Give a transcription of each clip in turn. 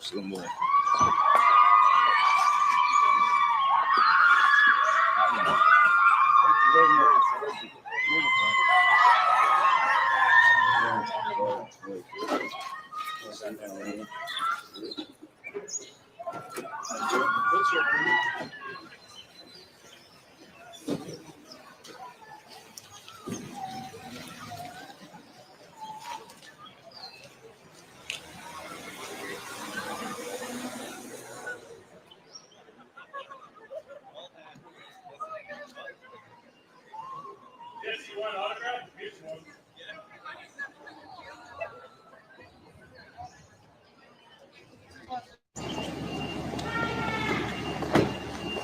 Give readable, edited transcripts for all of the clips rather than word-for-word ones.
close a little more.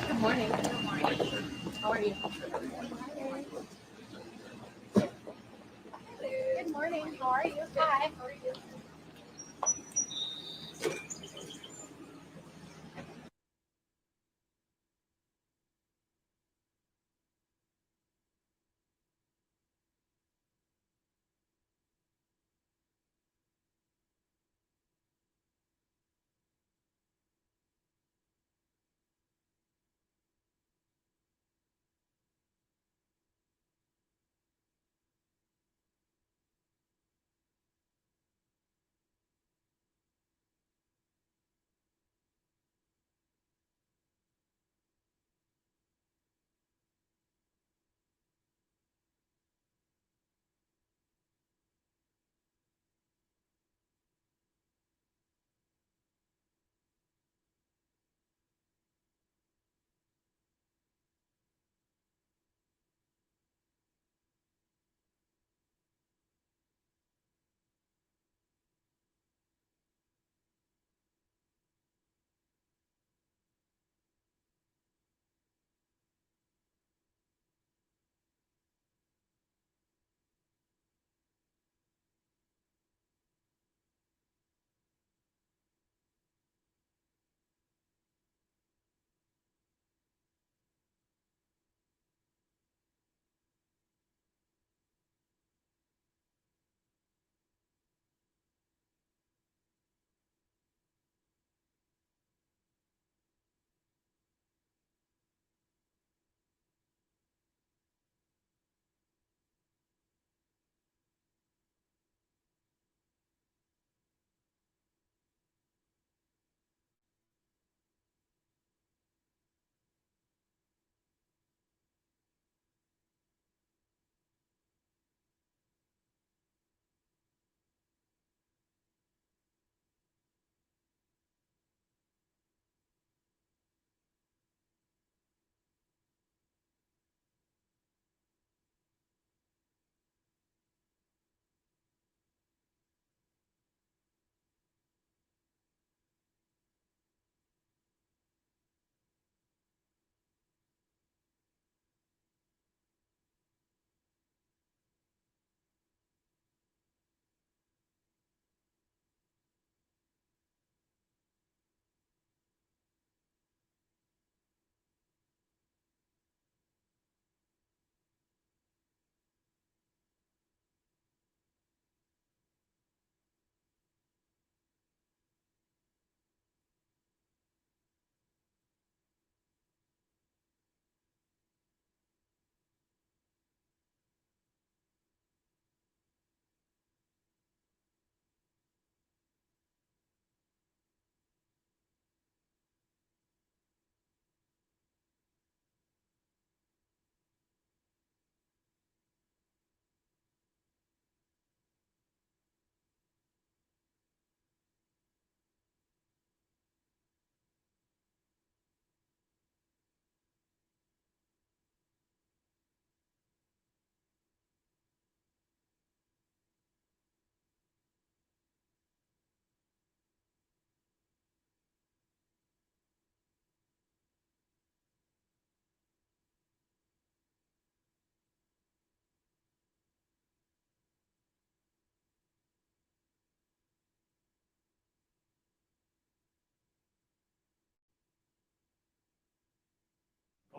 Good morning. How are you? Good morning. How are you? Hi. How are you?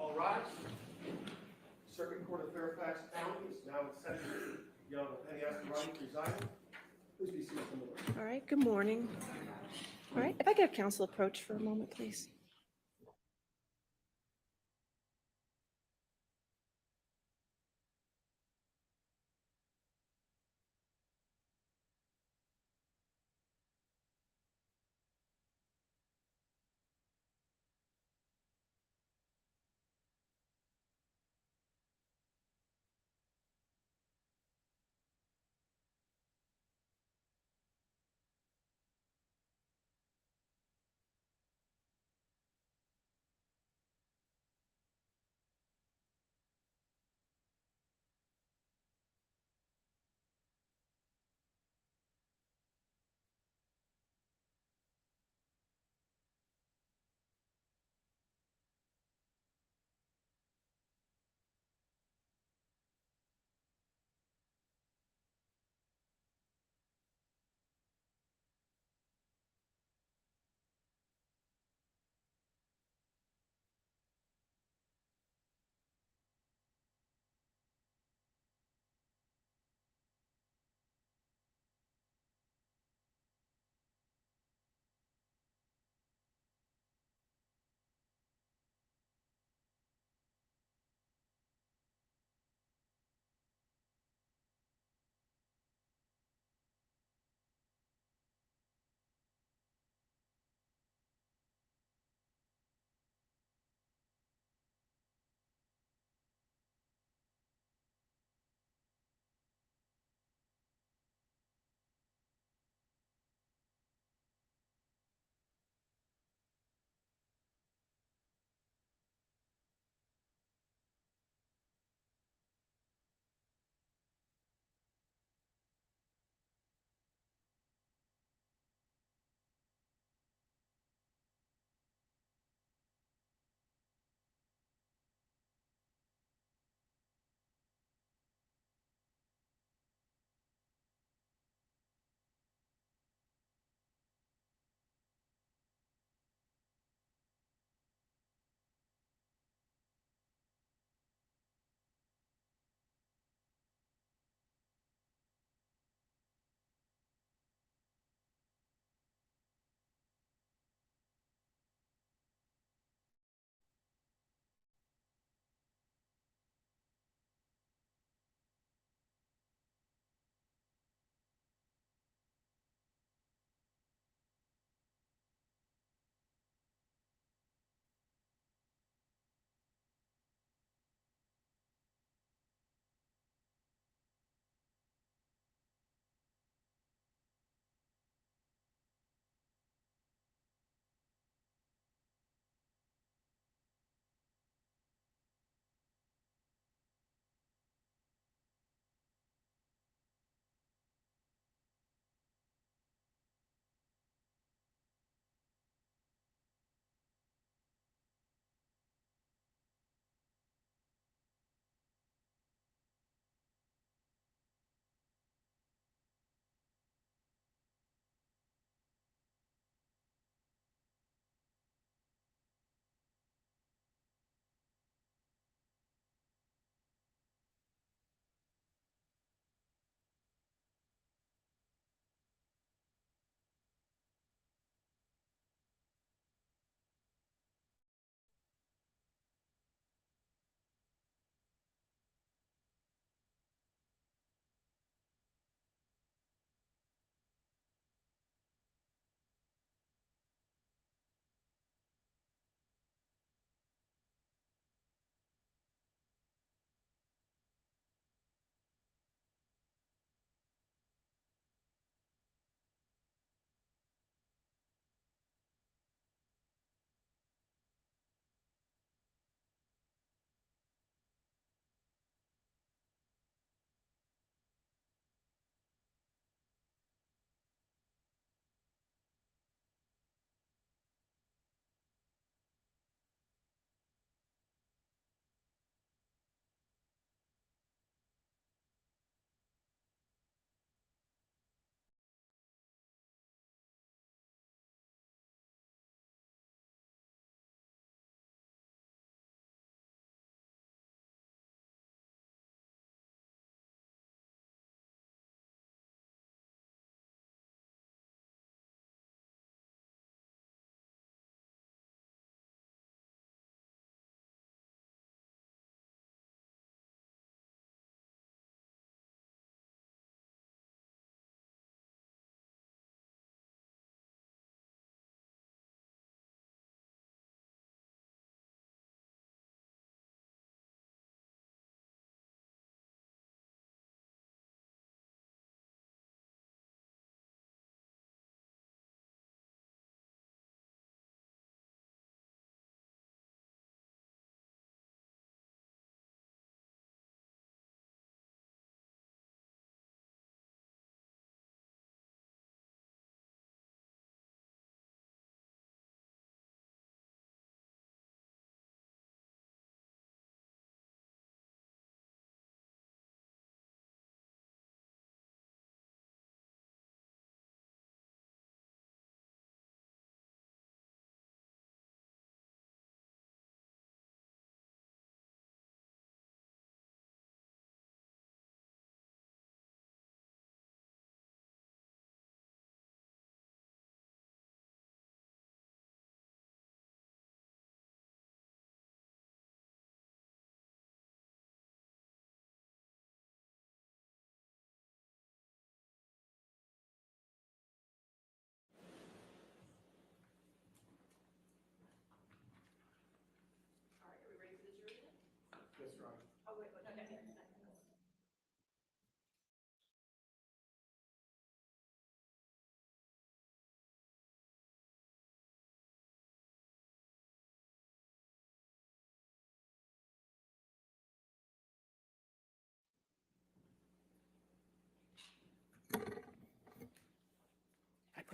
All rise. Circuit Court of Fairfax County is now in session. Young Penny Escarani presiding. Please be seated for the board. All right, good morning. All right, if I could have council approach for a moment, please.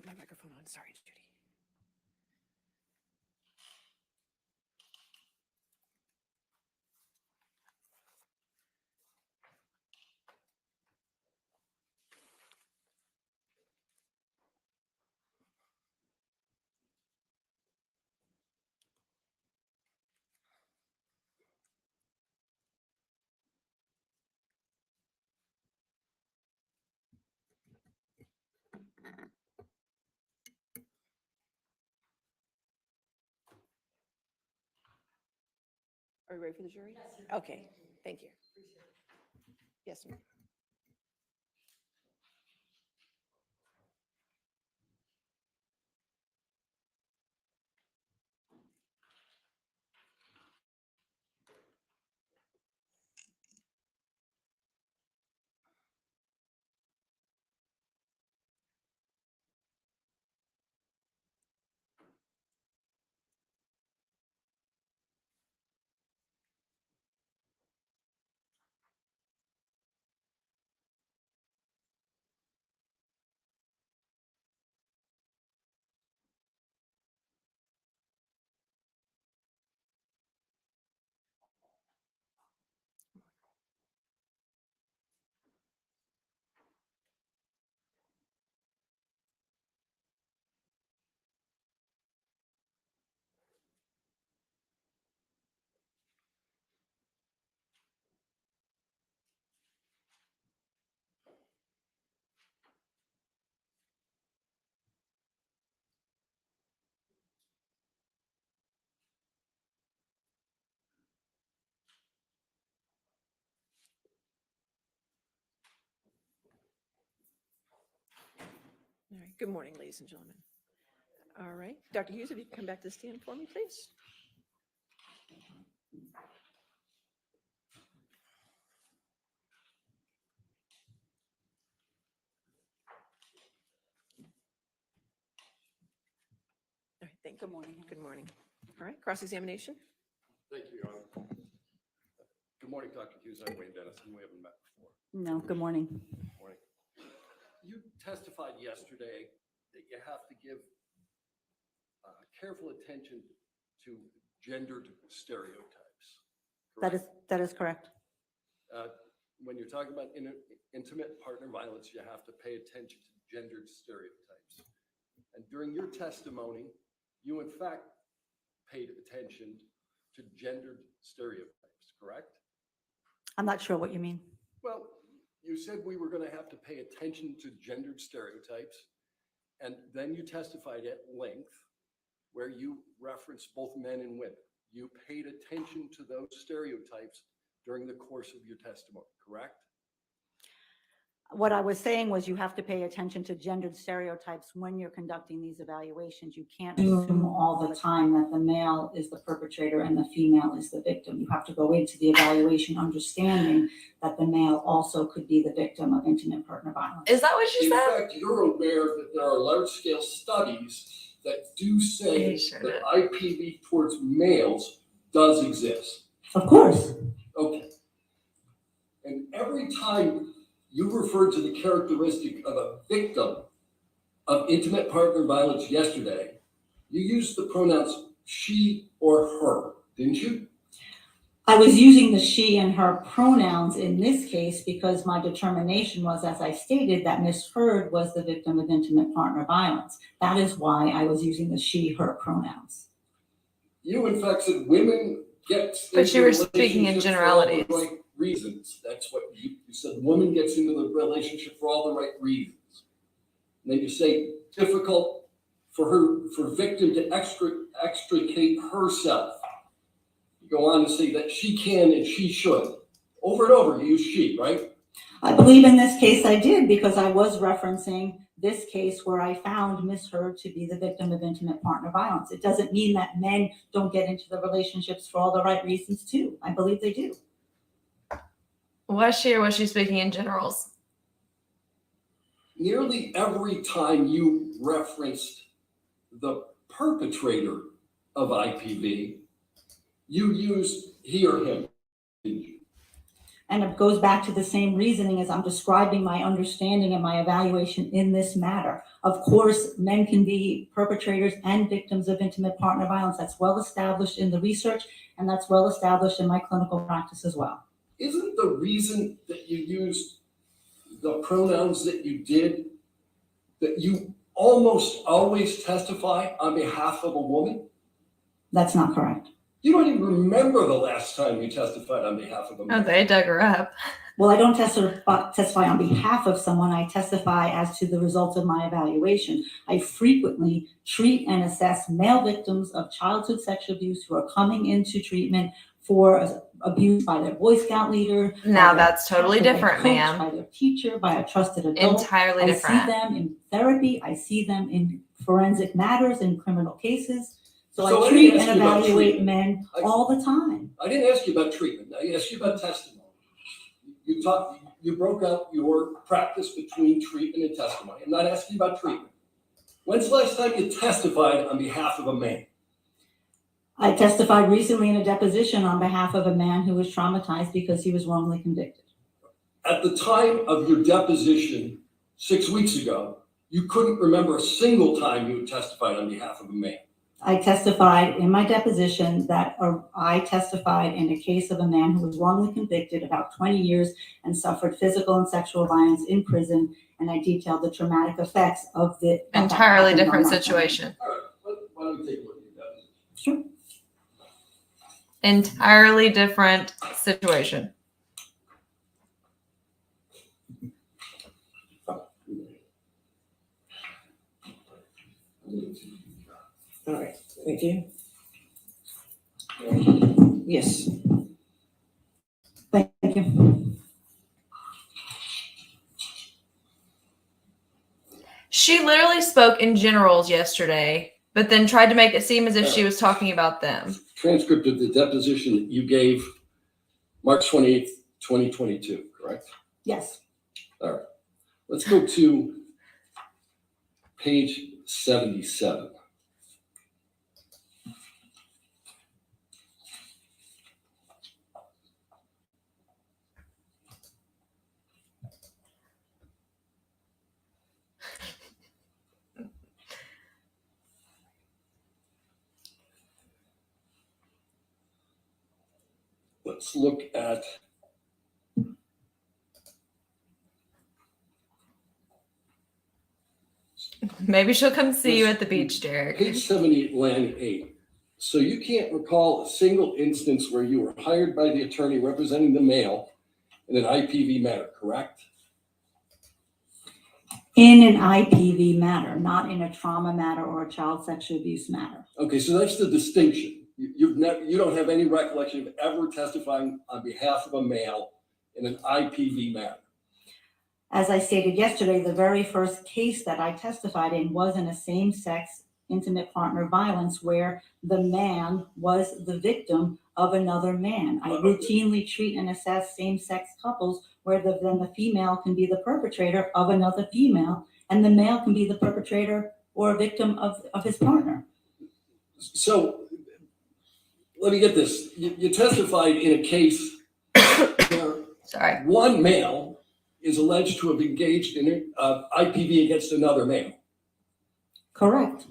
my microphone on. Sorry, Judy. Are we ready for the jury? Okay, thank you. Yes, ma'am. All right. Good morning, ladies and gentlemen. All right. Dr. Hughes, if you can come back to the stand for me, please. All right. Thank you. Good morning. Good morning. All right. Cross-examination. Thank you, Your Honor. Good morning, Dr. Hughes. I'm Wayne Dennison. We haven't met before. No, good morning. Morning. You testified yesterday that you have to give careful attention to gendered stereotypes. Correct? That is correct. When you're talking about intimate partner violence, you have to pay attention to gendered stereotypes. And during your testimony, you in fact paid attention to gendered stereotypes, correct? I'm not sure what you mean. Well, you said we were going to have to pay attention to gendered stereotypes, and then you testified at length where you referenced both men and women. You paid attention to those stereotypes during the course of your testimony, correct? What I was saying was you have to pay attention to gendered stereotypes when you're conducting these evaluations. You can't assume all the time that the male is the perpetrator and the female is the victim. You have to go into the evaluation understanding that the male also could be the victim of intimate partner violence. Is that what you In said? fact, you're aware that there are large-scale studies that do say You sure that IPV towards males does exist. Of course. Okay. And every time you referred to the characteristic of a victim of intimate partner violence yesterday, you used the pronouns she or her, didn't you? I was using the she and her pronouns in this case because my determination was, as I stated, that Ms. Heard was the victim of intimate partner violence. That is why I was using the she, her pronouns. You, in fact, said women get. But you were speaking in generalities. For all the right reasons. That's what you said. Woman gets into the relationship for all the right reasons. And then you say difficult for victim to extricate herself. You go on to say that she can and she should. Over and over, you use she, right? I believe in this case I did because I was referencing this case where I found Ms. Heard to be the victim of intimate partner violence. It doesn't mean that men don't get into the relationships for all the right reasons too. I believe they do. Was she or was she speaking in generals? Nearly every time you referenced the perpetrator of IPV, you used he or him, didn't you? And it goes back to the same reasoning as I'm describing my understanding and my evaluation in this matter. Of course, men can be perpetrators and victims of intimate partner violence. That's well established in the research, and that's well established in my clinical practice as well. Isn't the reason that you used the pronouns that you did, that you almost always testify on behalf of a woman? That's not correct. You don't even remember the last time you testified on behalf of a Oh, man. they dug her up. Well, I don't testify on behalf of someone. I testify as to the results of my evaluation. I frequently treat and assess male victims of childhood sexual abuse who are coming into treatment for abuse by their Boy Scout leader. Now by their that's totally by their different, coach, ma'am. By their teacher, by a trusted adult. Entirely I different. see them in therapy. I see them in forensic matters, in criminal cases. So So I I treat didn't and ask you about evaluate treatment. men all the time. I didn't ask you about treatment. I asked you about testimony. You broke out your practice between treatment and testimony. I'm not asking you about treatment. When's the last time you testified on behalf of a man? I testified recently in a deposition on behalf of a man who was traumatized because he was wrongly convicted. At the time of your deposition 6 weeks ago, you couldn't remember a single time you had testified on behalf of a man. I testified in my deposition that I testified in a case of a man who was wrongly convicted about 20 years and suffered physical and sexual violence in prison, and I detailed the traumatic effects of the Entirely that happened different on that situation. All right, why don't we take a look at your deposition? Sure. Entirely different situation. All right, thank you. Yes. Thank you. She literally spoke in generals yesterday, but then tried to make it seem as if she was talking about them. Transcript of the deposition that you gave March 28th, 2022, correct? Yes. All right. Let's go to page 77. Let's look at Maybe she'll come see you at the beach, Derek. page 78, line 8. So you can't recall a single instance where you were hired by the attorney representing the male in an IPV matter, correct? In an IPV matter, not in a trauma matter or a child sexual abuse matter. Okay, so that's the distinction. You don't have any recollection of ever testifying on behalf of a male in an IPV matter. As I stated yesterday, the very first case that I testified in was in a same-sex intimate partner violence where the man was the victim of another man. I routinely treat and assess same-sex couples where then the female can be the perpetrator of another female, and the male can be the perpetrator or a victim of his partner. So let me get this. You testified in a case where Sorry. one male is alleged to have engaged in IPV against another male. Correct.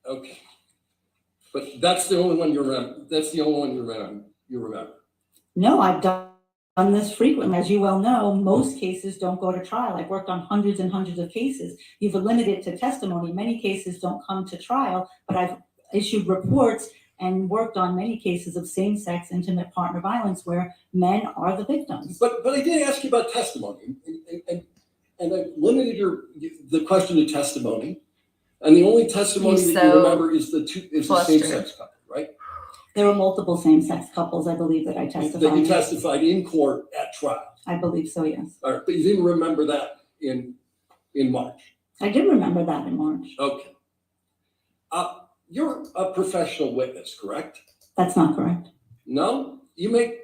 Okay. But that's the only one you remember. That's the only one you remember. No, I've done this frequently. As you well know, most cases don't go to trial. I've worked on hundreds and hundreds of cases. You've limited to testimony. Many cases don't come to trial, but I've issued reports and worked on many cases of same-sex intimate partner violence where men are the victims. But I did ask you about testimony, and I limited the question to testimony, and the only testimony He's that so you remember is the flustered. same-sex couple, right? There were multiple same-sex couples, I believe, that I testified. That you testified in court at trial. I believe so, yes. All right, but you didn't remember that in March. I did remember that in March. Okay. You're a professional witness, correct? That's not correct. No? You make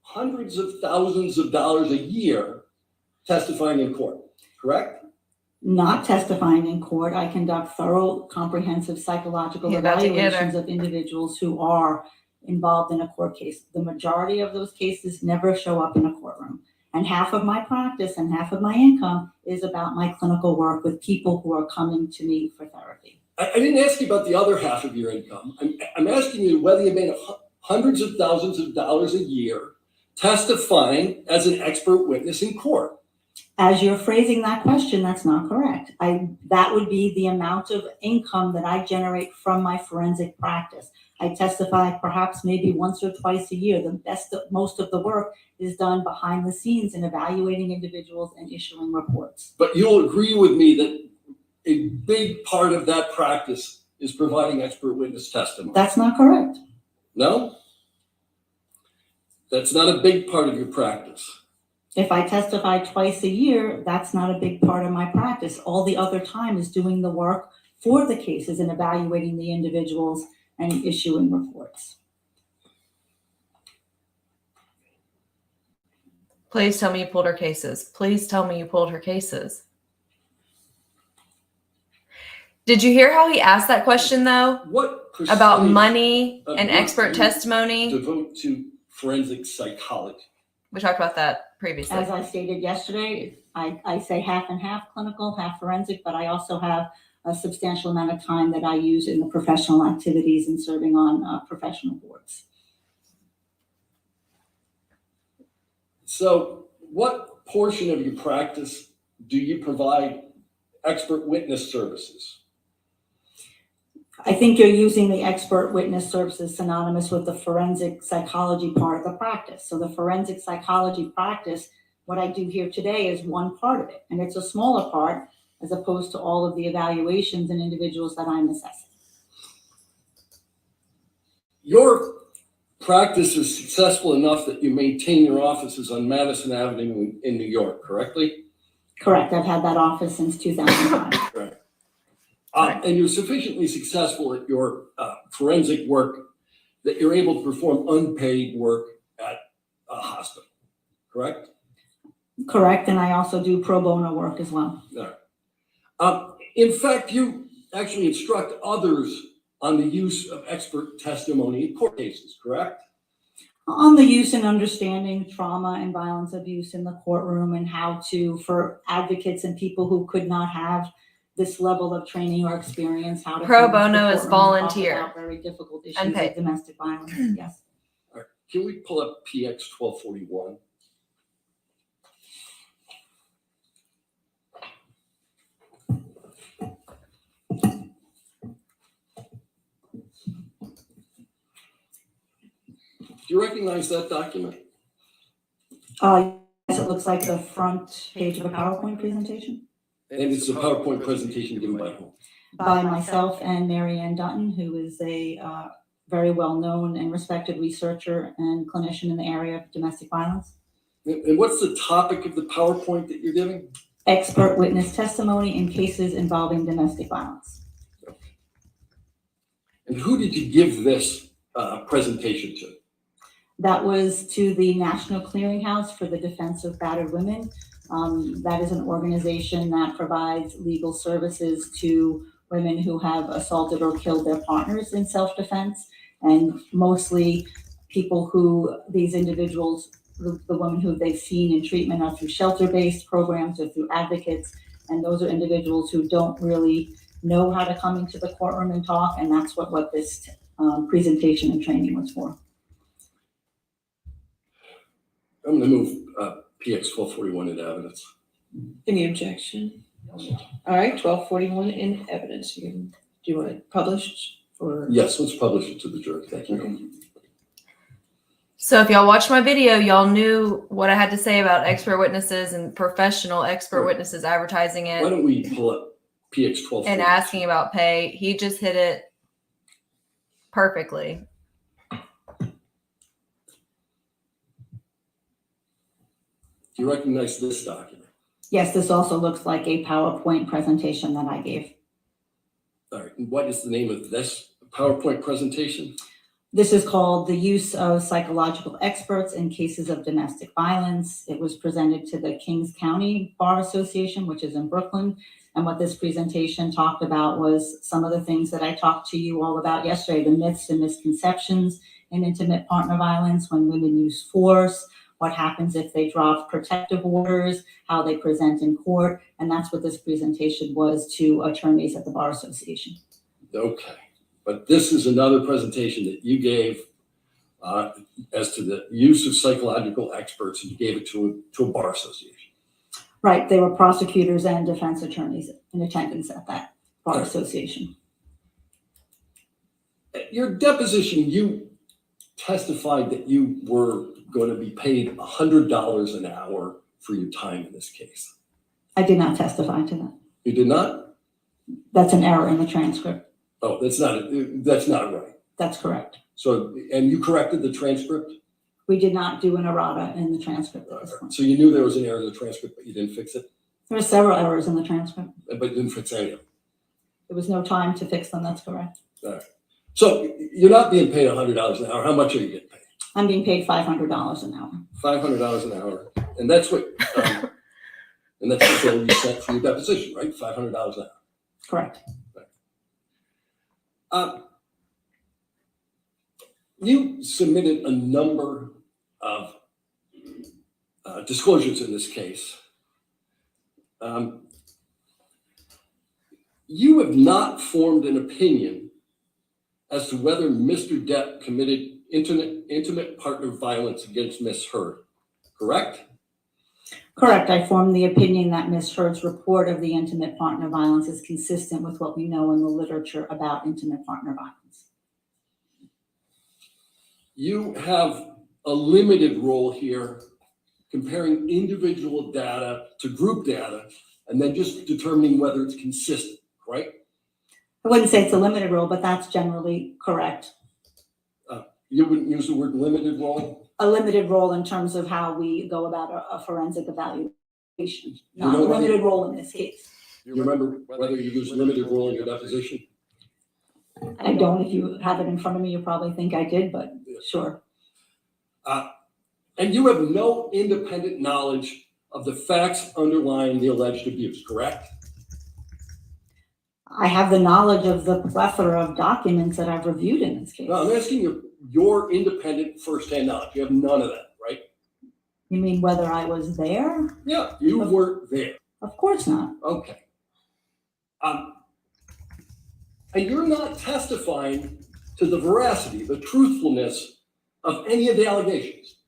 hundreds of thousands of dollars a year testifying in court, correct? Not testifying in court, I conduct thorough, comprehensive psychological You're about to get her. evaluations of individuals who are involved in a court case. The majority of those cases never show up in a courtroom. And half of my practice and half of my income is about my clinical work with people who are coming to me for therapy. I didn't ask you about the other half of your income. I'm asking you whether you made hundreds of thousands of dollars a year testifying as an expert witness in court. As you're phrasing that question, that's not correct. That would be the amount of income that I generate from my forensic practice. I testify perhaps maybe once or twice a year. Most of the work is done behind the scenes in evaluating individuals and issuing reports. But you'll agree with me that a big part of that practice is providing expert witness testimony. That's not correct. No? That's not a big part of your practice. If I testify twice a year, that's not a big part of my practice. All the other time is doing the work for the cases and evaluating the individuals and issuing reports. Please tell me you pulled her cases. Please tell me you pulled her cases. Did you hear how he asked that question though? What About percentage money of and what expert you testimony? devote to forensic psychology? We talked about that previously. As I stated yesterday, I say half and half clinical, half forensic, but I also have a substantial amount of time that I use in the professional activities and serving on professional boards. So what portion of your practice do you provide expert witness services? I think you're using the expert witness services synonymous with the forensic psychology part of the practice. So the forensic psychology practice, what I do here today is one part of it, and it's a smaller part as opposed to all of the evaluations and individuals that I'm assessing. Your practice is successful enough that you maintain your offices on Madison Avenue in New York, correctly? Correct. I've had that office since 2005. Right. And you're sufficiently successful at your forensic work that you're able to perform unpaid work at a hospital, correct? Correct. And I also do pro bono work as well. In fact, you actually instruct others on the use of expert testimony in court cases, correct? On the use and understanding trauma and violence abuse in the courtroom and how to, for advocates and people who could not have this level of training or experience, how to Pro come into the bono is courtroom and talk volunteer. about very difficult issues Unpaid. of domestic violence. Yes. All right. Can we pull up PX 1241? Do you recognize that document? Yes, it looks like the front page of a PowerPoint presentation And it's a PowerPoint presentation given by whom? by myself and Mary Ann Dutton, who is a very well-known and respected researcher and clinician in the area of domestic violence. And what's the topic of the PowerPoint that you're giving? Expert witness testimony in cases involving domestic violence. And who did you give this presentation to? That was to the National Clearinghouse for the Defense of Battered Women. That is an organization that provides legal services to women who have assaulted or killed their partners in self-defense, and mostly people who, these individuals, the women who they've seen in treatment are through shelter-based programs or through advocates, and those are individuals who don't really know how to come into the courtroom and talk, and that's what this presentation and training was for. I'm going to move PX 1241 into evidence. Any objection? All right, 1241 in evidence. Do you want it published or? Yes, let's publish it to the jury. Thank you. Okay. So if y'all watched my video, y'all knew what I had to say about expert witnesses and professional expert witnesses advertising Why it don't we pull up PX 1241? and asking about pay. He just hit it perfectly. Do you recognize this document? Yes, this also looks like a PowerPoint presentation that I gave. All right. And what is the name of this PowerPoint presentation? This is called the use of psychological experts in cases of domestic violence. It was presented to the Kings County Bar Association, which is in Brooklyn. And what this presentation talked about was some of the things that I talked to you all about yesterday, the myths and misconceptions in intimate partner violence, when women use force, what happens if they drop protective orders, how they present in court. And that's what this presentation was to attorneys at the Bar Association. Okay, but this is another presentation that you gave as to the use of psychological experts, and you gave it to a bar association. Right, they were prosecutors and defense attorneys in attendance at that Bar Okay. Association. At your deposition, you testified that you were going to be paid $100 an hour for your time in this case. I did not testify to that. You did not? That's an error in the transcript. Oh, that's not right. That's correct. So, and you corrected the transcript? We did not do an errata in the transcript at this point. So you knew there was an error in the transcript, but you didn't fix it? There were several errors in the transcript. But you didn't fix any of them? There was no time to fix them, that's correct. All right. So you're not being paid $100 an hour. How much are you getting paid? I'm being paid $500 an hour. $500 an hour. And that's what, and that's the bill you sent for your deposition, right? $500 an hour. Correct. You submitted a number of disclosures in this case. You have not formed an opinion as to whether Mr. Depp committed intimate partner violence against Ms. Heard, correct? Correct. I formed the opinion that Ms. Heard's report of the intimate partner violence is consistent with what we know in the literature about intimate partner violence. You have a limited role here, comparing individual data to group data, and then just determining whether it's consistent, right? I wouldn't say it's a limited role, but that's generally correct. You wouldn't use the word limited role? A limited role in terms of how we go about a forensic evaluation. You Not a know whether- limited role in this case. You remember whether you used limited role in your deposition? I don't. If you have it in front of me, you probably think I did, but sure. And you have no independent knowledge of the facts underlying the alleged abuse, correct? I have the knowledge of the plethora of documents that I've reviewed in this case. No, I'm asking you your independent firsthand knowledge. You have none of that, right? You mean whether I was there? Yeah, you weren't there. Of course not. Okay. And you're not testifying to the veracity, the truthfulness of any of the allegations.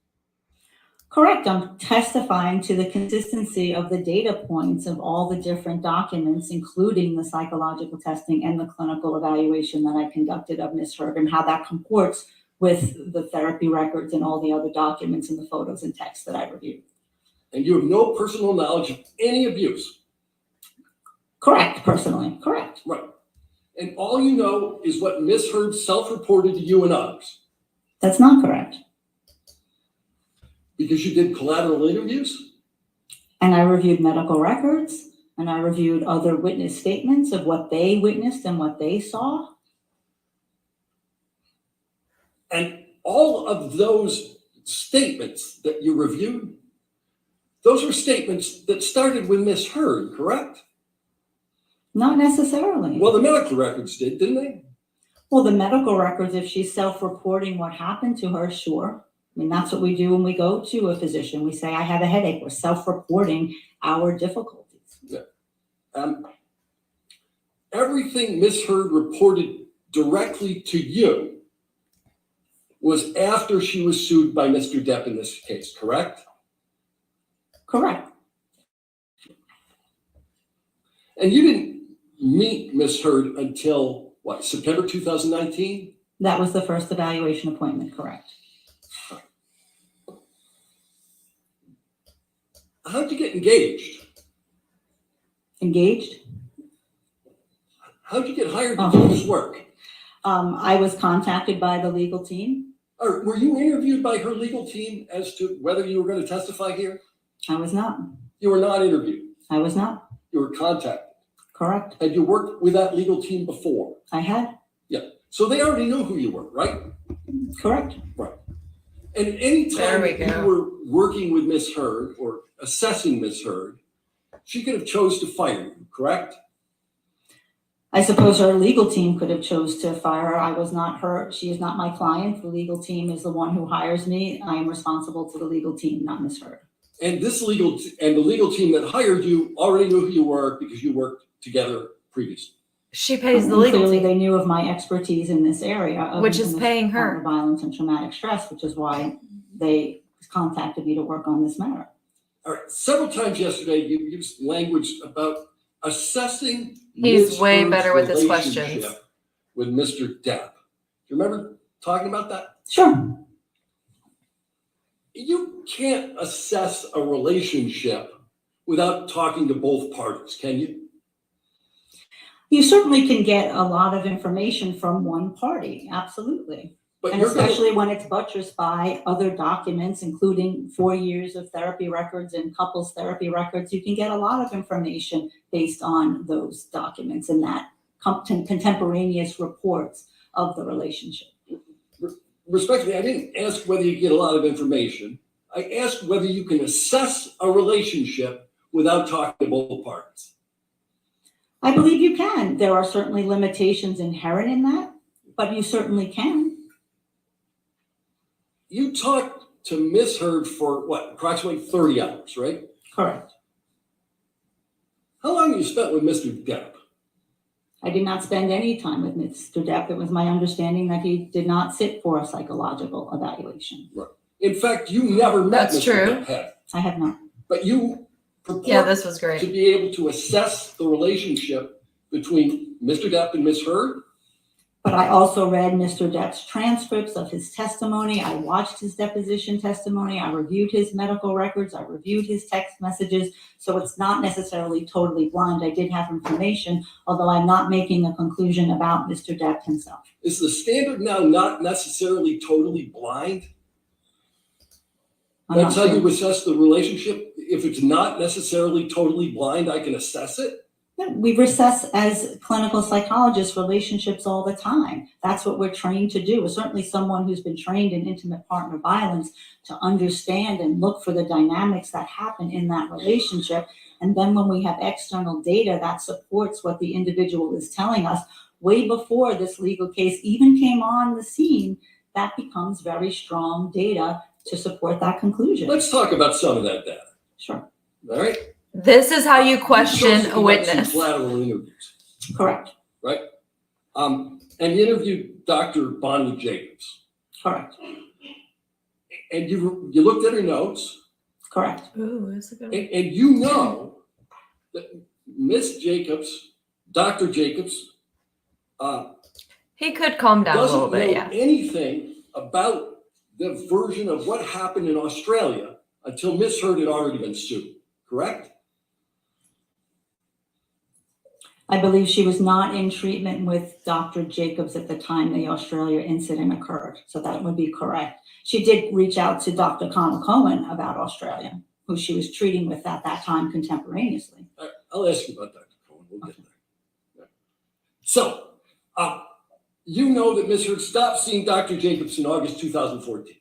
Correct. I'm testifying to the consistency of the data points of all the different documents, including the psychological testing and the clinical evaluation that I conducted of Ms. Heard, and how that comports with the therapy records and all the other documents and the photos and texts that I reviewed. And you have no personal knowledge of any abuse. Correct, personally. Correct. Right. And all you know is what Ms. Heard self-reported to you and others, That's not correct. because you did collateral interviews. And I reviewed medical records, and I reviewed other witness statements of what they witnessed and what they saw. And all of those statements that you reviewed, those were statements that started with Ms. Heard, correct? Not necessarily. Well, the medical records did, didn't they? Well, the medical records, if she's self-reporting what happened to her, sure. I mean, that's what we do when we go to a physician. We say, I have a headache. We're self-reporting our difficulties. Everything Ms. Heard reported directly to you was after she was sued by Mr. Depp in this case, correct? Correct. And you didn't meet Ms. Heard until, what, September 2019? That was the first evaluation appointment, correct. How'd you get engaged? Engaged? How'd you get hired to do this work? I was contacted by the legal team. Or were you interviewed by her legal team as to whether you were going to testify here? I was not. You were not interviewed. I was not. You were contacted. Correct. Had you worked with that legal team before? I had. Yeah. So they already knew who you were, right? Correct. And anytime There we that you go. were working with Miss Heard or assessing Miss Heard, she could have chose to fire you, correct? I suppose her legal team could have chose to fire her. I was not her. She is not my client. The legal team is the one who hires me. I am responsible to the legal team, not Ms. Heard. And the legal team that hired you already knew who you were because you worked together previously. She pays the And legal clearly team. they knew of my expertise in this area of Which is intimate paying her. partner violence and traumatic stress, which is why they contacted me to work on this matter. All right, several times yesterday, you used language about assessing He's Ms. way Heard's better with his relationship questions. with Mr. Depp. Do you remember talking about that? Sure. You can't assess a relationship without talking to both parties, can you? You certainly can get a lot of information from one party, absolutely. But And you're gonna, especially when it's buttressed by other documents, including 4 years of therapy records and couples therapy records, you can get a lot of information based on those documents and that contemporaneous reports of the relationship. respectfully, I didn't ask whether you get a lot of information. I asked whether you can assess a relationship without talking to both parties. I believe you can. There are certainly limitations inherent in that, but you certainly can. You talked to Miss Heard for what, approximately 30 hours, right? Correct. How long have you spent with Mr. Depp? I did not spend any time with Mr. Depp. It was my understanding that he did not sit for a psychological evaluation. In fact, you never met That's Mr. true. Depp, have you? I have not. But you purport Yeah, this was to great. be able to assess the relationship between Mr. Depp and Miss Heard. But I also read Mr. Depp's transcripts of his testimony. I watched his deposition testimony. I reviewed his medical records. I reviewed his text messages. So it's not necessarily totally blind. I did have information, although I'm not making a conclusion about Mr. Depp himself. Is the standard now not necessarily totally blind? I'm not That's how sure. you assess the relationship? If it's not necessarily totally blind, I can assess it? Yeah, we assess as clinical psychologists relationships all the time. That's what we're trained to do. Certainly someone who's been trained in intimate partner violence to understand and look for the dynamics that happen in that relationship. And then when we have external data that supports what the individual is telling us, way before this legal case even came on the scene, that becomes very strong data to support that conclusion. Let's talk about some of that data, Sure. all right? This is how you chose question to a conduct some witness. Collateral interviews. Correct. And you interviewed Dr. Bonnie Jacobs. Correct. And you looked at her notes, Correct. Ooh, that's a good one. and you know that Miss Jacobs, Dr. Jacobs, He could calm down a little doesn't know bit, yeah. anything about the version of what happened in Australia until Miss Heard had already been sued, correct? I believe she was not in treatment with Dr. Jacobs at the time the Australia incident occurred. So that would be correct. She did reach out to Dr. Connell Cohen about Australia, who she was treating with at that time contemporaneously. I'll ask you about Dr. Cohen. We'll get there. Yeah. So, you know that Miss Heard stopped seeing Dr. Jacobs in August 2014.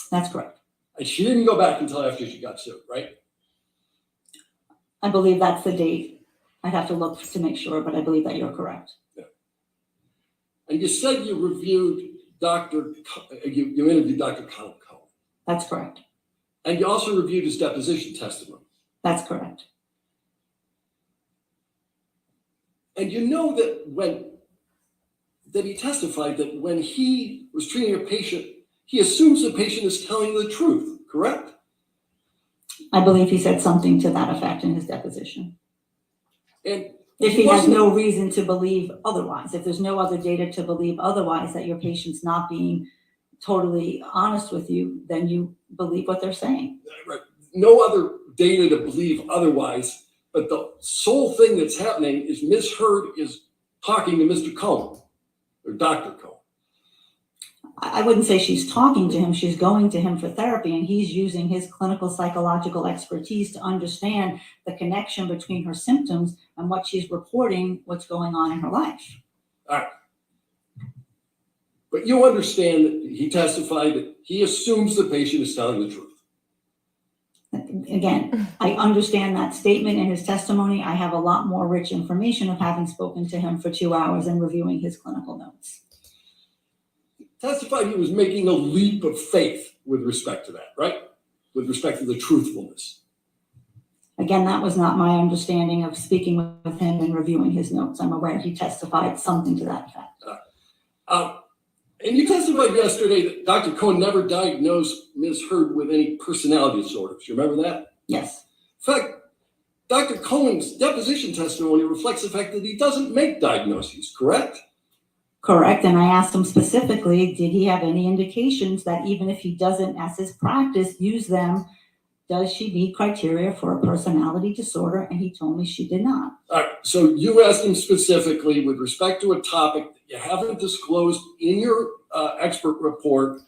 That's correct. And she didn't go back until after she got sued, right? I believe that's the date. I'd have to look to make sure, but I believe that you're correct. And you said you reviewed you interviewed Dr. Connell Cohen. That's correct. And you also reviewed his deposition testimony. That's correct. And you know that he testified that when he was treating a patient, he assumes the patient is telling the truth, correct? I believe he said something to that effect in his deposition. And If he has wasn't- no reason to believe otherwise, if there's no other data to believe otherwise, that your patient's not being totally honest with you, then you believe what they're saying. Right. No other data to believe otherwise, but the sole thing that's happening is Miss Heard is talking to Mr. Cohen or Dr. Cohen. I wouldn't say she's talking to him, she's going to him for therapy, and he's using his clinical psychological expertise to understand the connection between her symptoms and what she's reporting, what's going on in her life. But But you understand that he testified that he assumes the patient is telling the truth. Again, I understand that statement in his testimony. I have a lot more rich information of having spoken to him for 2 hours and reviewing his clinical notes. Testified he was making a leap of faith with respect to that, right? With respect to the truthfulness. Again, that was not my understanding of speaking with him and reviewing his notes. I'm aware he testified something to that effect. And you testified yesterday that Dr. Cohen never diagnosed Ms. Heard with any personality disorders. You remember that? Yes, In fact, Dr. Cohen's deposition testimony reflects the fact that he doesn't make diagnoses, correct? correct. And I asked him specifically, did he have any indications that even if he doesn't, as his practice, use them, does she meet criteria for a personality disorder? And he told me she did not. All right, so you asked him specifically with respect to a topic that you haven't disclosed in your expert report,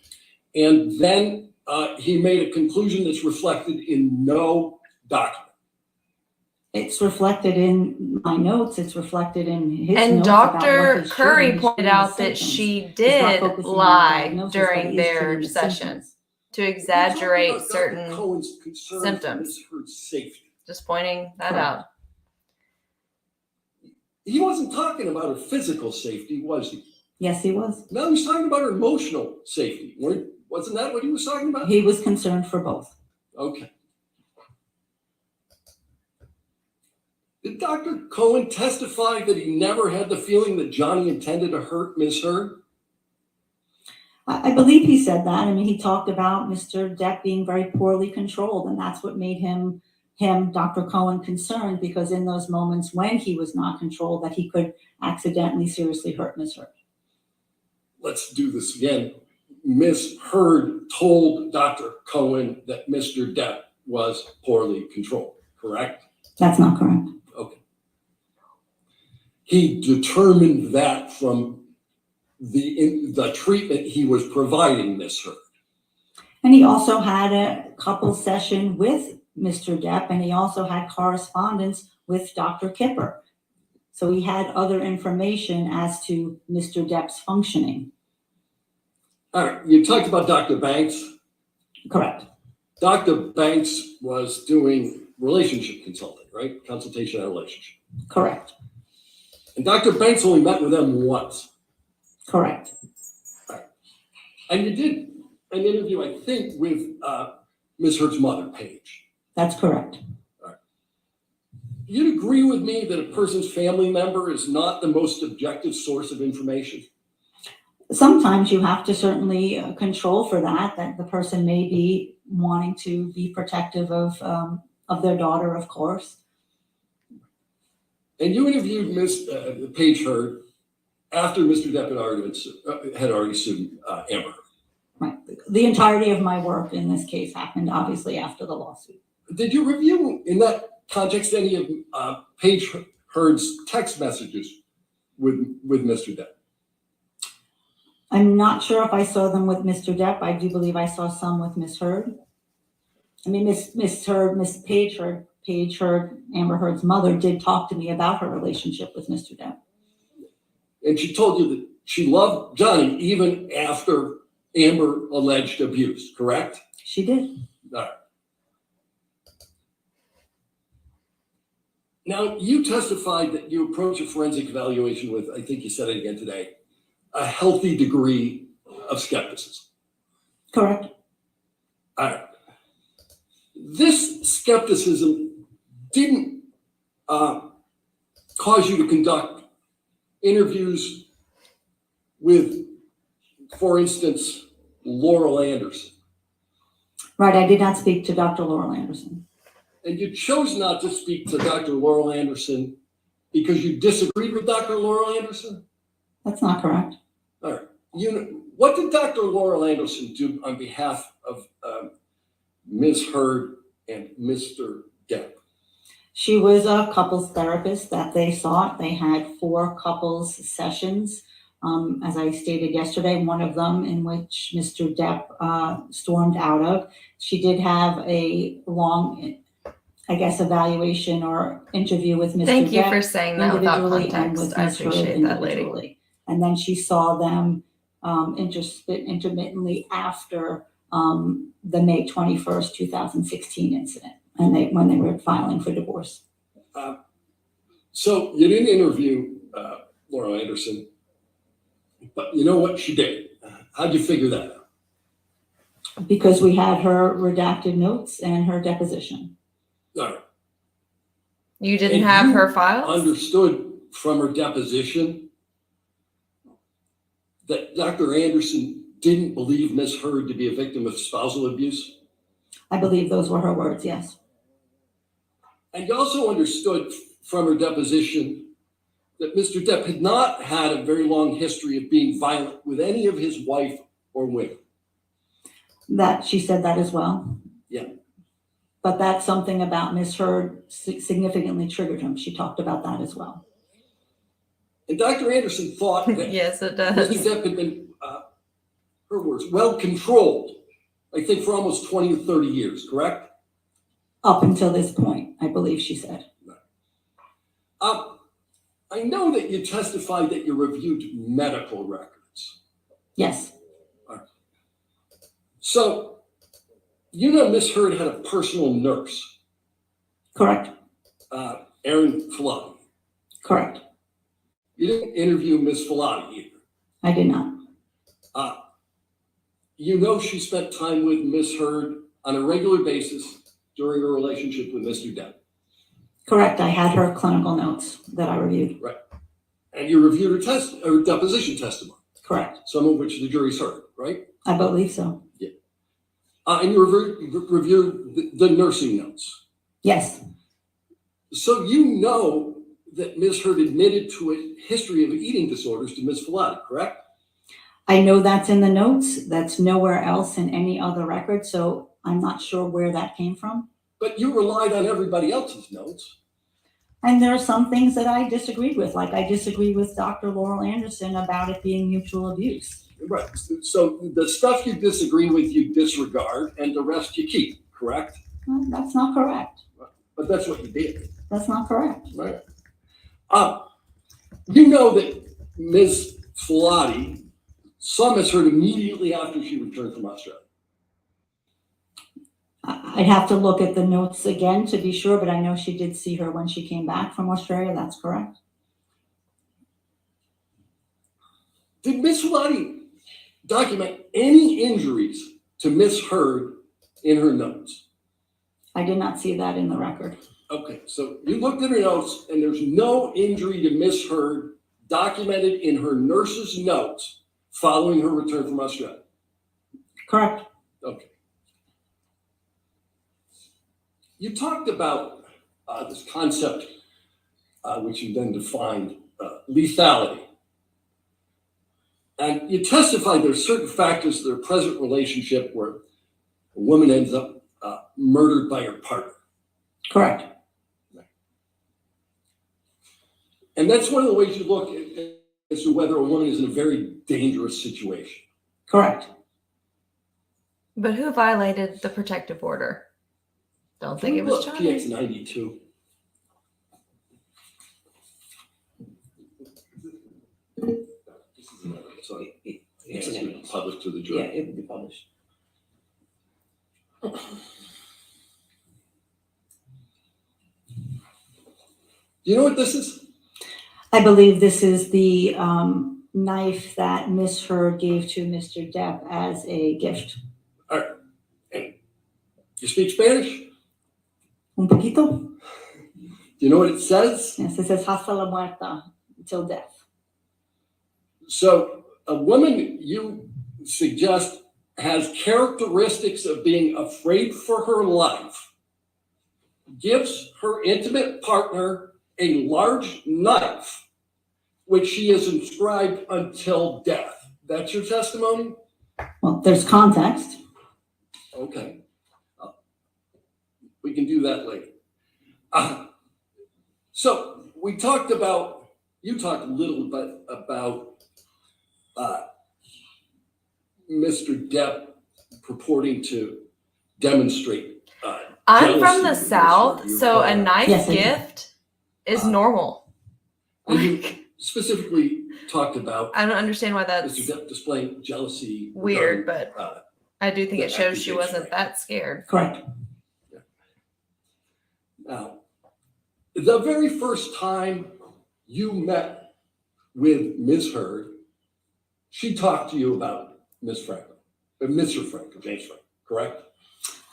and then he made a conclusion that's reflected in no document. It's reflected in my notes. It's reflected in his And notes about what Dr. he's Curry treating, pointed treating out the that symptoms. she He's not did focusing on the lie diagnosis, but during he is their treating the sessions symptoms. to You're exaggerate talking about certain Dr. Cohen's concern symptoms. for Ms. Heard's safety. Just pointing that Correct. out. He wasn't talking about her physical safety, was he? Yes, he was. No, he's talking about her emotional safety. Wasn't that what he was talking about? He was concerned for both. Okay. Did Dr. Cohen testify that he never had the feeling that Johnny intended to hurt Ms. Heard? I believe he said that. I mean, he talked about Mr. Depp being very poorly controlled, and that's what made him, Dr. Cohen, concerned, because in those moments when he was not controlled, that he could accidentally seriously hurt Ms. Heard. Let's do this again. Ms. Heard told Dr. Cohen that Mr. Depp was poorly controlled, correct? That's not correct. Okay. He determined that from the treatment he was providing Ms. Heard. And he also had a couple session with Mr. Depp, and he also had correspondence with Dr. Kipper. So he had other information as to Mr. Depp's functioning. All right, you talked about Dr. Banks. Correct. Dr. Banks was doing relationship consulting, right? Consultation on relationship. Correct. And Dr. Banks only met with them once. Correct. And you did an interview, I think, with Ms. Heard's mother, Paige. That's correct. You'd agree with me that a person's family member is not the most objective source of information? Sometimes you have to certainly control for that the person may be wanting to be protective of their daughter, of course. And you interviewed Ms. Paige Heard after Mr. Depp had already sued Amber Heard. Right. The entirety of my work in this case happened obviously after the lawsuit. Did you review, in that context, any of Paige Heard's text messages with Mr. Depp? I'm not sure if I saw them with Mr. Depp. I do believe I saw some with Miss Heard. I mean, Miss Paige Heard, Amber Heard's mother, did talk to me about her relationship with Mr. Depp. And she told you that she loved Johnny even after Amber alleged abuse, correct? She did. All right. Now, you testified that you approach a forensic evaluation with, I think you said it again today, a healthy degree of skepticism. Correct. All right. This skepticism didn't cause you to conduct interviews with, for instance, Laurel Anderson. Right. I did not speak to Dr. Laurel Anderson. And you chose not to speak to Dr. Laurel Anderson because you disagreed with Dr. Laurel Anderson? That's not correct. All right. What did Dr. Laurel Anderson do on behalf of Ms. Heard and Mr. Depp? She was a couples therapist that they sought. They had 4 couples sessions. As I stated yesterday, one of them in which Mr. Depp stormed out of. She did have a long, I guess, evaluation or interview with Mr. Thank you Depp for saying that without individually and context. with I Ms. Heard appreciate that, lady. individually. And then she saw them intermittently after the May 21st, 2016 incident, and when they were filing for divorce. So you didn't interview Laura Anderson, but you know what she did? How'd you figure that out? Because we had her redacted notes and her deposition. All right. You didn't And have you her files? Understood from her deposition that Dr. Anderson didn't believe Ms. Heard to be a victim of spousal abuse? I believe those were her words, yes. And you also understood from her deposition that Mr. Depp had not had a very long history of being violent with any of his wife or women. That she said that as well. Yeah. But that's something about Ms. Heard significantly triggered him. She talked about that as well. And Dr. Anderson thought that Yes, it Mr. does. Depp had been, her words, well controlled, I think for almost 20 or 30 years, correct? Up until this point, I believe she said. I know that you testified that you reviewed medical records. Yes, So, you know Ms. Heard had a personal nurse, correct, Erin Filati. correct. You didn't interview Ms. Filati either. I did not. You know she spent time with Ms. Heard on a regular basis during her relationship with Mr. Depp. Correct, I had her clinical notes that I reviewed. And you reviewed her deposition testimony, Correct, some of which the jury's heard, right? I believe so. And you reviewed the nursing notes. Yes, So you know that Ms. Heard admitted to a history of eating disorders to Ms. Filati, correct? I know that's in the notes. That's nowhere else in any other record, so I'm not sure where that came from. But you relied on everybody else's notes. And there are some things that I disagreed with, like I disagreed with Dr. Laurel Anderson about it being mutual abuse. Right. So the stuff you disagree with, you disregard, and the rest you keep, correct? Well, that's not correct. But that's what you did. That's not correct. Right. You know that Ms. Filati saw Ms. Heard immediately after she returned from Australia. I'd have to look at the notes again to be sure, but I know she did see her when she came back from Australia. That's correct. Did Ms. Filati document any injuries to Ms. Heard in her notes? I did not see that in the record. Okay, so you looked at her notes and there's no injury to Ms. Heard documented in her nurse's notes following her return from Australia. Correct. Okay. You talked about this concept, which you then defined, lethality. And you testified there are certain factors to their present relationship where a woman ends up murdered by her partner. Correct. And that's one of the ways you look at as to whether a woman is in a very dangerous situation. Correct. But who violated the protective order? Don't think it was Look, Charlie. PX 92. Sorry, it has to be published to the Yeah, jury. it will be published. Do you know what this is? I believe this is the knife that Miss Heard gave to Mr. Depp as a gift. All right. And you speak Spanish? Un poquito? Do you know what it says? Yes, it says hasta la muerta, until death. So a woman you suggest has characteristics of being afraid for her life, gives her intimate partner a large knife, which she has inscribed until death. That's your testimony? Well, there's context. Okay. We can do that later. So you talked a little bit about Mr. Depp purporting to demonstrate. I'm from jealousy the with South, your so a partner. knife Yes, I do. gift is normal. And you, specifically talked about I don't understand why that's displaying jealousy. weird, regarding, but I do think the it shows she accusation, wasn't right? that scared. Correct. Now, the very first time you met with Ms. Hurd, she talked to you about Ms. Franco, Mr. Franco, James Franco, correct?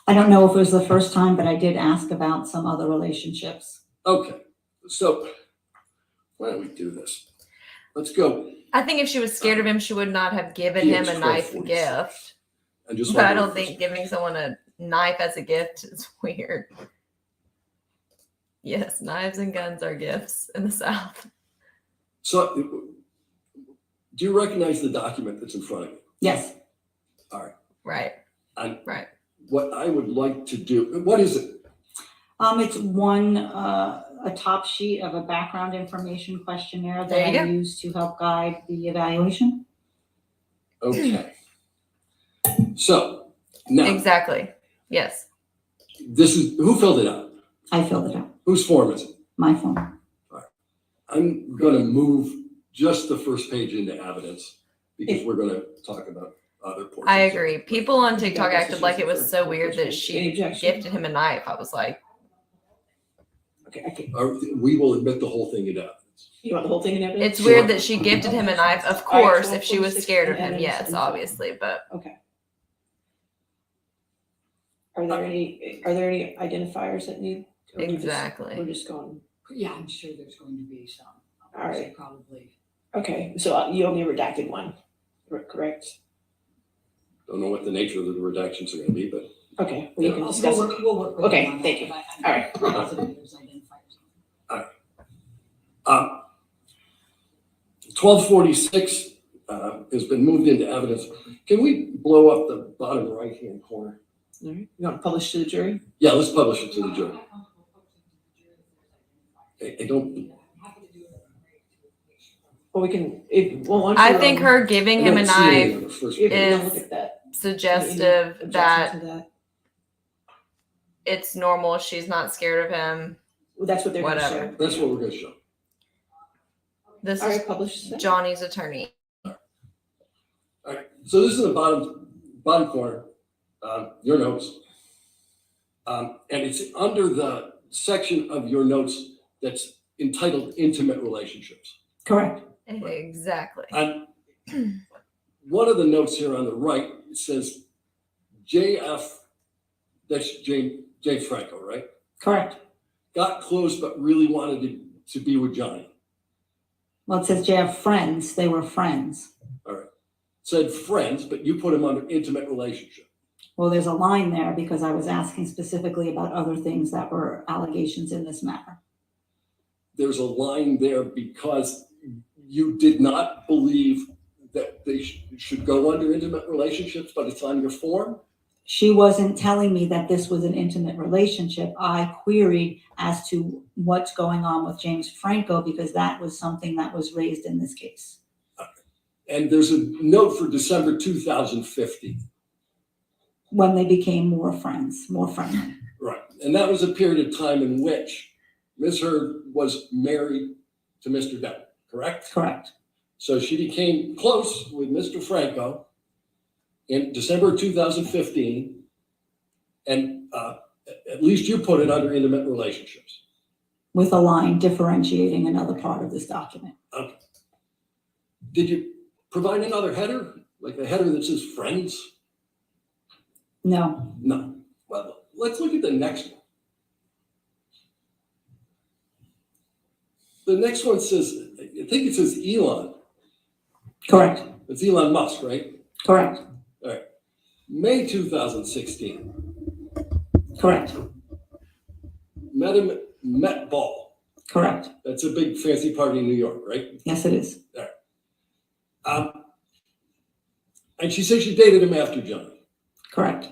I don't know if it was the first time, but I did ask about some other relationships. Okay, so why don't we do this? Let's go. I think if she was scared of him, she would not have given him a knife 12:46. gift. And just But I wonder don't if think giving someone a knife as a gift is weird. Yes, knives and guns are gifts in the South. So, do you recognize the document that's in front of you? Yes. Right. And Right. what I would like to do, what is it? It's one, a top sheet of a background information questionnaire There that you I go. use to help guide the evaluation. Okay. So, now, Exactly. Yes. this is, who filled it out? I filled it out, Whose form is it? my form. I'm gonna move just the first page into evidence because we're gonna talk about other portions. I of agree. it. People on Yeah, TikTok that's acted what like she it was said so for weird first that page. she Any objection? gifted him a knife. I was like, Okay, We will admit the whole thing into evidence. you want the whole thing in evidence? it's weird that she gifted him a knife. Of All right, course, if she was 12:46 scared of in him, evidence yes, and- obviously. But Okay. Are there any identifiers that need? or we're just- Exactly. We're just going, Yeah, I'm sure there's going to be some. All right. Probably. okay, so you only redacted one, correct? Don't know what the nature of the redactions are gonna be, but Okay, well, you can discuss it. We'll work with Okay, you on that, thank you. but I'm All right. positive there's identifiers. 1246 has been moved into evidence. Can we blow up the bottom right-hand corner? All right, you want to publish to the jury? Yeah, let's publish it to the jury. I don't, Well, we can, once I you're think on- her giving I him a don't see any knife on the first if page. you wanna is look at that, suggestive objection that to that? it's normal. She's not scared of him. Well, that's what they're gonna Whatever. show. That's what we're gonna show. This All is right, publish. Johnny's attorney. All right, so this is the bottom corner, your notes. And it's under the section of your notes that's entitled Intimate Relationships. Correct. Exactly. And one of the notes here on the right, it says JF, that's James Franco, right? Correct. Got close, but really wanted to be with Johnny. Well, it says JF friends. They were friends. Said friends, but you put him under intimate relationship. Well, there's a line there because I was asking specifically about other things that were allegations in this matter. There's a line there because you did not believe that they should go under intimate relationships, but it's on your form. She wasn't telling me that this was an intimate relationship. I queried as to what's going on with James Franco because that was something that was raised in this case. And there's a note for December 2015. When they became more friends, more friendly. Right. And that was a period of time in which Ms. Hurd was married to Mr. Devon, correct? Correct. So she became close with Mr. Franco in December 2015. And at least you put it under intimate relationships. With a line differentiating another part of this document. Okay. Did you provide another header, like a header that says friends? No. No. Well, let's look at the next one. The next one says, I think it says Elon. Correct. It's Elon Musk, right? Correct. May 2016. Correct. Met him at Met Ball. Correct. That's a big fancy party in New York, right? Yes, it is. And she says she dated him after Johnny. Correct.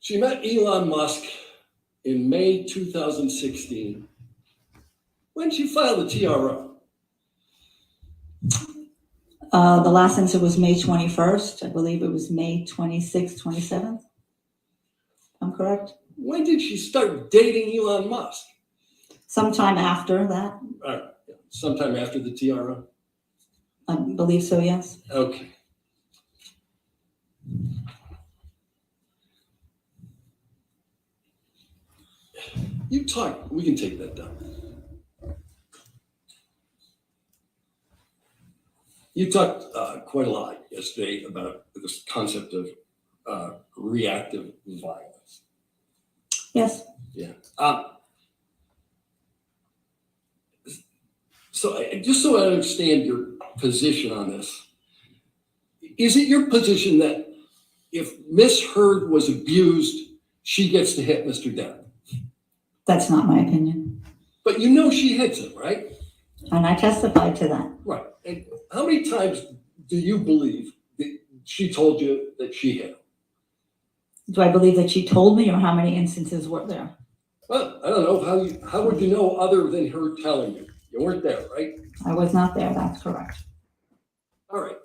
She met Elon Musk in May 2016 when she filed a TRO. The last answer was May 21st. I believe it was May 26th, 27th. I'm correct. When did she start dating Elon Musk? Sometime after that. All right. sometime after the tiara? I believe so, yes. Okay. You talk, we can take that down. You talked quite a lot yesterday about this concept of reactive violence. Yes. Yeah. Just so I understand your position on this, is it your position that if Miss Heard was abused, she gets to hit Mr. Dent? That's not my opinion. But you know she hits him, right? And I testified to that. Right. And how many times do you believe that she told you that she hit him? Do I believe that she told me, or how many instances were there? Well, I don't know. How would you know other than her telling you? You weren't there, right? I was not there, that's correct. All right.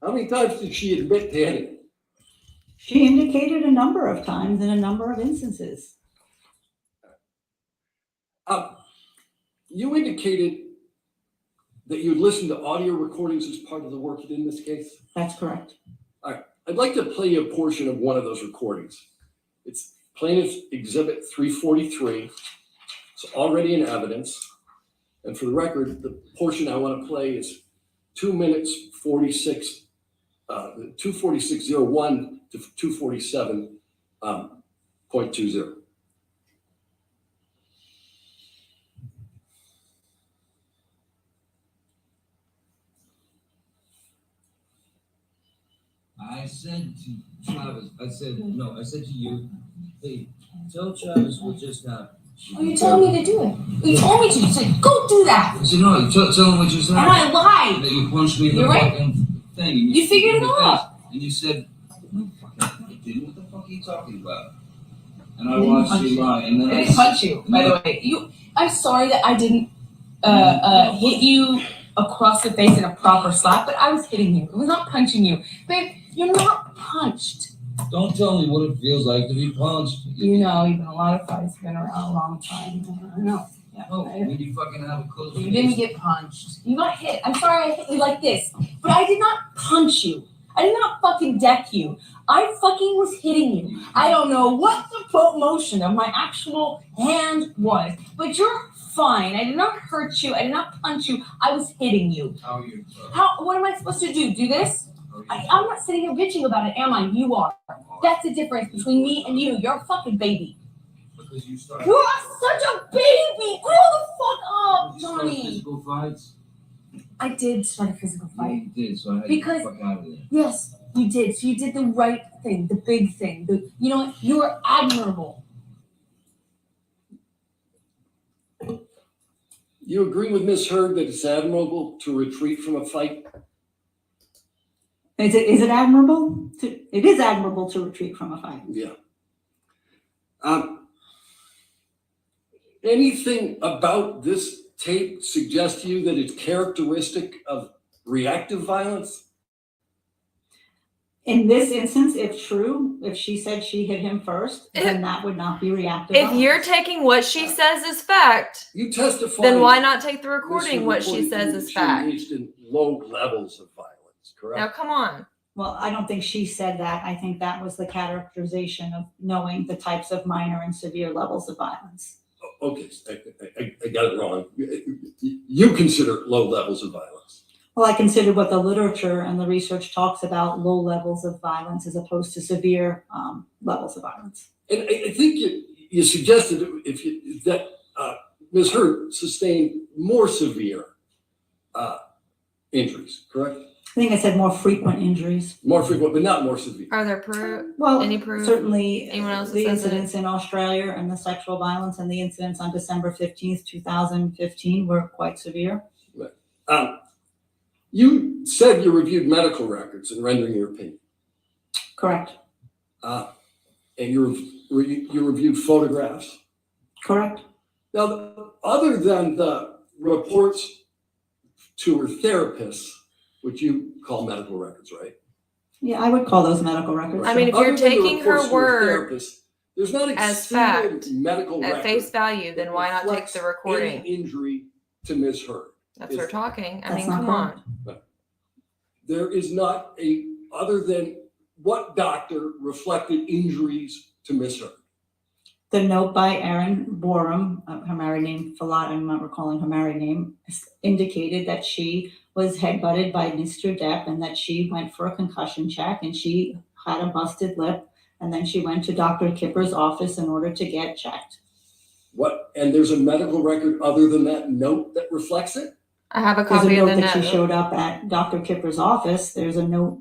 How many times did she admit to hitting him? She indicated a number of times in a number of instances. You indicated that you'd listened to audio recordings as part of the work you did in this case. That's correct. I'd like to play you a portion of one of those recordings. It's Plaintiff's Exhibit 343. It's already in evidence. And for the record, the portion I want to play is 2 minutes 46, 246.01 to 247.20. I said to Travis, I said to you, hey, tell Travis what just happened. Oh, you told me to do it. You told me to. You said, go do that. I said, no, tell him what you said. And I lied. That you punched me in the You're right. fucking thing. And You figured it out. And you said, no, fucking, I didn't. What the fuck are you talking about? And I watched you lie. And then I didn't punch you, by the way. I'm sorry that I didn't hit you across the face in a proper slap, but I was hitting you. It was not punching you. Babe, you're not punched. Don't tell me what it feels like to be punched. You know, you've been a lot of fights, been around a long time. I know. Yeah. No, when you fucking have a close. You didn't get punched. You got hit. I'm sorry I hit you like this, but I did not punch you. I did not fucking deck you. I fucking was hitting you. I don't know what the motion of my actual hand was, but you're fine. I did not hurt you. I did not punch you. I was hitting you. How are you? What am I supposed to do? Do this? I'm not sitting here bitching about it, am I? You are. That's the difference between me and you. You're a fucking baby. Because you started. You are such a baby. Grow the fuck up, You started Johnny. physical fights. I did start a physical Yeah, fight. you did. So I had Because- to get the fuck out of there. Yes, you did. So you did the right thing, the big thing. You know what? You were admirable. You agree with Ms. Heard that it's admirable to retreat from a fight? Is it admirable? It is admirable to retreat from a fight. Yeah. Anything about this tape suggest to you that it's characteristic of reactive violence? In this instance, if true, if she said she hit him first, then that would not be reactive If violence. you're taking what she says as fact, You testify. then why not take the recording what she says as She fact? engaged in low levels of violence, correct? Now, come on. Well, I don't think she said that. I think that was the characterization of knowing the types of minor and severe levels of violence. Okay, I got it wrong. You consider low levels of violence. Well, I consider what the literature and the research talks about low levels of violence as opposed to severe levels of violence. And I think you suggested that Ms. Heard sustained more severe injuries, correct? I think I said more frequent injuries. More frequent, but not more severe. Are there proof? Well, Any proof? certainly Anyone else the that says it? incidents in Australia and the sexual violence and the incidents on December 15th, 2015 were quite severe. You said you reviewed medical records in rendering your opinion. Correct. And you reviewed photographs. Correct. Now, other than the reports to her therapists, which you call medical records, right? Yeah, I would call those medical records. I mean, if Other you're than the taking her reports to word therapist, there's not a as single fact, medical at record face value, then that why not take reflects the recording? any injury to Ms. Heard. That's we're talking. I That's mean, not come on. There is not other than what doctor reflected injuries to Miss Heard? The note by Erin Borum, her married name, Falat, I'm not recalling her married name, indicated that she was headbutted by Mr. Depp and that she went for a concussion check and she had a busted lip. And then she went to Dr. Kipper's office in order to get checked. What? And there's a medical record other than that note that reflects it? I have a There's a copy of note the that she note. showed up at Dr. Kipper's office. There's a note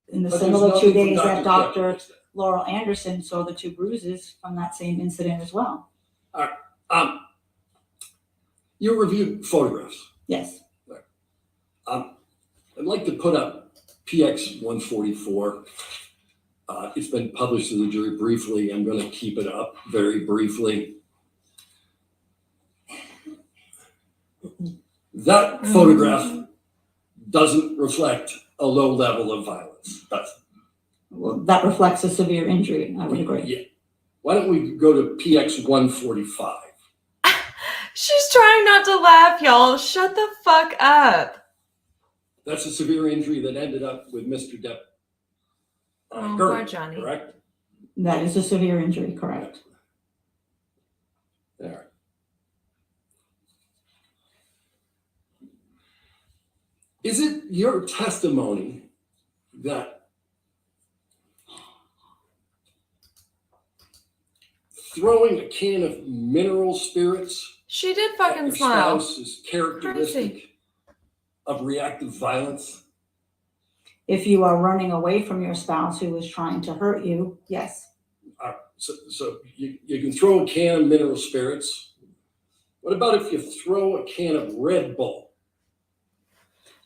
in the But there's similar nothing 2 from days that Dr. Dr. Laurel Anderson saw the 2 bruises from that same incident as well. You reviewed photographs. Yes. I'd like to put up PX 144. It's been published to the jury briefly. I'm going to keep it up very briefly. That photograph doesn't reflect a low level of violence. Well, that reflects a severe injury, I would agree. Yeah. Why don't we go to PX 145? She's trying not to laugh, y'all. Shut the fuck up. That's a severe injury that ended up with Mr. Depp. Oh, Gurney, poor Johnny. Correct? That is a severe injury, correct? All right. Is it your testimony that throwing a can of mineral spirits She did at fucking your smile. spouse is characteristic Crazy. of reactive violence? If you are running away from your spouse who is trying to hurt you, yes. So you can throw a can of mineral spirits. What about if you throw a can of Red Bull?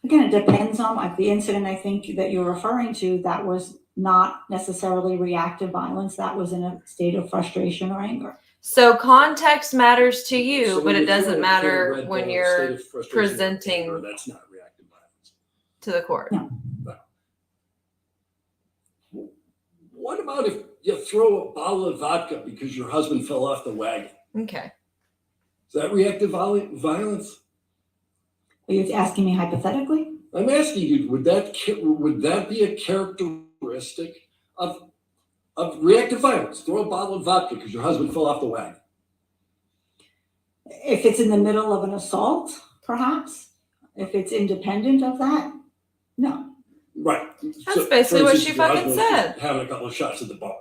Again, it depends on like the incident I think that you're referring to. That was not necessarily reactive violence. That was in a state of frustration or anger. So context matters to you, So but when it you throw doesn't a can of matter Red when Bull in a you're state of frustration or presenting anger, that's not reactive violence. to the court. No. What about if you throw a bottle of vodka because your husband fell off the wagon? Okay. Is that reactive violence? Are you asking me hypothetically? I'm asking you, would that be a characteristic of reactive violence? Throw a bottle of vodka because your husband fell off the wagon. If it's in the middle of an assault, perhaps. If it's independent of that, no. Right. That's basically what she if your fucking husband was said. just having a couple of shots at the bar.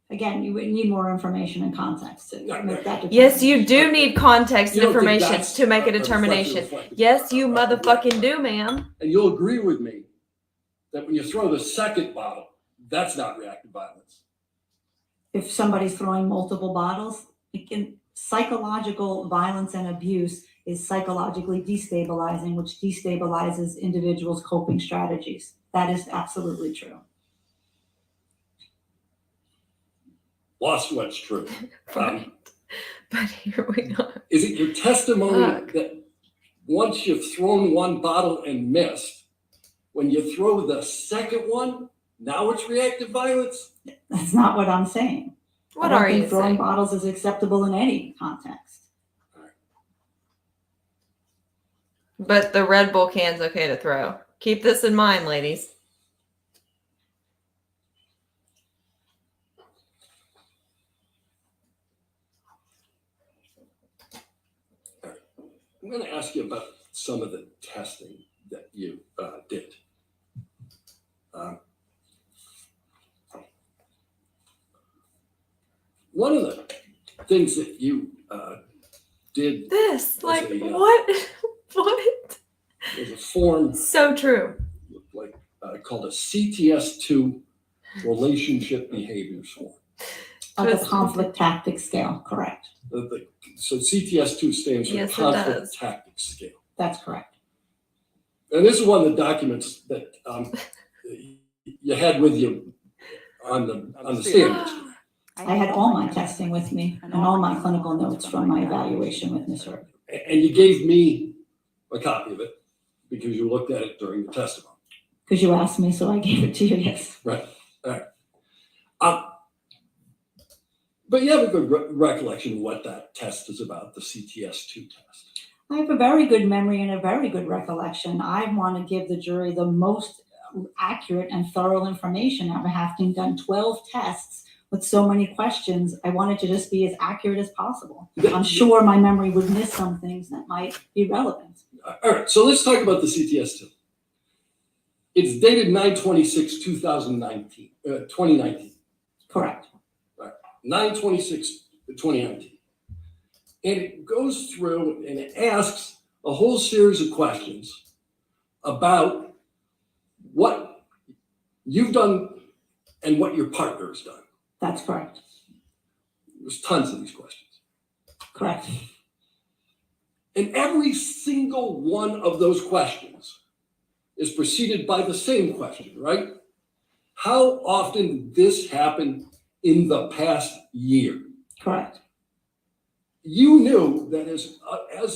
Again, you would need more information and context to make that determination. Yes, you do need context You and don't think information that's to make a reflective determination. of Yes, you reactive motherfucking do, violence? ma'am. And you'll agree with me that when you throw the second bottle, that's not reactive violence. If somebody's throwing multiple bottles, psychological violence and abuse is psychologically destabilizing, which destabilizes individuals' coping strategies. That is absolutely true. Lost what's true. Right. But here we go. Is it your testimony Fuck. that once you've thrown one bottle and missed, when you throw the second one, now it's reactive violence? That's not what I'm saying. What I don't are think you throwing saying? bottles is acceptable in any context. But the Red Bull can's okay to throw. Keep this in mind, ladies. I'm going to ask you about some of the testing that you did. One of the things that you did This, like, a, what? What? was a form So true. like called a CTS2 relationship behaviors form. Of the Twist. conflict tactic scale, correct. So CTS2 stands for Yes, it conflict does. tactics scale. That's correct. And this is one of the documents that you had with you on the stand. I had all my testing with me and all my clinical notes from my evaluation with Ms. Herb. And you gave me a copy of it because you looked at it during the testimony. Because you asked me, so I gave it to you, yes. Right. All right. But you have a good recollection of what that test is about, the CTS2 test. I have a very good memory and a very good recollection. I want to give the jury the most accurate and thorough information. After having done 12 tests with so many questions, I wanted to just be as accurate as possible. I'm sure my memory would miss some things that might be relevant. All right, so let's talk about the CTS2. It's dated 9/26/2019, 2019. Correct. 9/26/2019. And it goes through and it asks a whole series of questions about what you've done and what your partner has done. That's correct. There's tons of these questions. Correct. And every single one of those questions is preceded by the same question, right? How often did this happen in the past year? Correct. You knew that as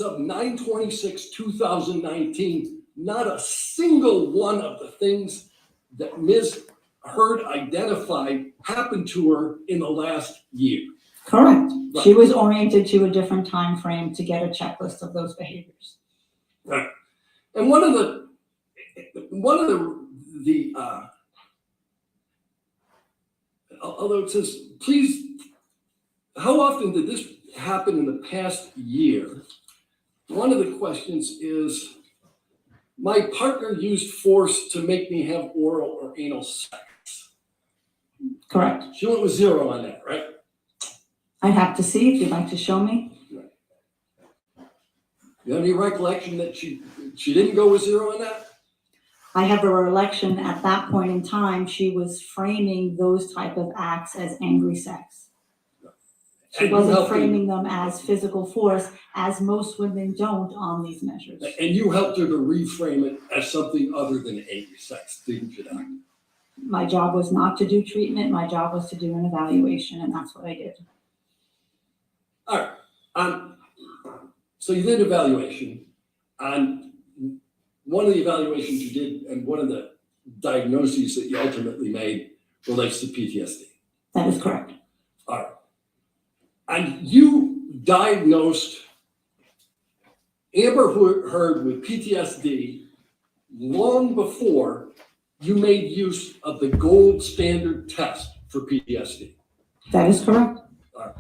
of 9/26/2019, not a single one of the things that Ms. Heard identified happened to her in the last year. Correct. Right. She was oriented to a different time frame to get a checklist of those behaviors. Right. And one of the although it says, please, how often did this happen in the past year? One of the questions is, my partner used force to make me have oral or anal sex. Correct. She went with 0 on that, right? I'd have to see if you'd like to show me. You have any recollection that she didn't go with 0 on that? I have a recollection at that point in time, she was framing those type of acts as angry sex. She And you wasn't helped her- framing them as physical force, as most women don't on these measures. And you helped her to reframe it as something other than angry sex, didn't you, Doc? My job was not to do treatment, my job was to do an evaluation, and that's what I did. All right. So you did an evaluation. And one of the evaluations you did and one of the diagnoses that you ultimately made relates to PTSD. That is correct. All right. And you diagnosed Amber Heard with PTSD long before you made use of the gold standard test for PTSD. That is correct. All right.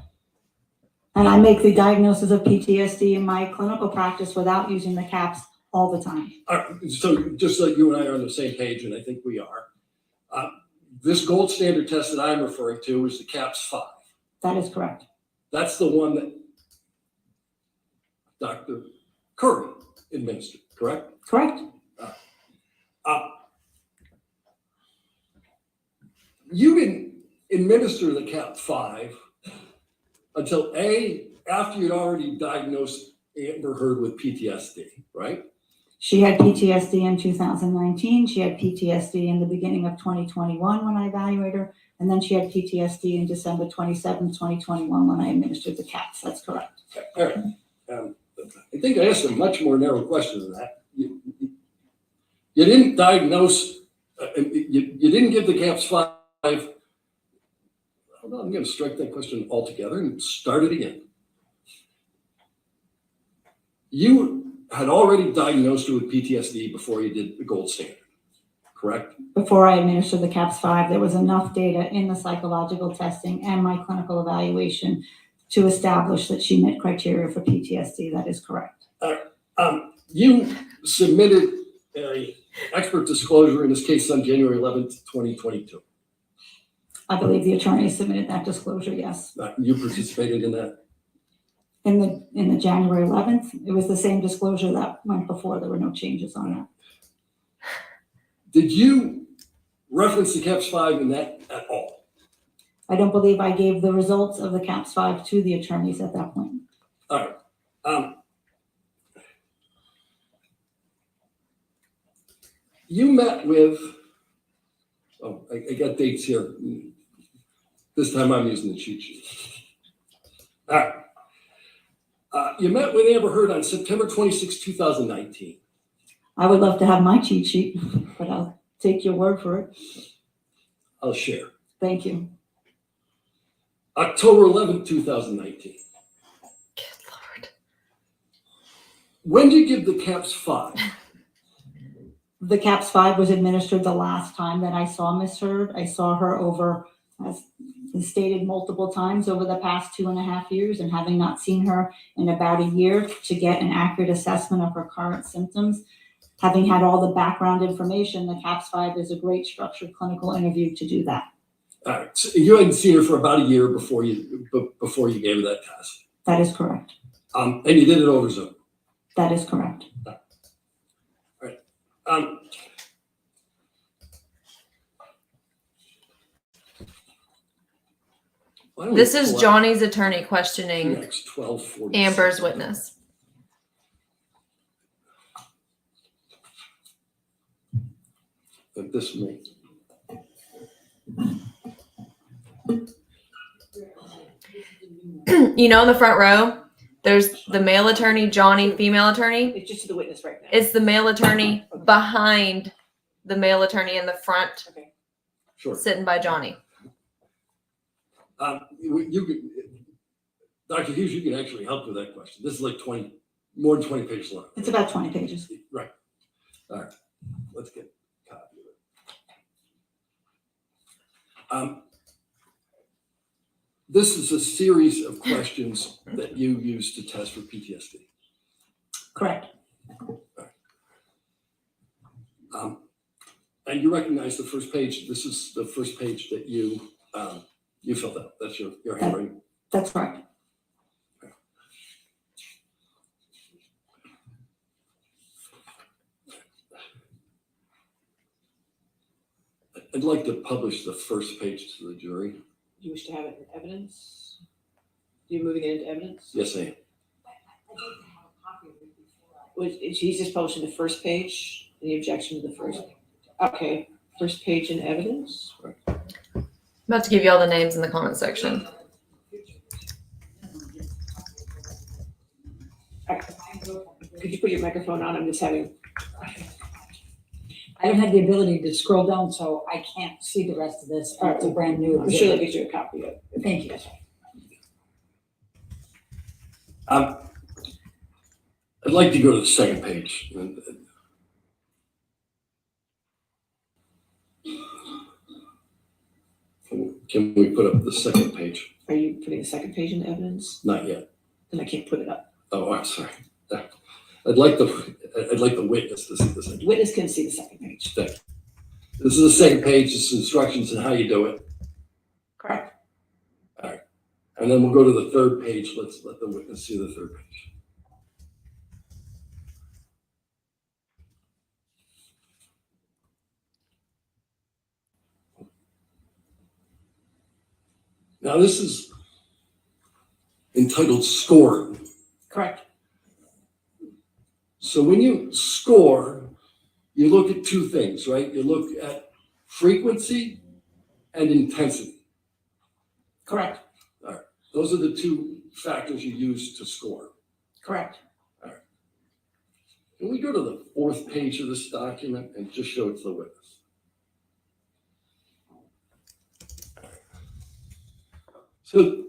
And I make the diagnosis of PTSD in my clinical practice without using the CAPS all the time. All right. So just so you and I are on the same page, and I think we are, this gold standard test that I'm referring to is the CAPS-5. That is correct. That's the one that Dr. Curry administered, correct? Correct. You didn't administer the CAP-5 until after you'd already diagnosed Amber Heard with PTSD, right? She had PTSD in 2019. She had PTSD in the beginning of 2021 when I evaluated her. And then she had PTSD in December 27, 2021 when I administered the CAPS. That's correct. All right. I think I asked a much more narrow question than that. You didn't diagnose, you didn't give the CAPS-5. Hold on, I'm going to strike that question altogether and start it again. You had already diagnosed her with PTSD before you did the gold standard, correct? Before I administered the CAPS-5, there was enough data in the psychological testing and my clinical evaluation to establish that she met criteria for PTSD. That is correct. You submitted an expert disclosure in this case on January 11th, 2022. I believe the attorney submitted that disclosure, yes. You participated in that? In the January 11th, it was the same disclosure that went before. There were no changes on that. Did you reference the CAPS-5 in that at all? I don't believe I gave the results of the CAPS-5 to the attorneys at that point. All right. You met with, I got dates here. This time I'm using the cheat sheet. All right. You met with Amber Heard on September 26, 2019. I would love to have my cheat sheet, but I'll take your word for it. I'll share. Thank you. October 11, 2019. Good Lord. When do you give the caps 5? The CAPS 5 was administered the last time that I saw Miss Hurd. I saw her over, as stated multiple times, over the past 2.5 years, and having not seen her in about a year to get an accurate assessment of her current symptoms, having had all the background information, the CAPS 5 is a great structured clinical interview to do that. All right, so you hadn't seen her for about a year before you gave her that test. That is correct. And you did it over Zoom. That is correct. Why don't we This is pull up Johnny's attorney questioning next 12:46? Amber's witness. Like this me. You know, in the front row, there's the male attorney, Johnny, female attorney. It's just the witness right now. It's the male attorney behind the male attorney in the front, Okay. Sure. sitting by Johnny. You could, Dr. Hughes, you can actually help with that question. This is like more than 20 pages long. It's about 20 pages. Right. All right. Let's get a copy of it. This is a series of questions that you use to test for PTSD. Correct. And you recognize the first page. This is the first page that you filled out. That's your handwriting. That's correct. I'd like to publish the first page to the jury. Do you wish to have it in evidence? You're moving it into evidence? Yes, I am. I'd like to have a copy of it before I. He's just publishing the first page, any objection to the first? Okay, first page in evidence? I'm about to give you all the names in the comment section. Could you put your microphone on? I'm just having, I don't have the ability to scroll down, so I can't see the rest of this. It's a brand new. I'm sure they'll get you a copy of it. Thank you. I'd like to go to the second page. Can we put up the second page? Are you putting the second page in evidence? Not yet. Then I can't put it up. Oh, I'm sorry. I'd like the witness to see the second. Witness can see the second page. Thank you. This is the second page. This is instructions on how you do it. Correct. All right. And then we'll go to the third page. Let's let the witness see the third page. Now this is entitled scoring. Correct. So when you score, you look at two things, right? You look at frequency and intensity. Correct. All right. Those are the two factors you use to score. Correct. Can we go to the fourth page of this document and just show it to the witness? So,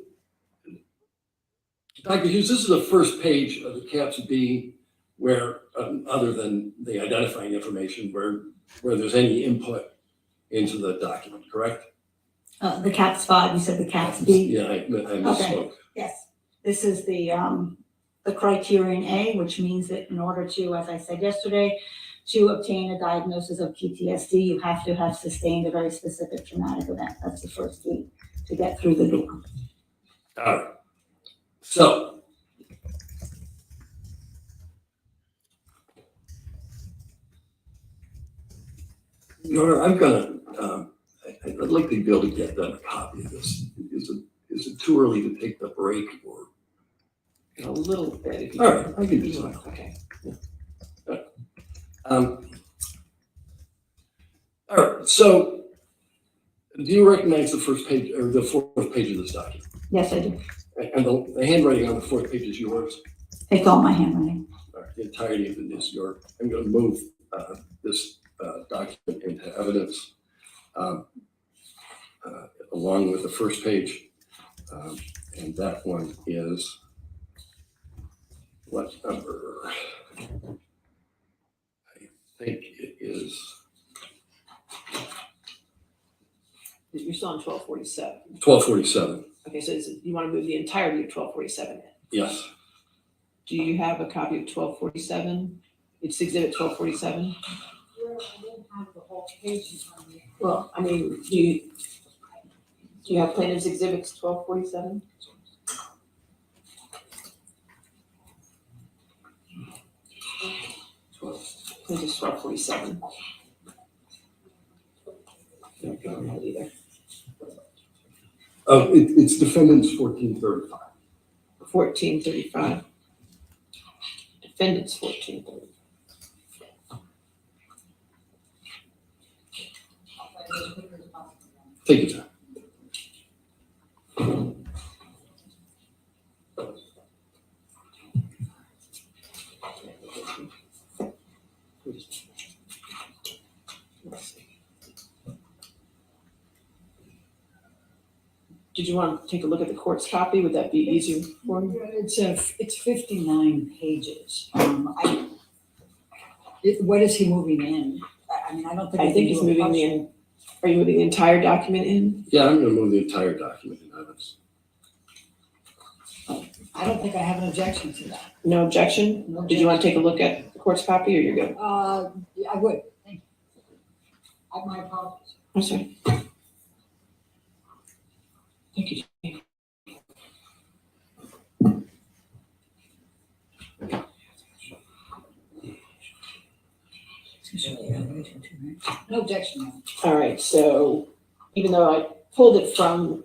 Dr. Hughes, this is the first page of the CAPS B where, other than the identifying information, where there's any input into the document, correct? The CAPS 5, you said the CAPS B? Yeah, I misspoke. Yes. This is the criterion A, which means that in order to, as I said yesterday, to obtain a diagnosis of PTSD, you have to have sustained a very specific traumatic event. That's the first key to get through the door. All right. So, Your Honor, I'm gonna, I'd like to be able to get them a copy of this. Is it too early to take the break or? A little bit. If you All right, I can do that. Okay. All right, so do you recognize the first page or the fourth page of this document? Yes, I do. And the handwriting on the fourth page is yours? It's all my handwriting. All right, the entirety of it is yours. I'm going to move this document into evidence along with the first page. And that one is what number? I think it is, You're still on 1247. 1247. Okay, so you want to move the entirety of 1247 in. Yes. Do you have a copy of 1247? It's exhibit 1247. I don't have the whole page in front of me. Well, I mean, do you have plaintiff's exhibits 1247? Plaintiff's 1247. I don't have it either. It's defendants 1435. 1435. Defendants 1435. Take your time. Did you want to take a look at the court's copy? Would that be easier for you? It's 59 pages. What is he moving in? I mean, I don't think. I we think can he's do a moving partial. are you moving the entire document in? Yeah, I'm going to move the entire document in evidence. I don't think I have an objection to that. No objection? No Did you want to take a look at the court's copy or you're good? Yeah, I would, thank you. My apologies. I'm sorry. Thank you. No objection. All right, so even though I pulled it from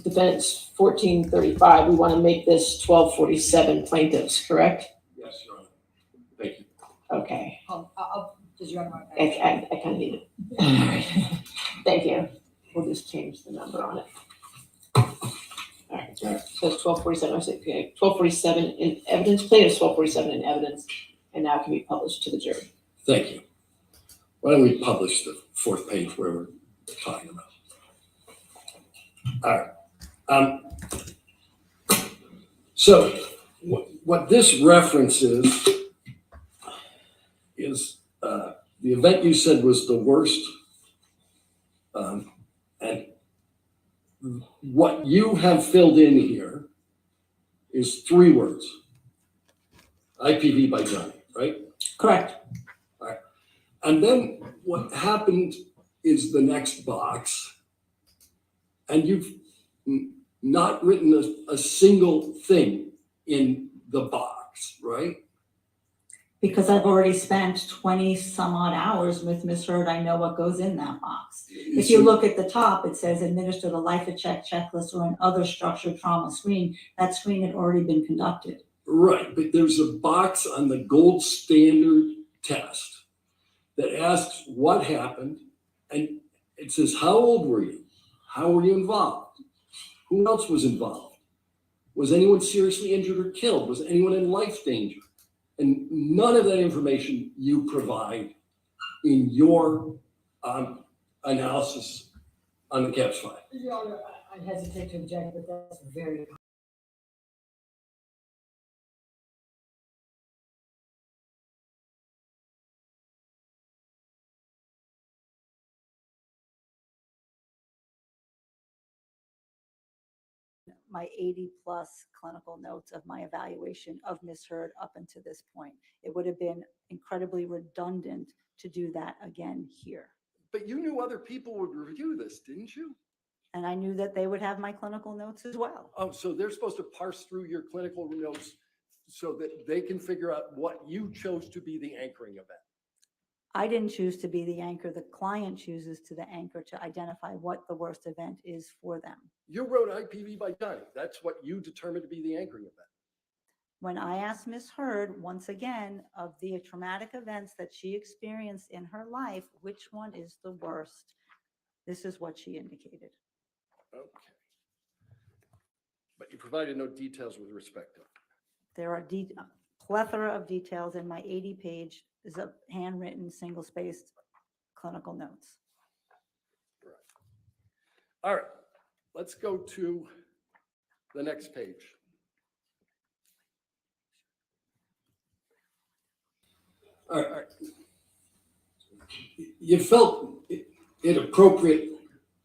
defendants 1435, we want to make this 1247 plaintiffs, correct? Yes, Your Honor. Thank you. Okay, Does your honor? I kind of need it. All right, thank you. We'll just change the number on it. All right, so it's 1247, I say, okay, 1247 in evidence, plaintiffs 1247 in evidence, and now can be published to the jury. Thank you. Why don't we publish the fourth page where we're talking about? All right. So what this references is the event you said was the worst. And what you have filled in here is 3 words. IPV by Johnny, right? Correct. And then what happened is the next box, and you've not written a single thing in the box, right? Because I've already spent 20 some odd hours with Ms. Heard, I know what goes in that box. If you look at the top, it says administer the LIFA-Check checklist or an other structured trauma screen. That screen had already been conducted. Right, but there's a box on the gold standard test that asks what happened, and it says, how old were you? How were you involved? Who else was involved? Was anyone seriously injured or killed? Was anyone in life danger? And none of that information you provide in your analysis on the CAPS file. Your honor, I hesitate to object, but that's very. My 80 plus clinical notes of my evaluation of Ms. Heard up until this point. It would have been incredibly redundant to do that again here. But you knew other people would review this, didn't you? And I knew that they would have my clinical notes as well. Oh, so they're supposed to parse through your clinical notes so that they can figure out what you chose to be the anchoring event. I didn't choose to be the anchor. The client chooses to the anchor to identify what the worst event is for them. You wrote IPV by Johnny. That's what you determined to be the anchoring event. When I asked Ms. Heard, once again, of the traumatic events that she experienced in her life, which one is the worst? This is what she indicated. Okay. But you provided no details with respect to it. There are a plethora of details in my 80-page is a handwritten, single-spaced clinical notes. Right. All right. Let's go to the next page. All right. You felt it appropriate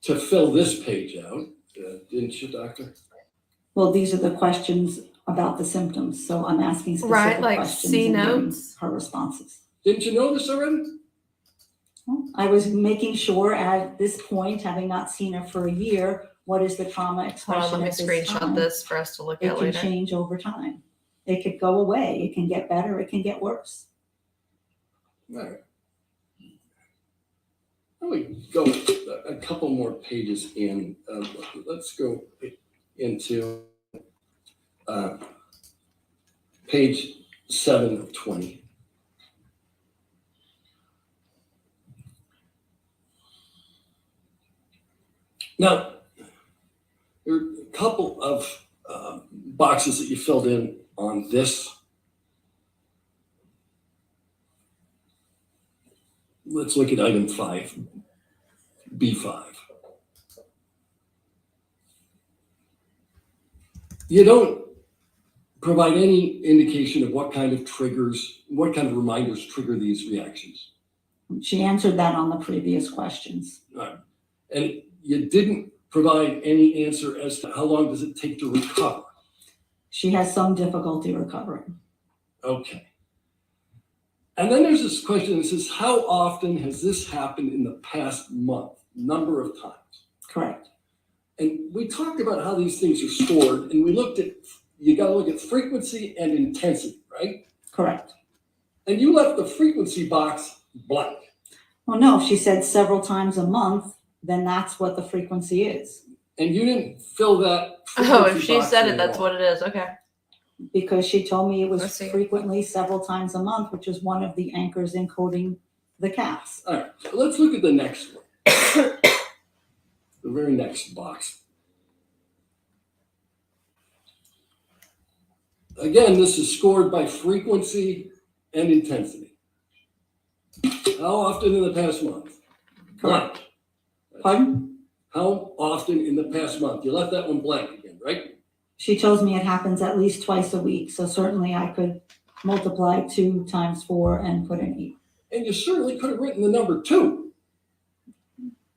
to fill this page out, didn't you, doctor? Well, these are the questions about the symptoms, so I'm asking Right, specific like questions C and getting notes? her responses. Didn't you know this already? Well, I was making sure at this point, having not seen her for a year, what is the trauma Hold on, expression let me at this screenshot time? this for us to look It at can later. change over time. It could go away, it can get better, it can get worse. All right. Let me go a couple more pages in. Let's go into page 7 of 20. Now, there are a couple of boxes that you filled in on this. Let's look at item 5, B5. You don't provide any indication of what kind of reminders trigger these reactions. She answered that on the previous questions. And you didn't provide any answer as to how long does it take to recover. She has some difficulty recovering. Okay. And then there's this question that says, how often has this happened in the past month? Number of times. Correct. And we talked about how these things are stored, and we looked at, you got to look at frequency and intensity, right? Correct. And you left the frequency box blank. Well, no, she said several times a month, then that's what the frequency is. And you didn't fill that. Oh, if she box said in it, that's at all. what it is. Okay. Because she told me it Let's was see. frequently several times a month, which is one of the anchors in coding the CAS. All right, so let's look at the next one. The very next box. Again, this is scored by frequency and intensity. How often in the past month? Blank. Pardon? How often in the past month? You left that one blank again, right? She tells me it happens at least twice a week, so certainly I could multiply 2 times 4 and put an 8. And you certainly could have written the number 2.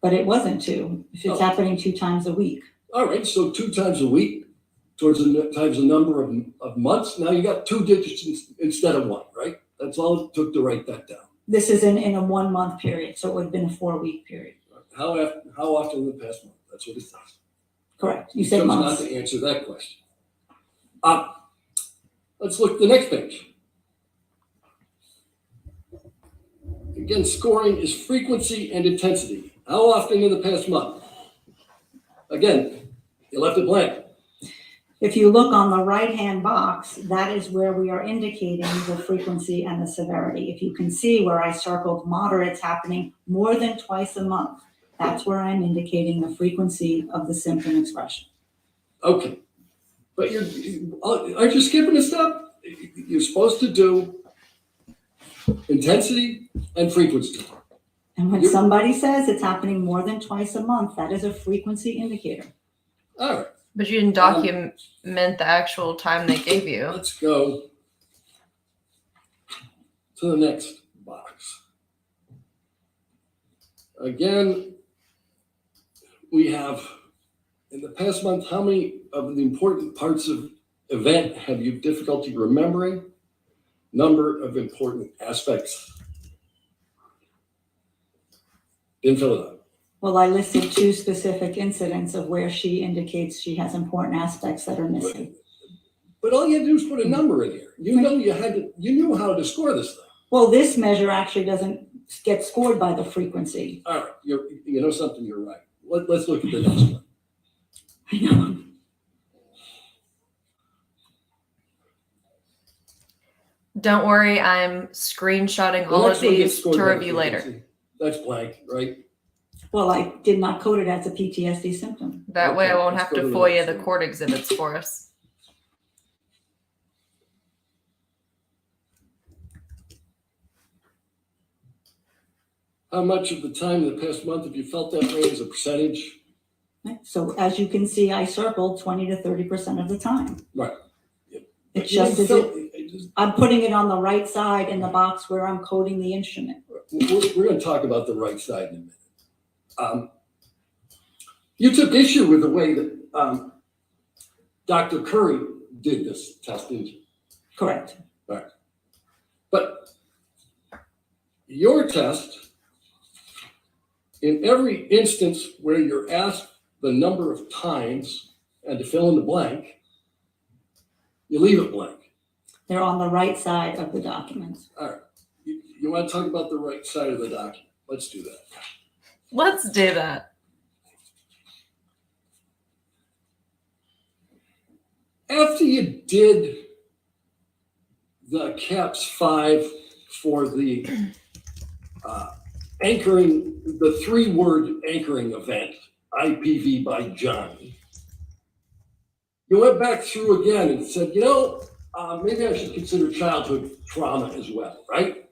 But it wasn't 2, if it's Oh. happening 2 times a week. All right, so 2 times a week times the number of months. Now you got 2 digits instead of 1, right? That's all it took to write that down. This is in a 1 month period, so it would have been a 4-week period. How often in the past month? That's what it says. Correct. You You said chose months. not to answer that question. Let's look at the next page. Again, scoring is frequency and intensity. How often in the past month? Again, you left it blank. If you look on the right-hand box, that is where we are indicating the frequency and the severity. If you can see where I circled moderates happening more than twice a month, that's where I'm indicating the frequency of the symptom expression. Okay. But aren't you skipping a step? You're supposed to do intensity and frequency. And when somebody says it's happening more than twice a month, that is a frequency indicator. All right, But you didn't document the actual time they gave you. let's go to the next box. Again, we have, in the past month, how many of the important parts of event have you difficulty remembering? Number of important aspects. Didn't fill it out. Well, I listed 2 specific incidents of where she indicates she has important aspects that are missing. But all you had to do was put a number in here. You knew how to score this thing. Well, this measure actually doesn't get scored by the frequency. All right, you know something, you're right. Let's look at the next one. I know. Don't worry, I'm screenshotting The all of next one gets these scored to by review later. frequency. That's blank, right? Well, I did not code it as a PTSD symptom. That way I Okay, won't let's have go to to the FOIA next the one. court exhibits for us. How much of the time in the past month have you felt that way as a percentage? Right? So as you can see, I circled 20 to 30% of the time. Right. It's You didn't just as fill- it, I'm putting it on the right side in the box where I'm coding the instrument. We're going to talk about the right side in a minute. You took issue with the way that Dr. Curry did this test, didn't you? Correct. Right. But your test, in every instance where you're asked the number of times and to fill in the blank, you leave it blank. They're on the right side of the document. All right. You want to talk about the right side of the document? Let's do that. Let's do that. After you did the CAPS 5 for the anchoring, the 3-word anchoring event, IPV by Johnny, you went back through again and said, maybe I should consider childhood trauma as well, right?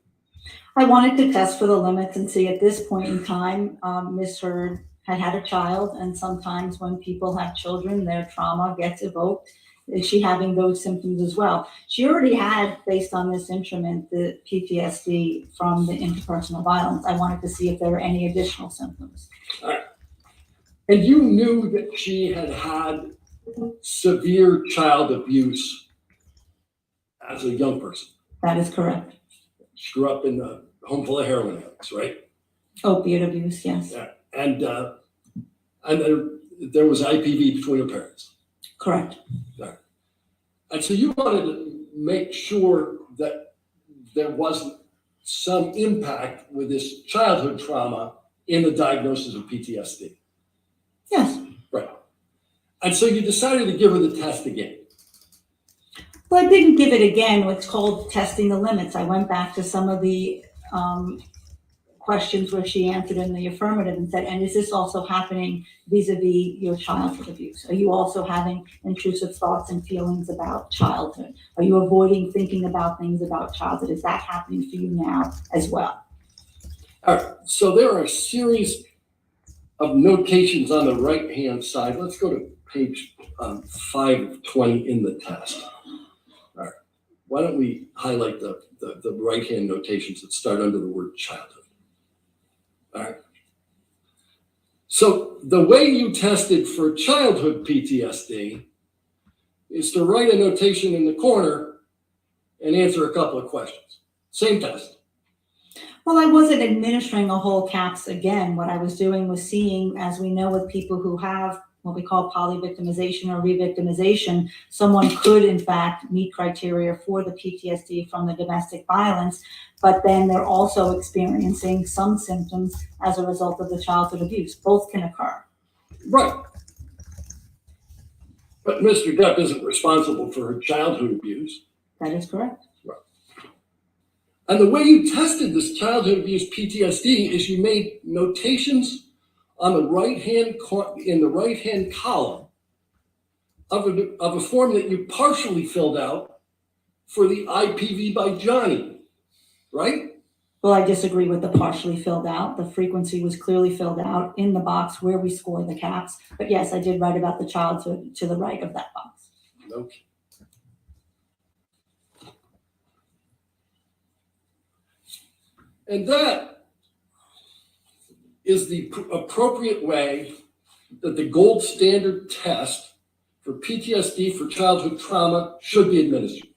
I wanted to test for the limits and see at this point in time, Ms. Hurd had a child, and sometimes when people have children, their trauma gets evoked. Is she having those symptoms as well? She already had, based on this instrument, the PTSD from the interpersonal violence. I wanted to see if there were any additional symptoms. All right. And you knew that she had had severe child abuse as a young person. That is correct. She grew up in a home full of heroin addicts, right? Opiate abuse, yes. Yeah. And there was IPV between her parents. Correct. And so you wanted to make sure that there wasn't some impact with this childhood trauma in the diagnosis of PTSD. Yes. Right. And so you decided to give her the test again. Well, I didn't give it again. What's called testing the limits. I went back to some of the questions where she answered in the affirmative and said, and is this also happening vis-a-vis your childhood abuse? Are you also having intrusive thoughts and feelings about childhood? Are you avoiding thinking about things about childhood? Is that happening for you now as well? All right. So there are a series of notations on the right-hand side. Let's go to page 5 of 20 in the test. All right. Why don't we highlight the right-hand notations that start under the word childhood? All right. So the way you tested for childhood PTSD is to write a notation in the corner and answer a couple of questions. Same test. Well, I wasn't administering a whole CAPS again. What I was doing was seeing, as we know with people who have what we call polyvictimization or revictimization, someone could in fact meet criteria for the PTSD from the domestic violence, but then they're also experiencing some symptoms as a result of the childhood abuse. Both can occur. Right. But Mr. Depp isn't responsible for her childhood abuse. That is correct. Right. And the way you tested this childhood abuse PTSD is you made notations on the in the right-hand column of a form that you partially filled out for the IPV by Johnny, right? Well, I disagree with the partially filled out. The frequency was clearly filled out in the box where we score the CAPS. But yes, I did write about the childhood to the right of that box. Okay. And that is the appropriate way that the gold standard test for PTSD for childhood trauma should be administered.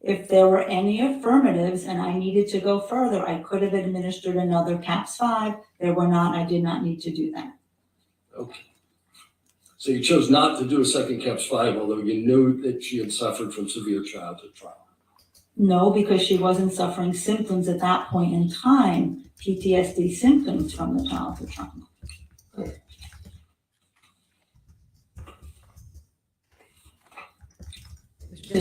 If there were any affirmatives and I needed to go further, I could have administered another CAPS 5. There were not. I did not need to do that. Okay. So you chose not to do a second CAPS 5, although you knew that she had suffered from severe childhood trauma. No, because she wasn't suffering symptoms at that point in time, PTSD symptoms from the childhood trauma.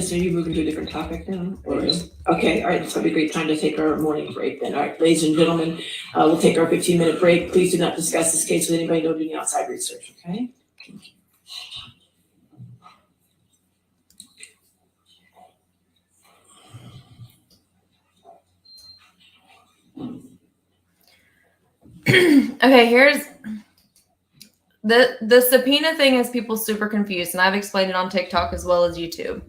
So you're moving to a different topic now? Oh, yeah. Okay, all right, it's gonna be a great time to take our morning break then. All right, ladies and gentlemen, we'll take our 15-minute break. Please do not discuss this case with anybody, no doing outside research, okay? Thank you. Okay, here's the subpoena thing has people super confused, and I've explained it on TikTok as well as YouTube.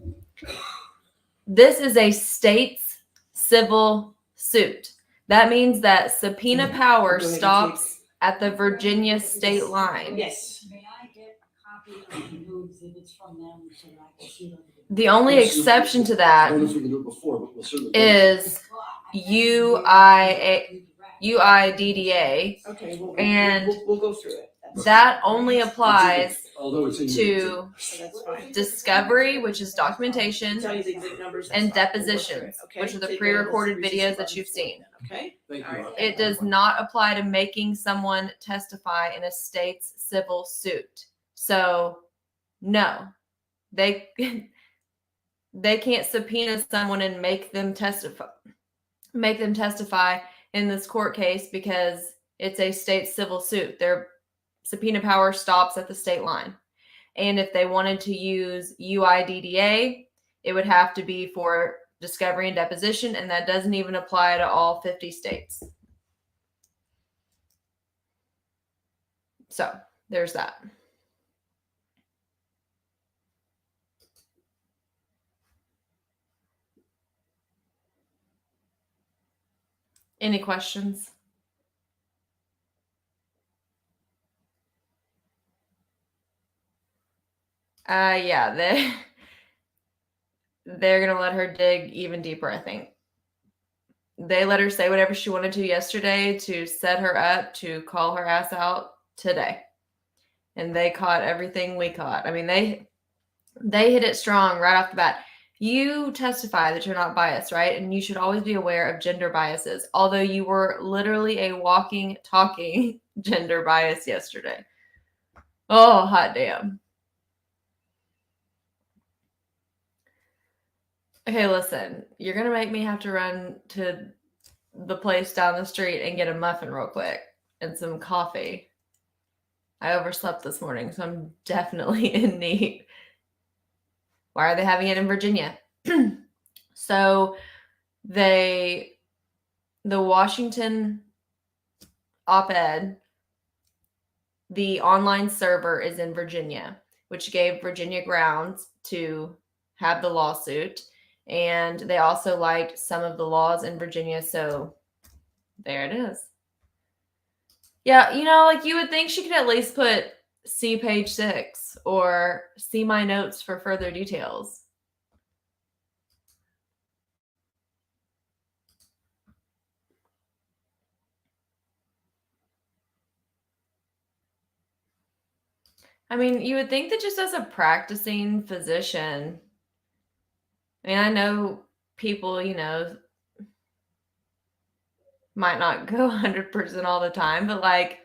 This is a state's civil suit. That means that subpoena power Go ahead and stops at the Virginia state line. Yes. May I get a copy of the new exhibits from them so that I can see them? The only exception to I that don't know if we can do it before, but we'll certainly. is UIDDA. Okay, And we'll go through it. That only applies Although it's in your to exhibit. So that's fine. discovery, which is documentation, Tell you the exhibit numbers. and that's fine. We'll go through depositions, it, okay? which are the So you pre-recorded got those videos 3 that you've buttons seen. Okay? Thank you. All right. It does not apply to making someone testify in a state's civil suit. So, no, they can't subpoena someone and make them testify in this court case because it's a state civil suit. Their subpoena power stops at the state line. And if they wanted to use UIDDA, it would have to be for discovery and deposition, and that doesn't even apply to all 50 states. So there's that. Any questions? Yeah, they're gonna let her dig even deeper, I think. They let her say whatever she wanted to yesterday to set her up to call her ass out today. And they caught everything we caught. I mean, they hit it strong right off the bat. You testify that you're not biased, right? And you should always be aware of gender biases, although you were literally a walking, talking gender bias yesterday. Oh, hot damn. Okay, listen, you're going to make me have to run to the place down the street and get a muffin real quick and some coffee. I overslept this morning, so I'm definitely in need. Why are they having it in Virginia? So the Washington op-ed, the online server is in Virginia, which gave Virginia grounds to have the lawsuit. And they also liked some of the laws in Virginia. So there it is. Yeah, like you would think she could at least put see page 6 or see my notes for further details. I mean, you would think that just as a practicing physician, I mean, I know people, might not go 100% all the time, but like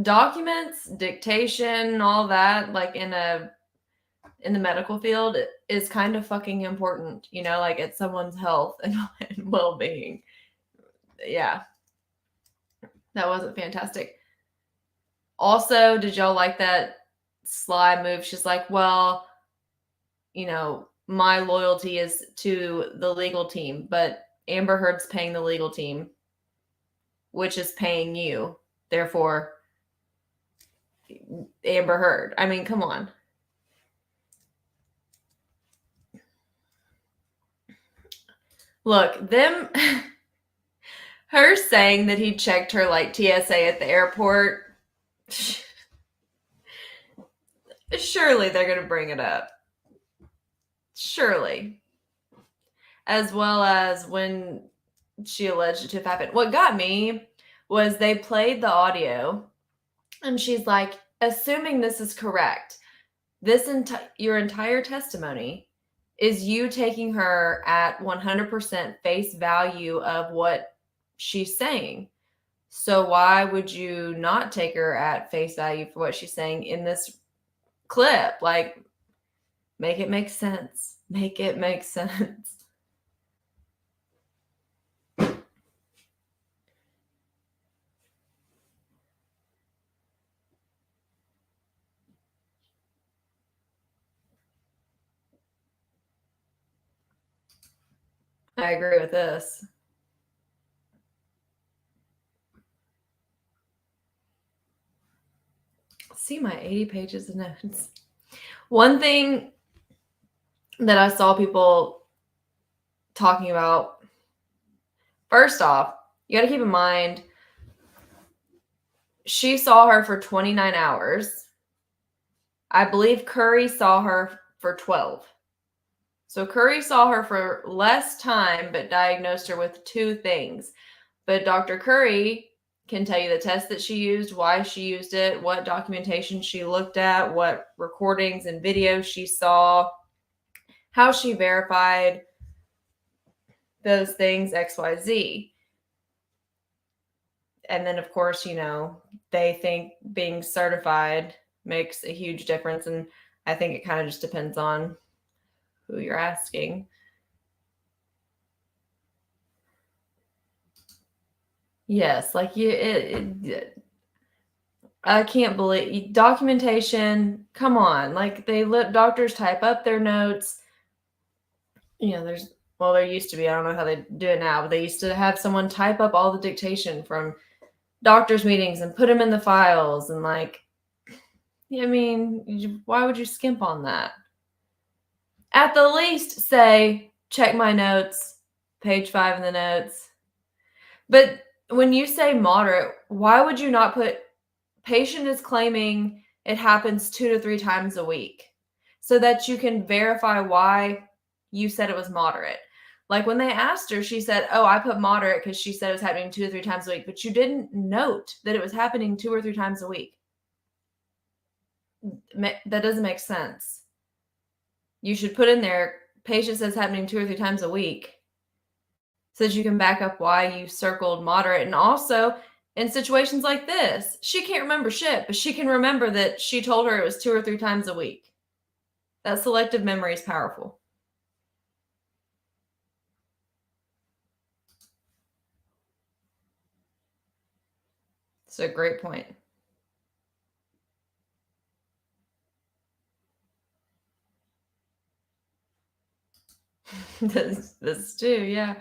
documents, dictation, all that, like in the medical field is kind of fucking important, like it's someone's health and well-being. Yeah. That wasn't fantastic. Also, did y'all like that sly move? She's like, well, my loyalty is to the legal team, but Amber Heard's paying the legal team, which is paying you. Therefore, Amber Heard. I mean, come on. Look, her saying that he checked her like TSA at the airport, surely they're going to bring it up. Surely. As well as when she alleged it to have happened. What got me was they played the audio and she's like, assuming this is correct, your entire testimony is you taking her at 100% face value of what she's saying. So why would you not take her at face value for what she's saying in this clip? Like, make it make sense. Make it make sense. I agree with this. See my 80 pages of notes. One thing that I saw people talking about, first off, you got to keep in mind, she saw her for 29 hours. I believe Curry saw her for 12. So Curry saw her for less time, but diagnosed her with 2 things. But Dr. Curry can tell you the test that she used, why she used it, what documentation she looked at, what recordings and videos she saw, how she verified those things, XYZ. And then, of course, they think being certified makes a huge difference. And I think it kind of just depends on who you're asking. Yes, like I can't believe documentation. Come on, like they let doctors type up their notes. There used to be. I don't know how they do it now, but they used to have someone type up all the dictation from doctors' meetings and put them in the files. And why would you skimp on that? At the least, say, check my notes, page 5 in the notes. But when you say moderate, why would you not put patient is claiming it happens 2 to 3 times a week so that you can verify why you said it was moderate? Like when they asked her, she said, oh, I put moderate because she said it was happening 2 to 3 times a week, but you didn't note that it was happening 2 or 3 times a week. That doesn't make sense. You should put in there, patient says happening 2 or 3 times a week so that you can back up why you circled moderate. And also, in situations like this, she can't remember shit, but she can remember that she told her it was 2 or 3 times a week. That selective memory is powerful. It's a great point. This too, yeah.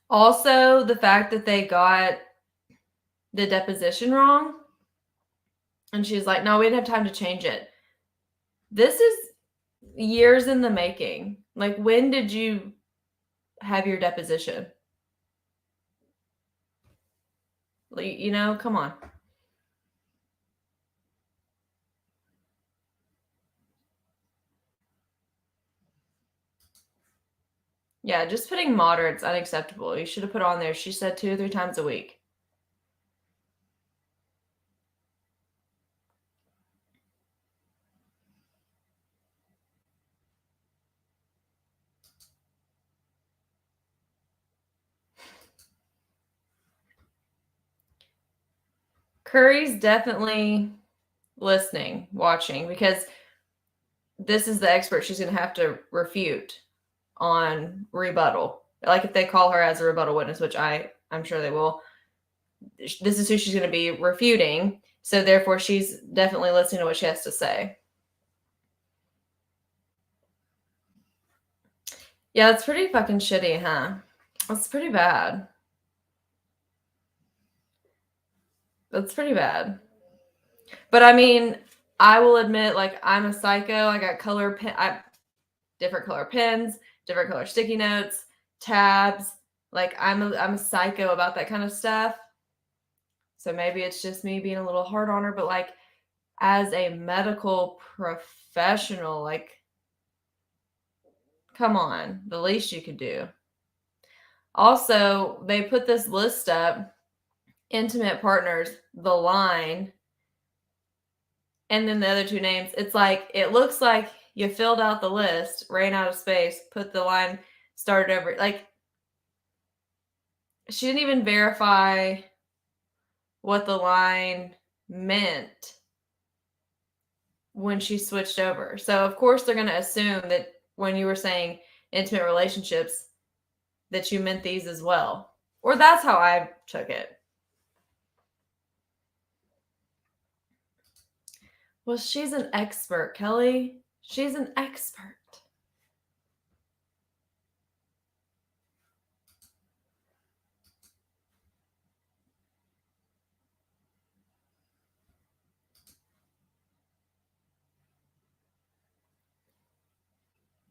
Also, the fact that they got the deposition wrong, and she's like, no, we didn't have time to change it. This is years in the making. Like, when did you have your deposition? Like, come on. Yeah, just putting moderate's unacceptable. You should have put on there, she said 2 or 3 times a week. Curry's definitely listening, watching, because this is the expert she's going to have to refute on rebuttal. Like if they call her as a rebuttal witness, which I'm sure they will, this is who she's going to be refuting. So therefore, she's definitely listening to what she has to say. Yeah, it's pretty fucking shitty, huh? That's pretty bad. That's pretty bad. But I mean, I will admit, like, I'm a psycho. I got different color pens, different color sticky notes, tabs. Like, I'm a psycho about that kind of stuff. So maybe it's just me being a little hard on her, but like, as a medical professional, like, come on, the least you could do. Also, they put this list up, intimate partners, the line, and then the other 2 names. It's like, it looks like you filled out the list, ran out of space, put the line, started over. Like, she didn't even verify what the line meant when she switched over. So, of course, they're going to assume that when you were saying intimate relationships, that you meant these as well. Or that's how I took it. Well, she's an expert, Kelly. She's an expert.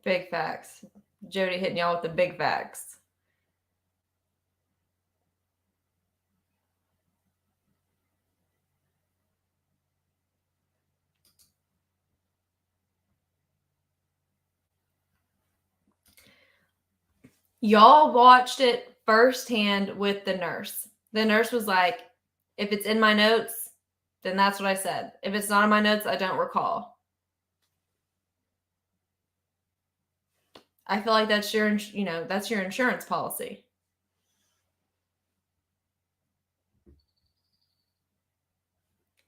Big facts. Jody hitting y'all with the big facts. Y'all watched it firsthand with the nurse. The nurse was like, if it's in my notes, then that's what I said. If it's not in my notes, I don't recall. I feel like that's your, that's your insurance policy.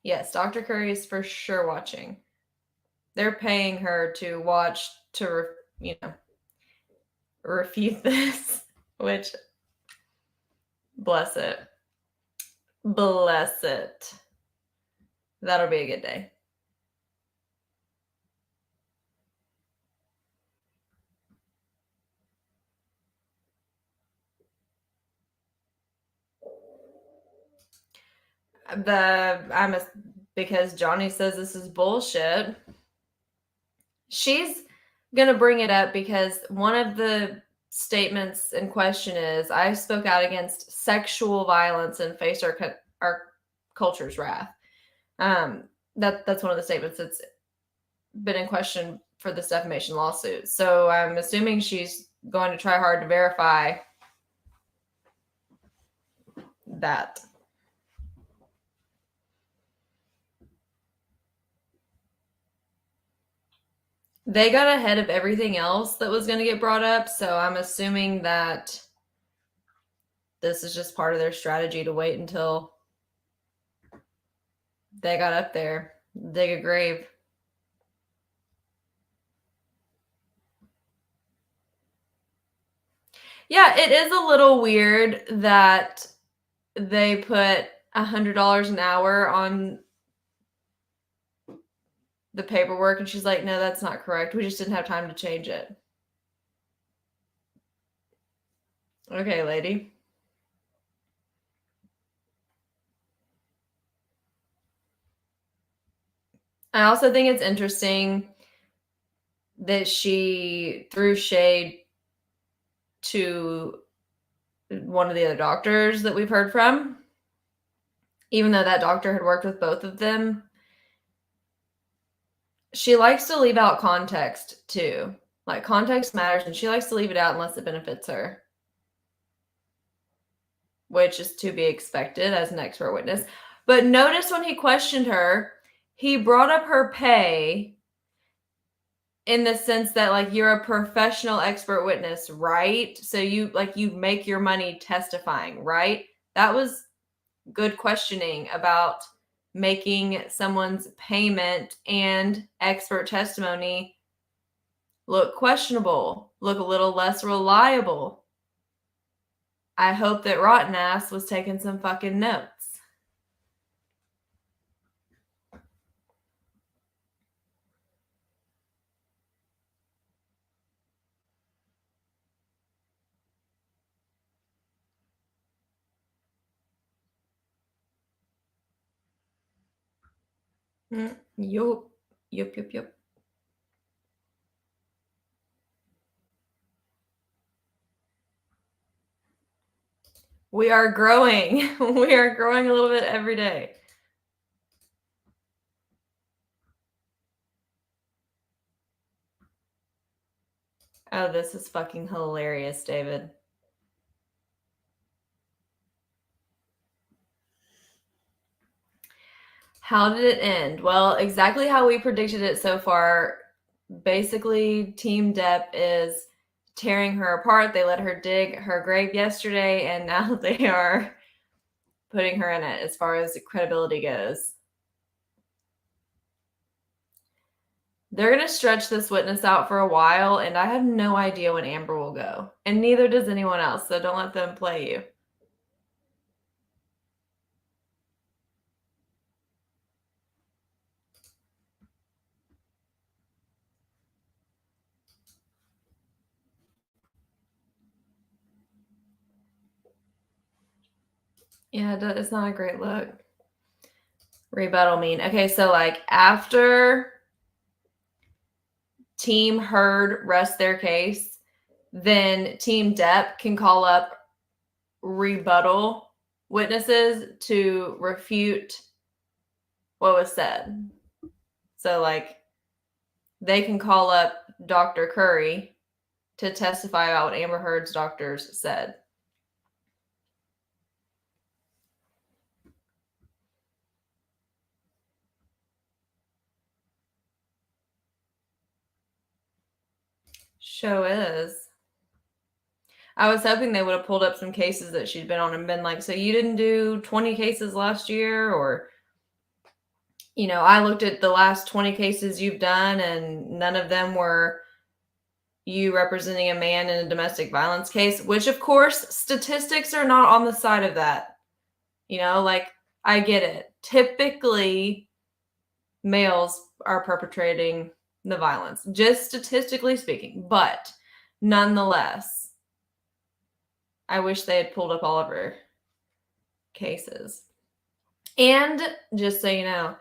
Yes, Dr. Curry is for sure watching. They're paying her to watch to, refute this, which, bless it. Bless it. That'll be a good day. Because Johnny says this is bullshit. She's gonna bring it up because one of the statements in question is, I spoke out against sexual violence and faced our culture's wrath. That's one of the statements that's been in question for this defamation lawsuit. So I'm assuming she's going to try hard to verify that. They got ahead of everything else that was going to get brought up, so I'm assuming that this is just part of their strategy to wait until they got up there, dig a grave. Yeah, it is a little weird that they put $100 an hour on the paperwork, and she's like, no, that's not correct. We just didn't have time to change it. Okay, lady. I also think it's interesting that she threw shade to one of the other doctors that we've heard from, even though that doctor had worked with both of them. She likes to leave out context too. Like, context matters, and she likes to leave it out unless it benefits her, which is to be expected as an expert witness. But notice when he questioned her, he brought up her pay in the sense that, like, you're a professional expert witness, right? So you make your money testifying, right? That was good questioning about making someone's payment and expert testimony look questionable, look a little less reliable. I hope that Rotten Ass was taking some fucking notes. Yup. We are growing. We are growing a little bit every day. Oh, this is fucking hilarious, David. How did it end? Well, exactly how we predicted it so far. Basically, Team Depp is tearing her apart. They let her dig her grave yesterday, and now they are putting her in it as far as credibility goes. They're going to stretch this witness out for a while, and I have no idea when Amber will go. And neither does anyone else, so don't let them play you. Yeah, it's not a great look. Rebuttal mean. Okay, so like after Team Heard rests their case, then Team Depp can call up rebuttal witnesses to refute what was said. So, like, they can call up Dr. Curry to testify about what Amber Heard's doctors said. Show is. I was hoping they would have pulled up some cases that she'd been on and been like, so you didn't do 20 cases last year? Or, you know, I looked at the last 20 cases you've done and none of them were you representing a man in a domestic violence case, which of course statistics are not on the side of that. You know, like, I get it. Typically, males are perpetrating the violence, just statistically speaking. But nonetheless, I wish they had pulled up all of her cases. And just so you know,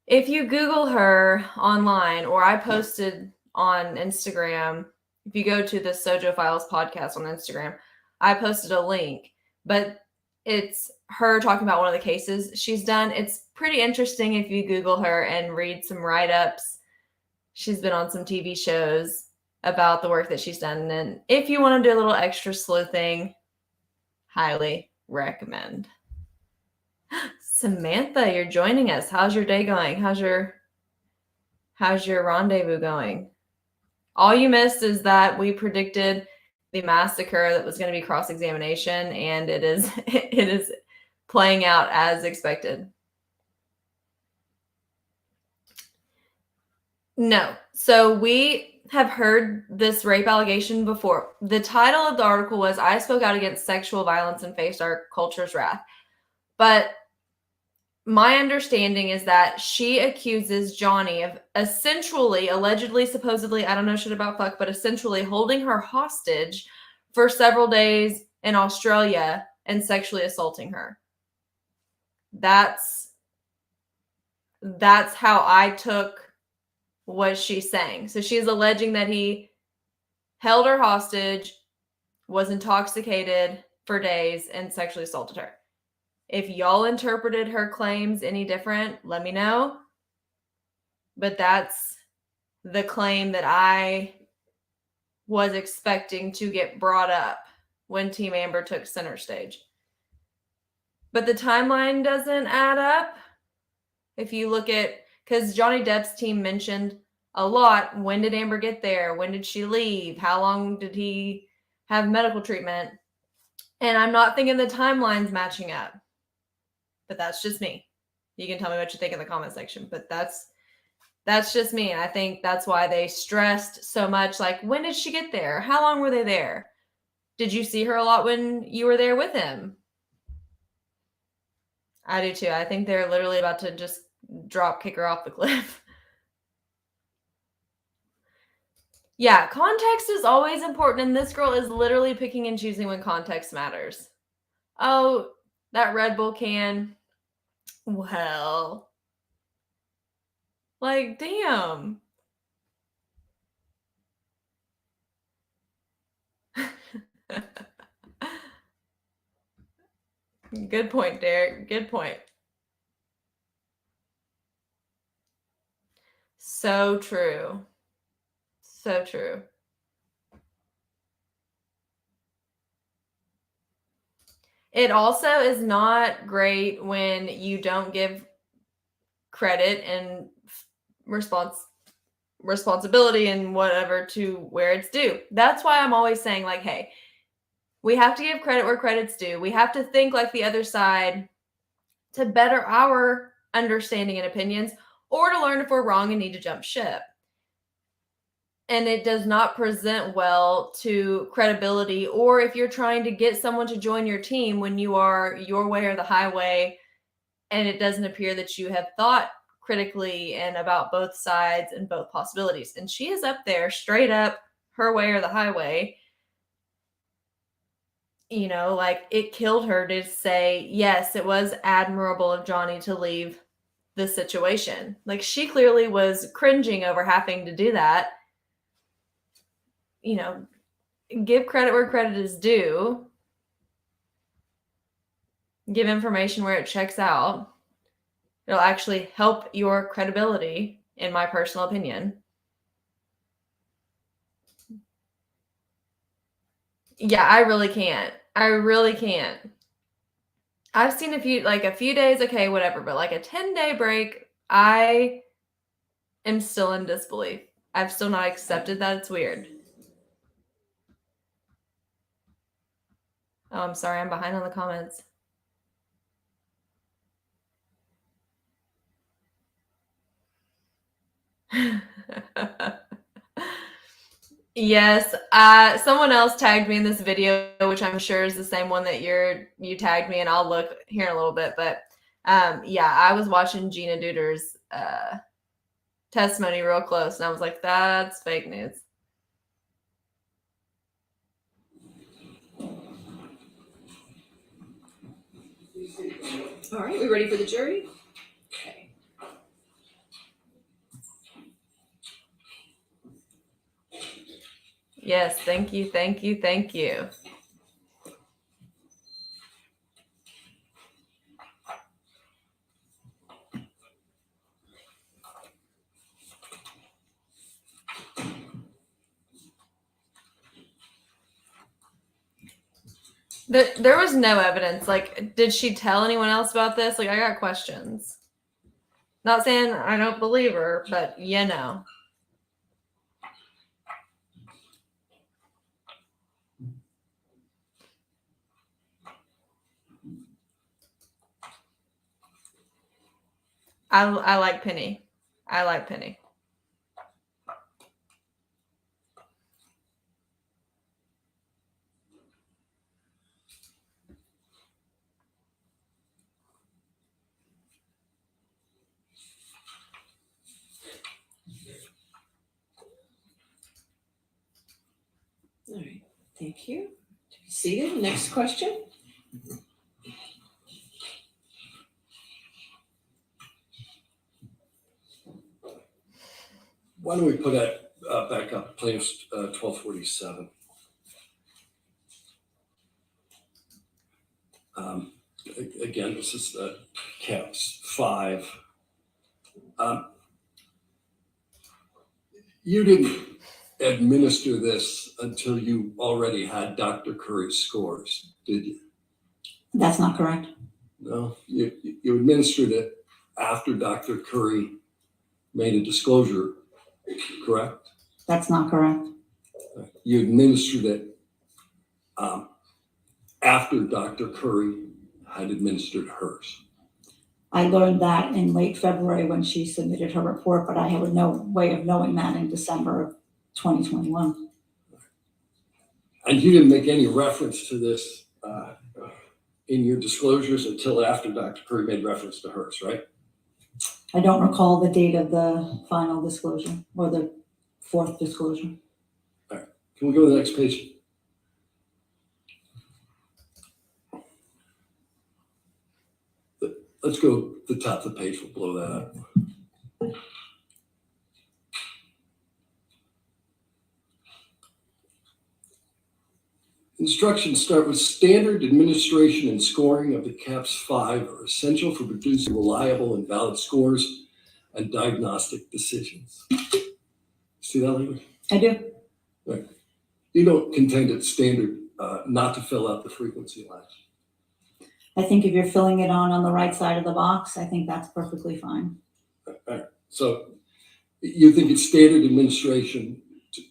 if you Google her online, or I posted on Instagram, if you go to the Sojo Files podcast on Instagram, I posted a link, but it's her talking about one of the cases she's done. It's pretty interesting if you Google her and read some write-ups. She's been on some TV shows about the work that she's done. And if you want to do a little extra sleuthing, highly recommend. Samantha, you're joining us. How's your day going? How's your rendezvous going? All you missed is that we predicted the massacre that was going to be cross-examination, and it is playing out as expected. No. So we have heard this rape allegation before. The title of the article was, I spoke out against sexual violence and faced our culture's wrath. But my understanding is that she accuses Johnny of essentially, allegedly, supposedly, I don't know shit about fuck, but essentially holding her hostage for several days in Australia and sexually assaulting her. That's how I took what she's saying. So she's alleging that he held her hostage, was intoxicated for days, and sexually assaulted her. If y'all interpreted her claims any different, let me know. But that's the claim that I was expecting to get brought up when Team Amber took center stage. But the timeline doesn't add up. If you look at, because Johnny Depp's team mentioned a lot, when did Amber get there? When did she leave? How long did he have medical treatment? And I'm not thinking the timeline's matching up. But that's just me. You can tell me what you think in the comment section, but that's just me. And I think that's why they stressed so much, like, when did she get there? How long were they there? Did you see her a lot when you were there with him? I do too. I think they're literally about to just kick her off the cliff. Yeah, context is always important, and this girl is literally picking and choosing when context matters. Oh, that Red Bull can. Well, like, damn. Good point, Derek. Good point. So true. So true. It also is not great when you don't give credit and responsibility and whatever to where it's due. That's why I'm always saying, like, hey, we have to give credit where credit's due. We have to think like the other side to better our understanding and opinions, or to learn if we're wrong and need to jump ship. And it does not present well to credibility, or if you're trying to get someone to join your team when you are your way or the highway, and it doesn't appear that you have thought critically and about both sides and both possibilities. And she is up there straight up her way or the highway. You know, like, it killed her to say, yes, it was admirable of Johnny to leave the situation. Like, she clearly was cringing over having to do that. give credit where credit is due. Give information where it checks out. It'll actually help your credibility, in my personal opinion. Yeah, I really can't. I've seen a few days, okay, whatever, but like a 10-day break, I am still in disbelief. I've still not accepted that it's weird. Oh, I'm sorry, I'm behind on the comments. Yes, someone else tagged me in this video, which I'm sure is the same one that you tagged me, and I'll look here in a little bit. But yeah, I was watching Gina Duder's testimony real close, and I was like, that's fake news. All right, we ready for the jury? Okay. Yes, thank you. There was no evidence. Like, did she tell anyone else about this? Like, I got questions. Not saying I don't believe her, but I like Penny. All right, thank you. To be seated. Next question. Why don't we put that back up, plaintiff's 1247. Again, this is caps 5. You didn't administer this until you already had Dr. Curry's scores, did you? That's not correct. No, you administered it after Dr. Curry made a disclosure, correct? That's not correct. You administered it after Dr. Curry had administered hers. I learned that in late February when she submitted her report, but I had no way of knowing that in December of 2021. And you didn't make any reference to this in your disclosures until after Dr. Curry made reference to hers, right? I don't recall the date of the final disclosure or the fourth disclosure. All right, can we go to the next page? Let's go to the top of the page, we'll blow that up. Instructions start with standard administration and scoring of the CAPS 5 are essential for producing reliable and valid scores and diagnostic decisions. See that language? I do. Right. You don't contend it's standard not to fill out the frequency latch. I think if you're filling it on the right side of the box, I think that's perfectly fine. All right. So you think it's standard administration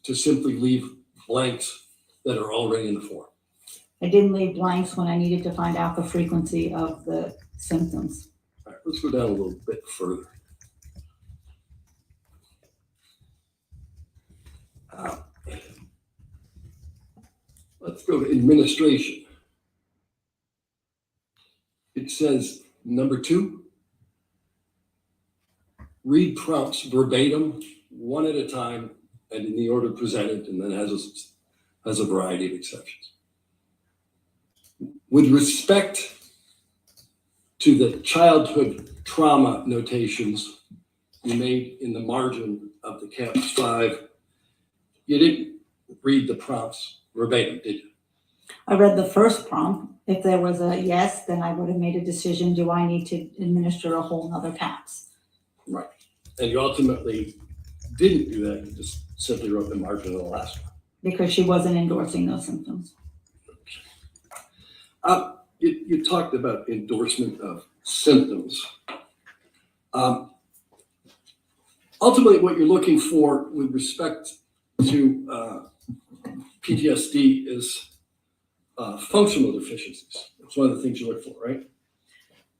to simply leave blanks that are already in the form? I didn't leave blanks when I needed to find out the frequency of the symptoms. All right, let's go down a little bit further. Let's go to administration. It says, number 2, read prompts verbatim, one at a time, and in the order presented, and then has a variety of exceptions. With respect to the childhood trauma notations you made in the margin of the CAPS 5, you didn't read the prompts verbatim, did you? I read the first prompt. If there was a yes, then I would have made a decision, do I need to administer a whole nother PAPS? And you ultimately didn't do that, you just simply wrote the margin of the last one. Because she wasn't endorsing those symptoms. You talked about endorsement of symptoms. Ultimately, what you're looking for with respect to PTSD is functional deficiencies. That's one of the things you look for, right?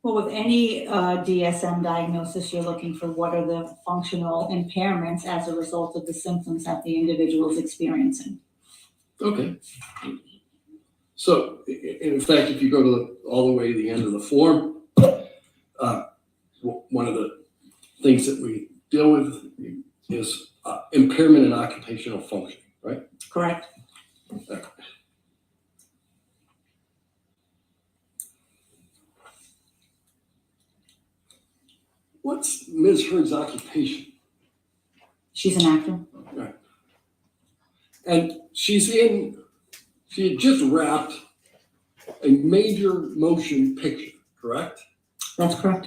Well, with any DSM diagnosis, you're looking for what are the functional impairments as a result of the symptoms that the individual is experiencing. Okay. So, in fact, if you go to all the way to the end of the form, one of the things that we deal with is impairment in occupational function, right? Correct. What's Ms. Hurd's occupation? She's an actor. Right. And she had just wrapped a major motion picture, correct? That's correct.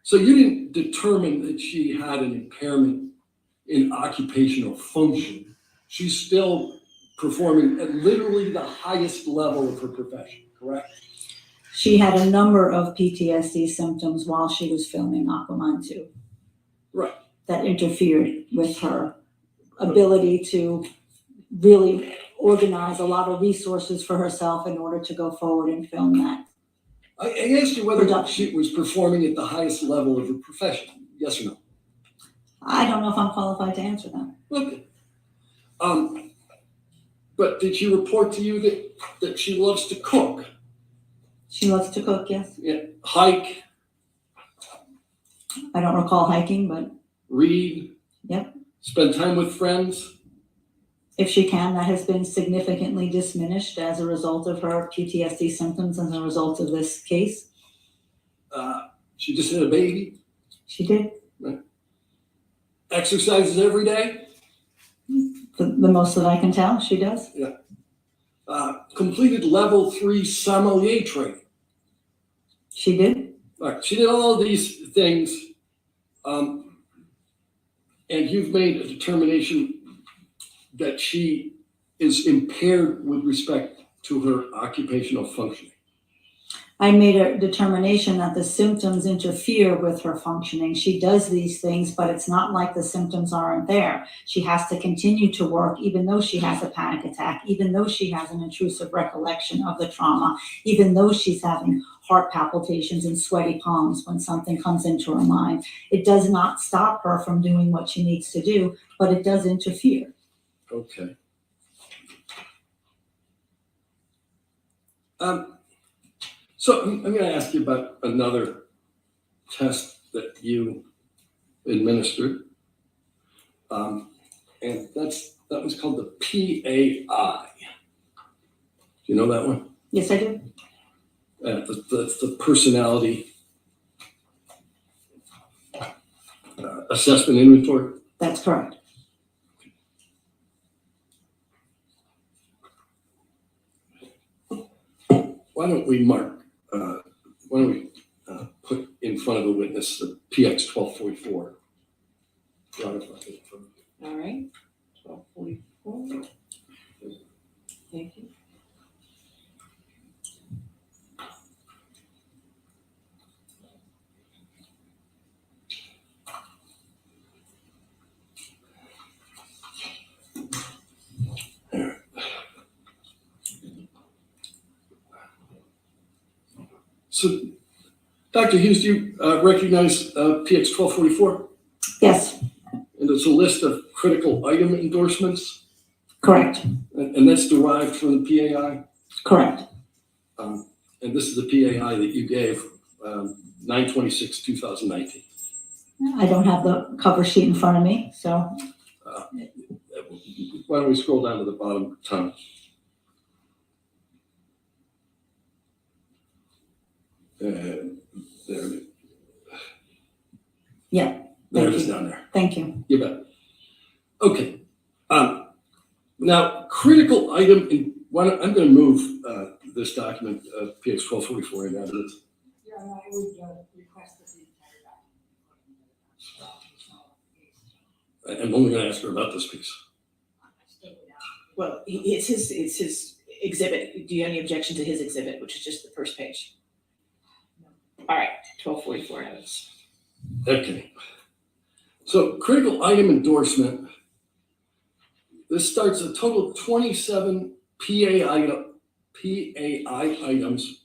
So you didn't determine that she had an impairment in occupational function. She's still performing at literally the highest level of her profession, correct? She had a number of PTSD symptoms while she was filming Aquaman 2. Right. That interfered with her ability to really organize a lot of resources for herself in order to go forward and film that. I asked you whether Production. she was performing at the highest level of her profession. Yes or no? I don't know if I'm qualified to answer that. Okay. But did she report to you that she loves to cook? She loves to cook, yes. Yeah, hike, I don't recall hiking, but read? Yep. Spend time with friends? if she can, that has been significantly diminished as a result of her PTSD symptoms and the result of this case. She just had a baby, She did exercises every day, the most that I can tell, she does. completed level 3 sommelier training. She did. Right. She did all of these things, and you've made a determination that she is impaired with respect to her occupational functioning. I made a determination that the symptoms interfere with her functioning. She does these things, but it's not like the symptoms aren't there. She has to continue to work even though she has a panic attack, even though she has an intrusive recollection of the trauma, even though she's having heart palpitations and sweaty palms when something comes into her mind. It does not stop her from doing what she needs to do, but it does interfere. Okay. So I'm going to ask you about another test that you administered, and that was called the PAI. Do you know that one? Yes, I do. The personality assessment inventory. That's correct. Why don't we put in front of the witness the PX 1244? All right, 1244. Thank you. So, Dr. Hughes, do you recognize PX 1244? Yes, And it's a list of critical item endorsements, correct, and that's derived from the PAI. correct. And this is the PAI that you gave 9/26/2019. I don't have the cover sheet in front of me, so Why don't we scroll down to the bottom, Tom? There it is. Yeah, There it thank is you. down there. Thank you. You bet. Okay. Now, critical item, I'm going to move this document, PX 1244 in evidence. Yeah, I would request that the entire document. I'm only going to ask her about this piece. Well, it's his exhibit. Do you have any objection to his exhibit, which is just the first page? All right, 1244 evidence. Okay. So critical item endorsement. This starts a total of 27 PAI items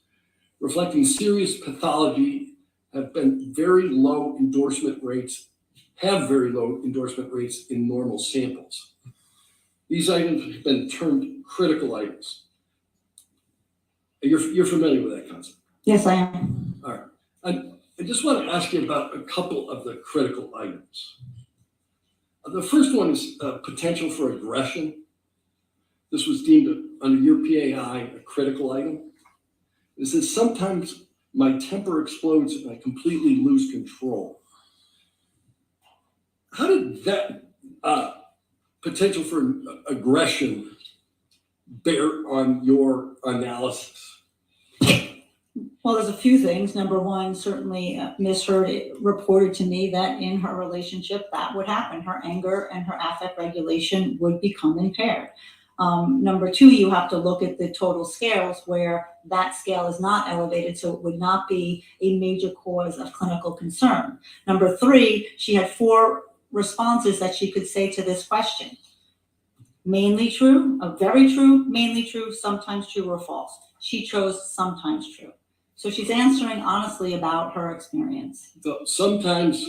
reflecting serious pathology have very low endorsement rates in normal samples. These items have been termed critical items. You're familiar with that concept? Yes, I am. All right. I just want to ask you about a couple of the critical items. The first one is potential for aggression. This was deemed under your PAI a critical item. It says sometimes my temper explodes and I completely lose control. How did that potential for aggression bear on your analysis? Well, there's a few things. Number one, certainly Ms. Hurd reported to me that in her relationship, that would happen. Her anger and her affect regulation would become impaired. Number two, you have to look at the total scales where that scale is not elevated, so it would not be a major cause of clinical concern. Number three, she had 4 responses that she could say to this question. Mainly true, very true, mainly true, sometimes true or false. She chose sometimes true. So she's answering honestly about her experience. Sometimes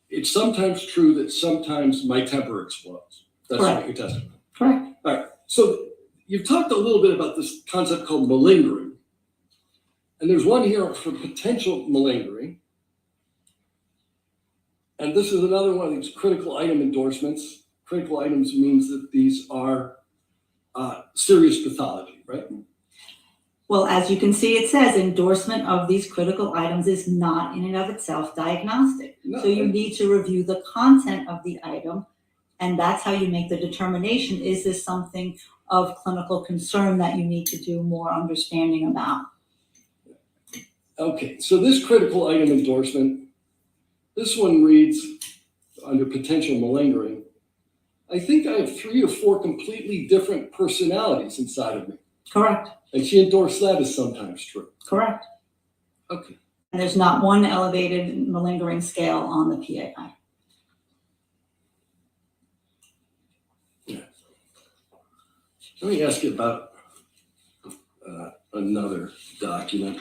it's sometimes true that sometimes my temper explodes. That's Correct. what you're testifying. Correct. All right. So you've talked a little bit about this concept called malingering. And there's one here for potential malingering. And this is another one of these critical item endorsements. Critical items means that these are serious pathology, right? Well, as you can see, it says endorsement of these critical items is not in and of itself diagnostic. No, So you need to review the content of the item, and that's how you make the determination. Is this something of clinical concern that you need to do more understanding about? Okay, so this critical item endorsement, this one reads under potential malingering, I think I have 3 or 4 completely different personalities inside of me. Correct. And she endorsed that as sometimes true. Correct. Okay. And there's not one elevated malingering scale on the PAI. Let me ask you about another document.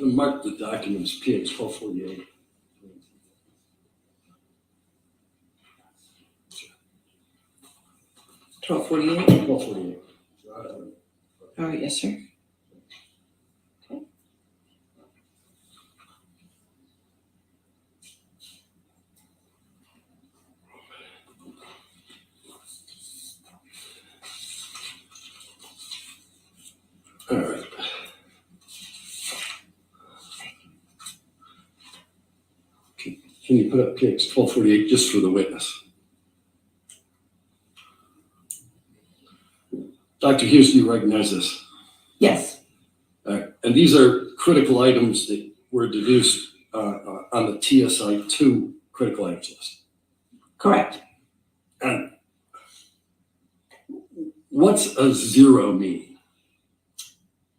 Mark the documents PX 1248. $12.48. 1248. All right, yes, sir. Okay. All right. Can you put up PX 1248 just for the witness? Dr. Hughes, do you recognize this? Yes. All right. And these are critical items that were deduced on the TSI 2 critical items list. Correct. And what's a 0 mean?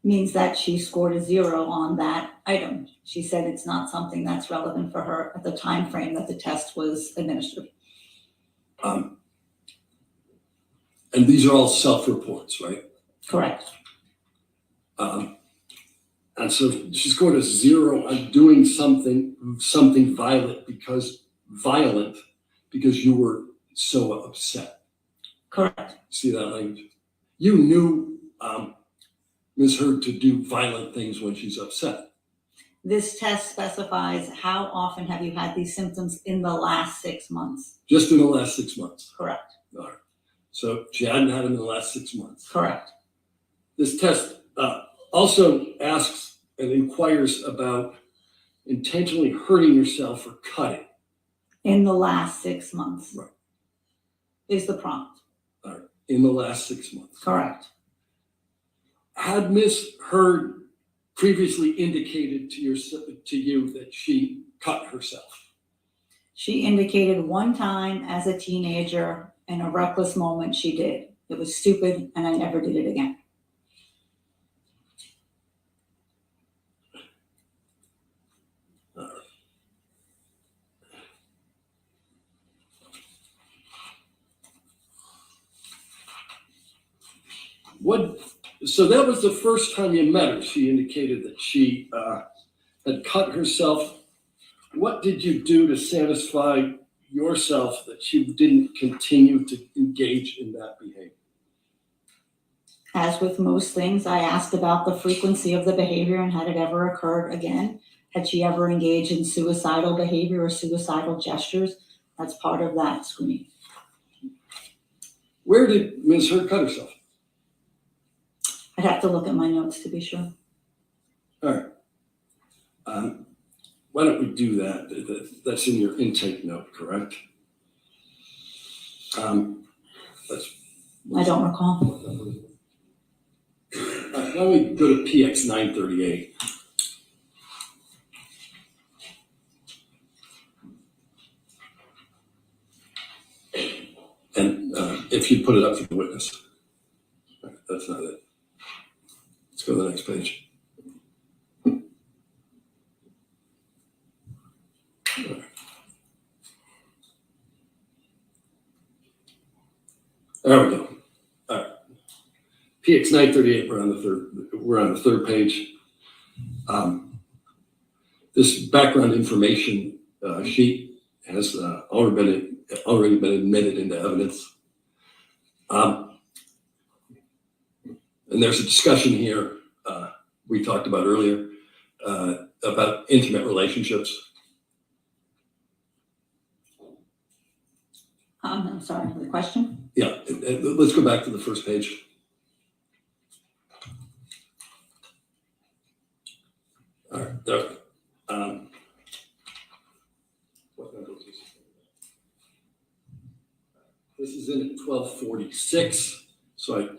Means that she scored a 0 on that item. She said it's not something that's relevant for her at the time frame that the test was administered. And these are all self-reports, right? Correct. And so she scored a 0 on doing something violent because you were so upset. Correct. See that language? You knew Ms. Hurd to do violent things when she's upset. This test specifies how often have you had these symptoms in the last 6 months? Just in the last 6 months. Correct. All right. So she hadn't had them in the last 6 months. Correct. This test also asks and inquires about intentionally hurting yourself or cutting. In the last 6 months. Right. Is the prompt. All right. In the last 6 months. Correct. Had Miss Heard previously indicated to you that she cut herself? She indicated one time as a teenager in a reckless moment she did. It was stupid and I never did it again. So that was the first time you met her. She indicated that she had cut herself. What did you do to satisfy yourself that you didn't continue to engage in that behavior? As with most things, I asked about the frequency of the behavior and had it ever occurred again. Had she ever engaged in suicidal behavior or suicidal gestures? That's part of that screening. Where did Ms. Heard cut herself? I'd have to look at my notes to be sure. All right. Why don't we do that? That's in your intake note, correct? I don't recall. Why don't we go to PX 938? And if you put it up for the witness. That's not it. Let's go to the next page. There we go. All right. PX 938. We're on the third page. This background information sheet has already been admitted into evidence. And there's a discussion here we talked about earlier about intimate relationships. I'm sorry, the question? Yeah, let's go back to the first page. All right, there. What number is this? This is in at 1246. So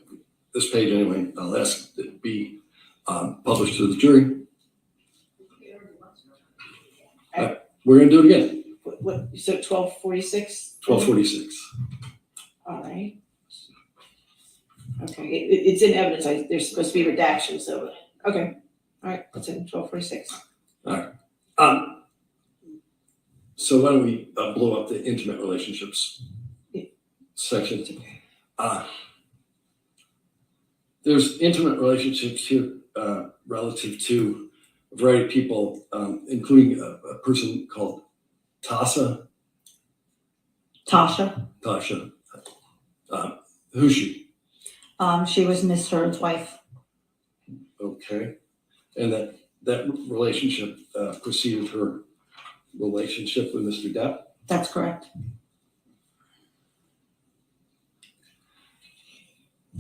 this page anyway, I'll ask that it be published to the jury. We're gonna do it again. What, you said 1246? 1246. All right. Okay, it's in evidence, there's supposed to be redactions, so, okay, all right, that's in 1246. So why don't we blow up the intimate relationships section? There's intimate relationships here relative to a variety of people, including a person called Tasha. Who's she? She was Miss Heard's wife. Okay. And that relationship preceded her relationship with Mr. Depp? That's correct.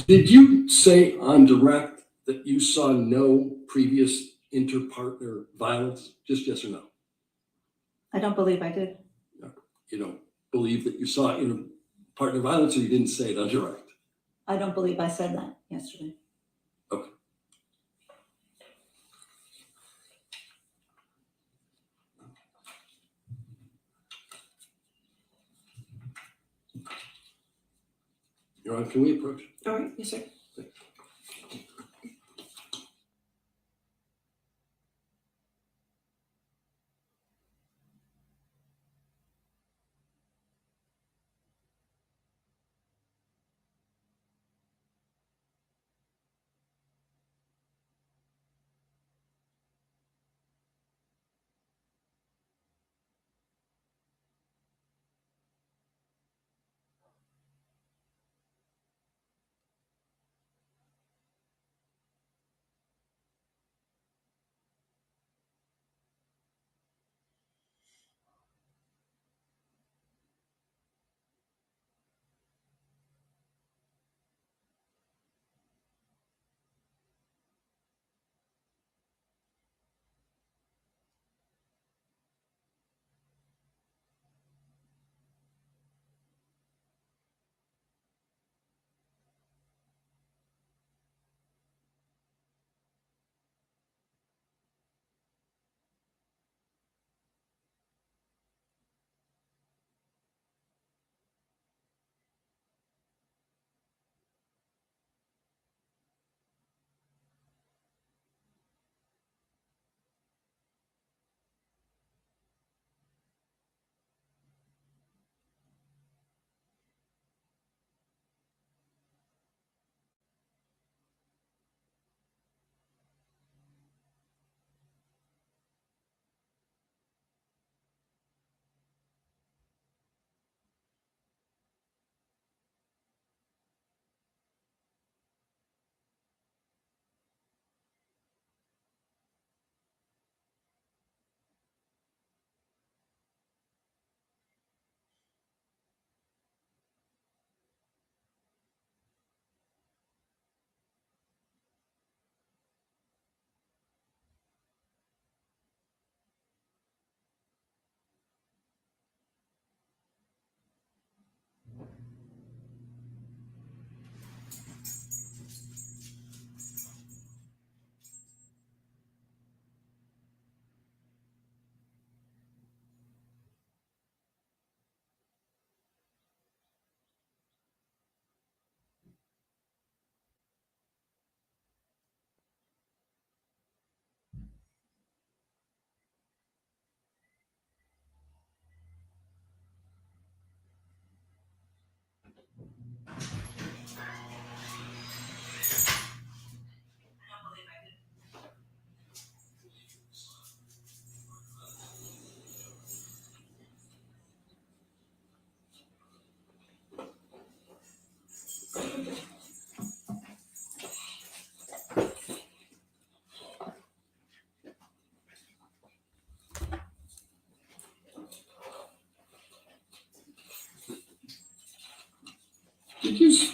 Did you say on direct that you saw no previous inter-partner violence? Just yes or no? I don't believe I did. You don't believe that you saw inter-partner violence, or you didn't say it on direct? I don't believe I said that yesterday. Okay. Your Honor, can we approach? All right, yes, sir.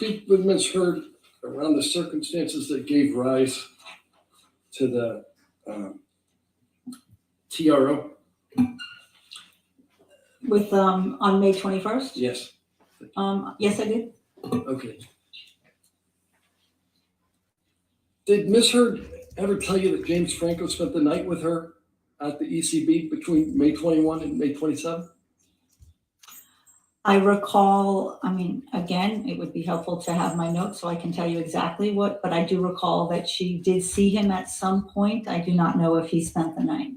speak with Ms. Heard around the circumstances that gave rise to the TRO? With, on May 21st? Yes. Yes, I did. Okay. Did Ms. Heard ever tell you that James Franco spent the night with her at the ECB between May 21 and May 27? I recall, I mean, again, it would be helpful to have my notes so I can tell you exactly what, but I do recall that she did see him at some point. I do not know if he spent the night.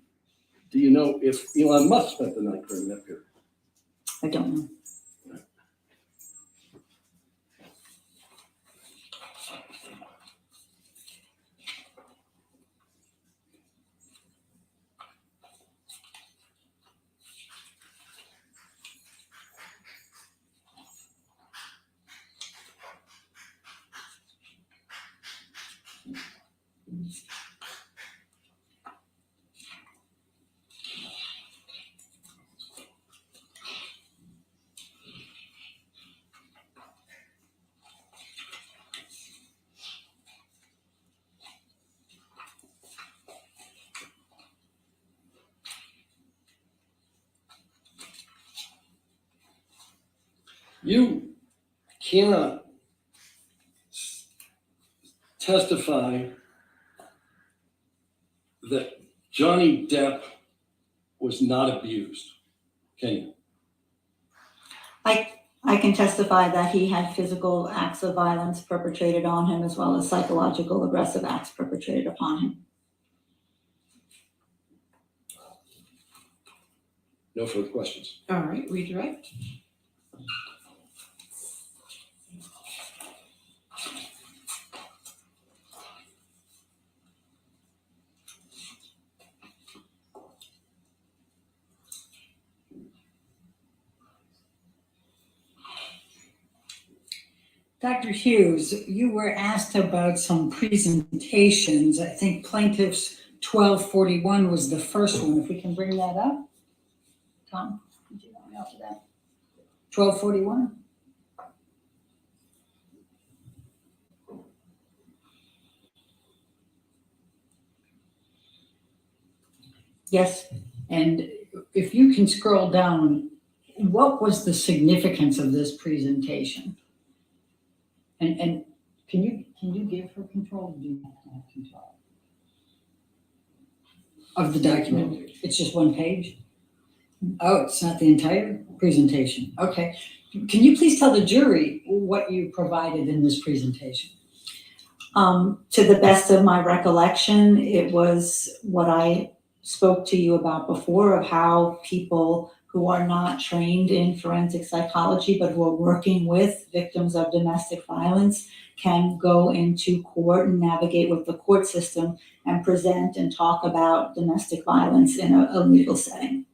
Do you know if Elon Musk spent the night during that period? I don't know. You cannot testify that Johnny Depp was not abused, can you? I can testify that he had physical acts of violence perpetrated on him as well as psychological aggressive acts perpetrated upon him. No further questions. All right, redirect. Dr. Hughes, you were asked about some presentations. I think plaintiff's 1241 was the first one. If we can bring that up. Tom, would you want me out to that? 1241? Yes, And if you can scroll down, what was the significance of this presentation? And can you give her control? Or do you have to have control of the document? It's just one page? Oh, it's not the entire presentation. Okay. Can you please tell the jury what you provided in this presentation? to the best of my recollection, it was what I spoke to you about before of how people who are not trained in forensic psychology, but who are working with victims of domestic violence can go into court and navigate with the court system and present and talk about domestic violence in a legal setting.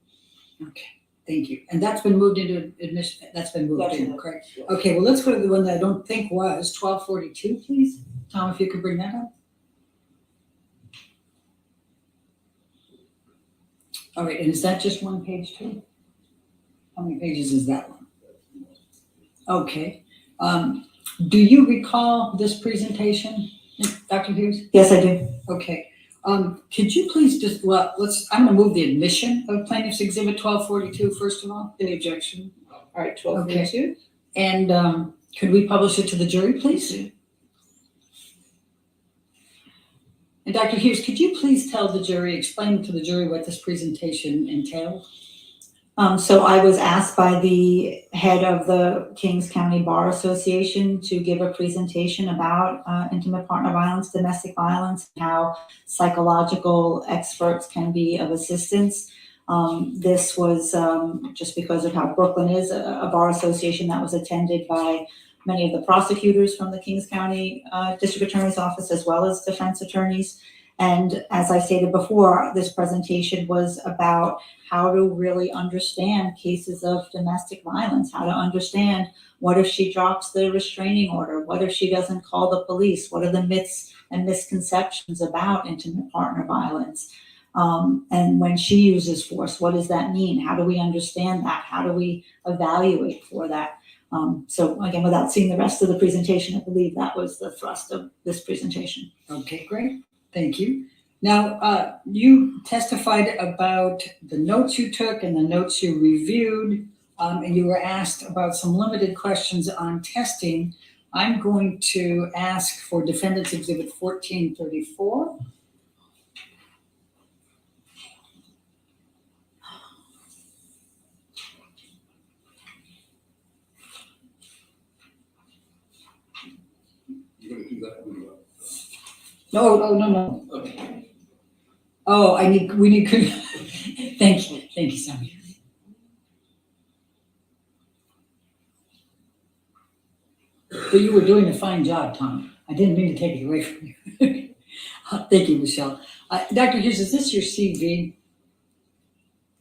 Okay, thank you. And that's been moved into admission, that's been moved in, That's correct? Okay, well, let's go to the one that I don't think was, 1242, please. Tom, if you could bring that up. All right, and is that just one page too? How many pages is that one? Okay. Do you recall this presentation, Dr. Hughes? Yes, I do. Okay. Could you please just, well, I'm gonna move the admission of plaintiff's exhibit 1242 first of all. Any objection? All right, 1242. And could we publish it to the jury, please? And Dr. Hughes, could you please tell the jury, explain to the jury what this presentation entailed? So I was asked by the head of the Kings County Bar Association to give a presentation about intimate partner violence, domestic violence, how psychological experts can be of assistance. This was just because of how Brooklyn is, a bar association that was attended by many of the prosecutors from the Kings County District Attorney's Office, as well as defense attorneys. And as I stated before, this presentation was about how to really understand cases of domestic violence, how to understand what if she drops the restraining order, what if she doesn't call the police, what are the myths and misconceptions about intimate partner violence. And when she uses force, what does that mean? How do we understand that? How do we evaluate for that? So again, without seeing the rest of the presentation, I believe that was the thrust of this presentation. Okay, great. Thank you. Now, you testified about the notes you took and the notes you reviewed, and you were asked about some limited questions on testing. I'm going to ask for Defendant's Exhibit 1434. You're gonna do that when you No. Okay. Oh, we need, thank you, Sammy. But you were doing a fine job, Tom. I didn't mean to take it away from you. Thank you, Michelle. Dr. Hughes, is this your CV?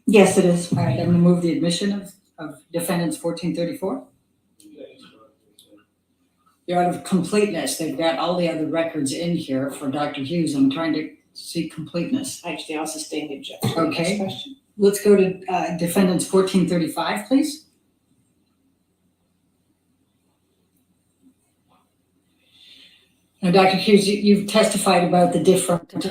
Yes, it is. All right, I'm gonna move the admission of defendants 1434. They're out of completeness. They've got all the other records in here for Dr. Hughes. I'm trying to see completeness. Actually, I'll sustain the objection. Okay. Next question. Let's go to defendants 1435, please. Now, Dr. Hughes, you've testified about the different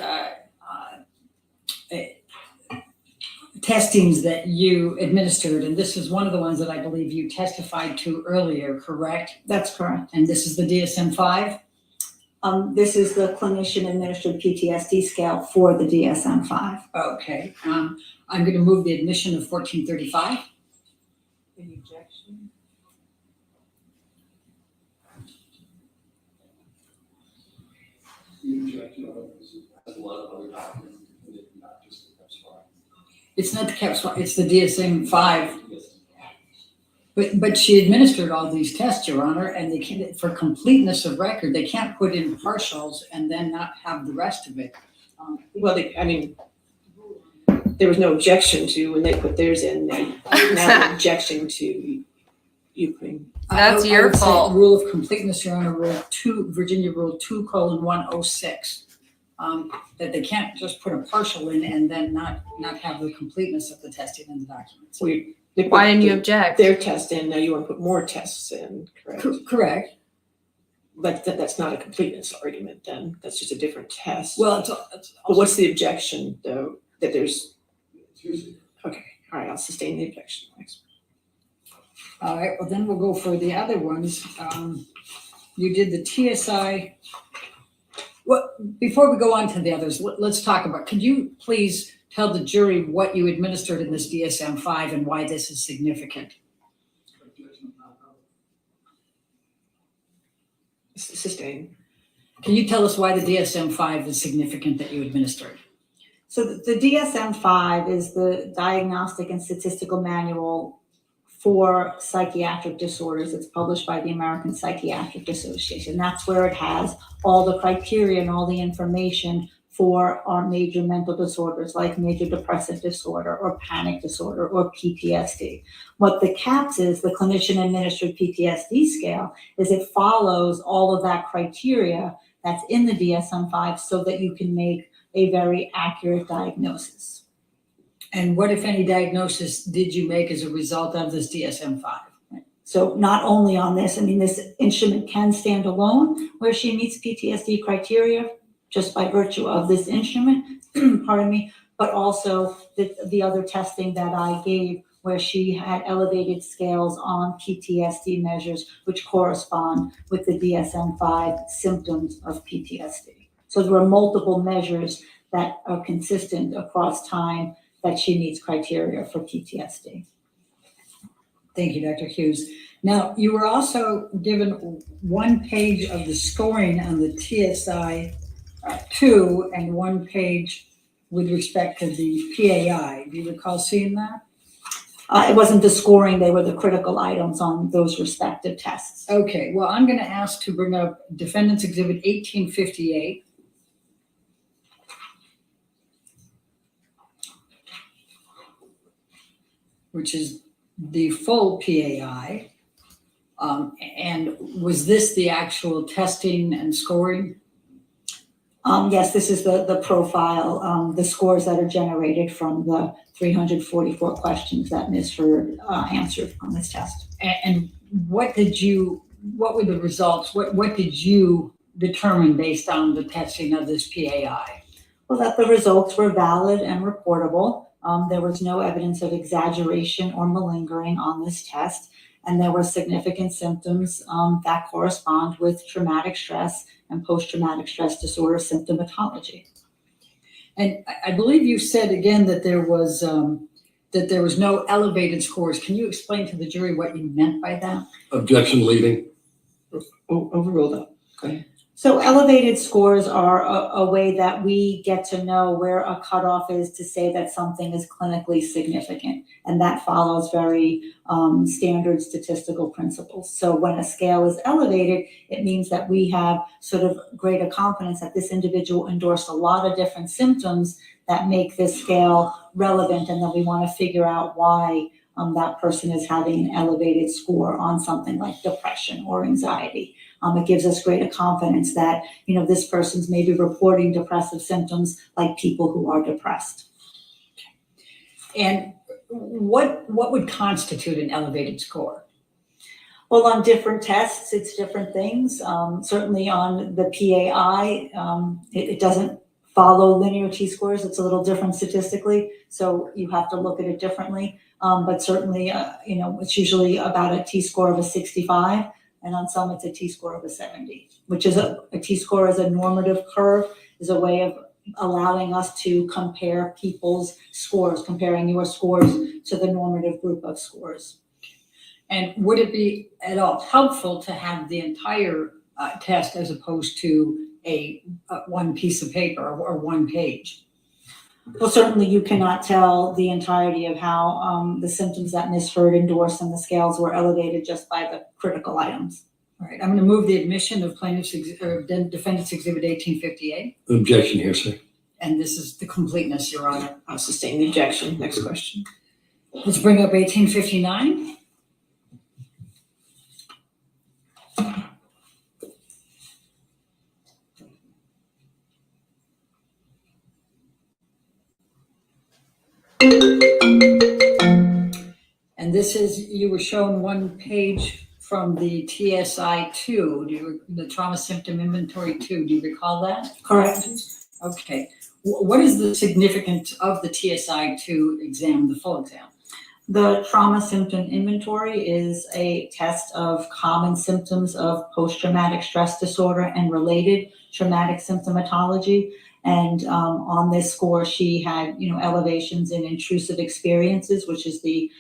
testings that you administered, and this is one of the ones that I believe you testified to earlier, correct? That's correct. And this is the DSM-5? This is the clinician administered PTSD scale for the DSM-5. Okay. I'm going to move the admission of 1435. Any objection? The objection has a lot of other documents, not just the Sparrow. It's not the CAPS, it's the DSM-5. Yes. But she administered all these tests, Your Honor, and they can, for completeness of record, they can't put in partials and then not have the rest of it. Well, there was no objection to when they put theirs in. Now the objection to you putting. That's your I would say fault. Rule of completeness, Your Honor, Virginia Rule 2:106. That they can't just put a partial in and then not have the completeness of the testing in the documents. Why didn't you object? Their test in, now you want to put more tests in, correct? Correct. But that's not a completeness argument then, that's just a different test. Well, But what's the objection though, that there's, Tuesday. okay, all right, I'll sustain the objection. Thanks. all right, well, then we'll go for the other ones. You did the TSI. Well, before we go on to the others, let's talk about, could you please tell the jury what you administered in this DSM-5 and why this is significant? Sustain. Can you tell us why the DSM-5 is significant that you administered? So the DSM-5 is the Diagnostic and Statistical Manual for Psychiatric Disorders. It's published by the American Psychiatric Association. That's where it has all the criteria and all the information for our major mental disorders like major depressive disorder or panic disorder or PTSD. What the CAPS is, the clinician administered PTSD scale, is it follows all of that criteria that's in the DSM-5 so that you can make a very accurate diagnosis. And what, if any, diagnosis did you make as a result of this DSM-5? So not only on this, this instrument can stand alone where she meets PTSD criteria just by virtue of this instrument, pardon me, but also the other testing that I gave where she had elevated scales on PTSD measures which correspond with the DSM-5 symptoms of PTSD. So there were multiple measures that are consistent across time that she meets criteria for PTSD. Thank you, Dr. Hughes. Now, you were also given 1 page of the scoring on the TSI 2 and 1 page with respect to the PAI. Do you recall seeing that? It wasn't the scoring, they were the critical items on those respective tests. Okay, well, I'm going to ask to bring up Defendant's Exhibit 1858. Which is the full PAI. And was this the actual testing and scoring? Yes, this is the profile, the scores that are generated from the 344 questions that Ms. Hurd answered on this test. And what were the results? What did you determine based on the testing of this PAI? Well, that the results were valid and reportable. There was no evidence of exaggeration or malingering on this test, and there were significant symptoms that correspond with traumatic stress and post-traumatic stress disorder symptomatology. And I believe you said again that there was no elevated scores. Can you explain to the jury what you meant by that? Objection leading. Overruled that. Okay. So elevated scores are a way that we get to know where a cutoff is to say that something is clinically significant. And that follows very standard statistical principles. So when a scale is elevated, it means that we have sort of greater confidence that this individual endorsed a lot of different symptoms that make this scale relevant. And then we want to figure out why that person is having an elevated score on something like depression or anxiety. It gives us greater confidence that, this person's maybe reporting depressive symptoms like people who are depressed. And what would constitute an elevated score? Well, on different tests, it's different things. Certainly on the PAI, it doesn't follow linear T-scores. It's a little different statistically, so you have to look at it differently. But certainly, it's usually about a T-score of a 65. And on some, it's a T-score of a 70, which is a T-score is a normative curve, is a way of allowing us to compare people's scores, comparing your scores to the normative group of scores. And would it be at all helpful to have the entire test as opposed to a one piece of paper or one page? Well, certainly you cannot tell the entirety of how the symptoms that Ms. Hurd endorsed and the scales were elevated just by the critical items. All right, I'm going to move the admission of defendant's exhibit 1858. Objection here, sir. And this is the completeness, Your Honor. I'll sustain the objection. Next question. Let's bring up 1859. And this is, you were shown one page from the TSI-2, the Trauma Symptom Inventory 2. Do you recall that? Correct. Okay. What is the significance of the TSI-2 exam, the full exam? The Trauma Symptom Inventory is a test of common symptoms of post-traumatic stress disorder and related traumatic symptomatology. And on this score, she had, elevations in intrusive experiences, which is the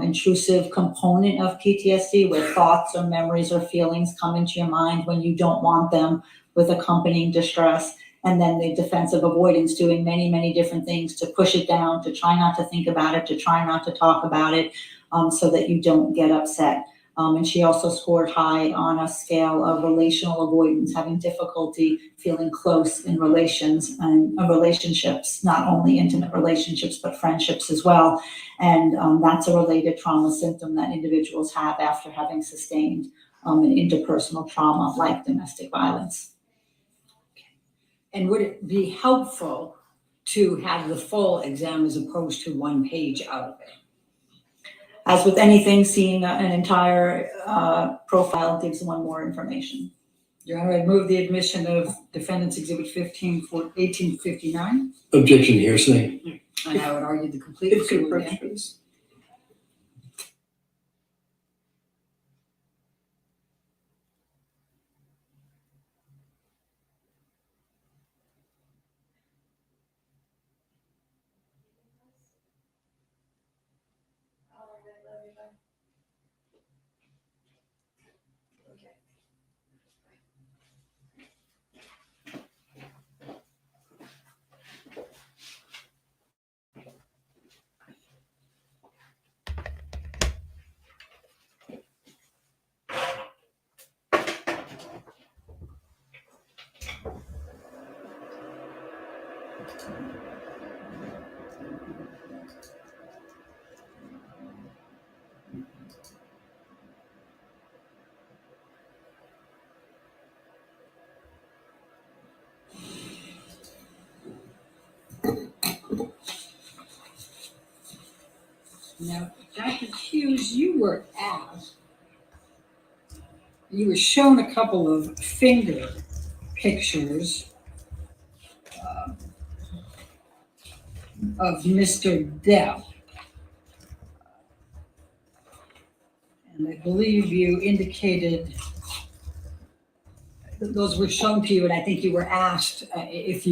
intrusive component of PTSD, where thoughts or memories or feelings come into your mind when you don't want them, with accompanying distress. And then the defensive avoidance, doing many, many different things to push it down, to try not to think about it, to try not to talk about it, so that you don't get upset. And she also scored high on a scale of relational avoidance, having difficulty feeling close in relations and relationships, not only intimate relationships, but friendships as well. And that's a related trauma symptom that individuals have after having sustained an interpersonal trauma like domestic violence. And would it be helpful to have the full exam as opposed to one page out of it? As with anything, seeing an entire profile gives one more information. Your Honor, I move the admission of defendant's exhibit 15 for 1859. Objection hearsay. And I would argue the completeness. If you could approach, please. Now, Dr. Hughes, you were asked you were shown a couple of finger pictures of Mr. Depp. And I believe you indicated those were shown to you, and I think you were asked if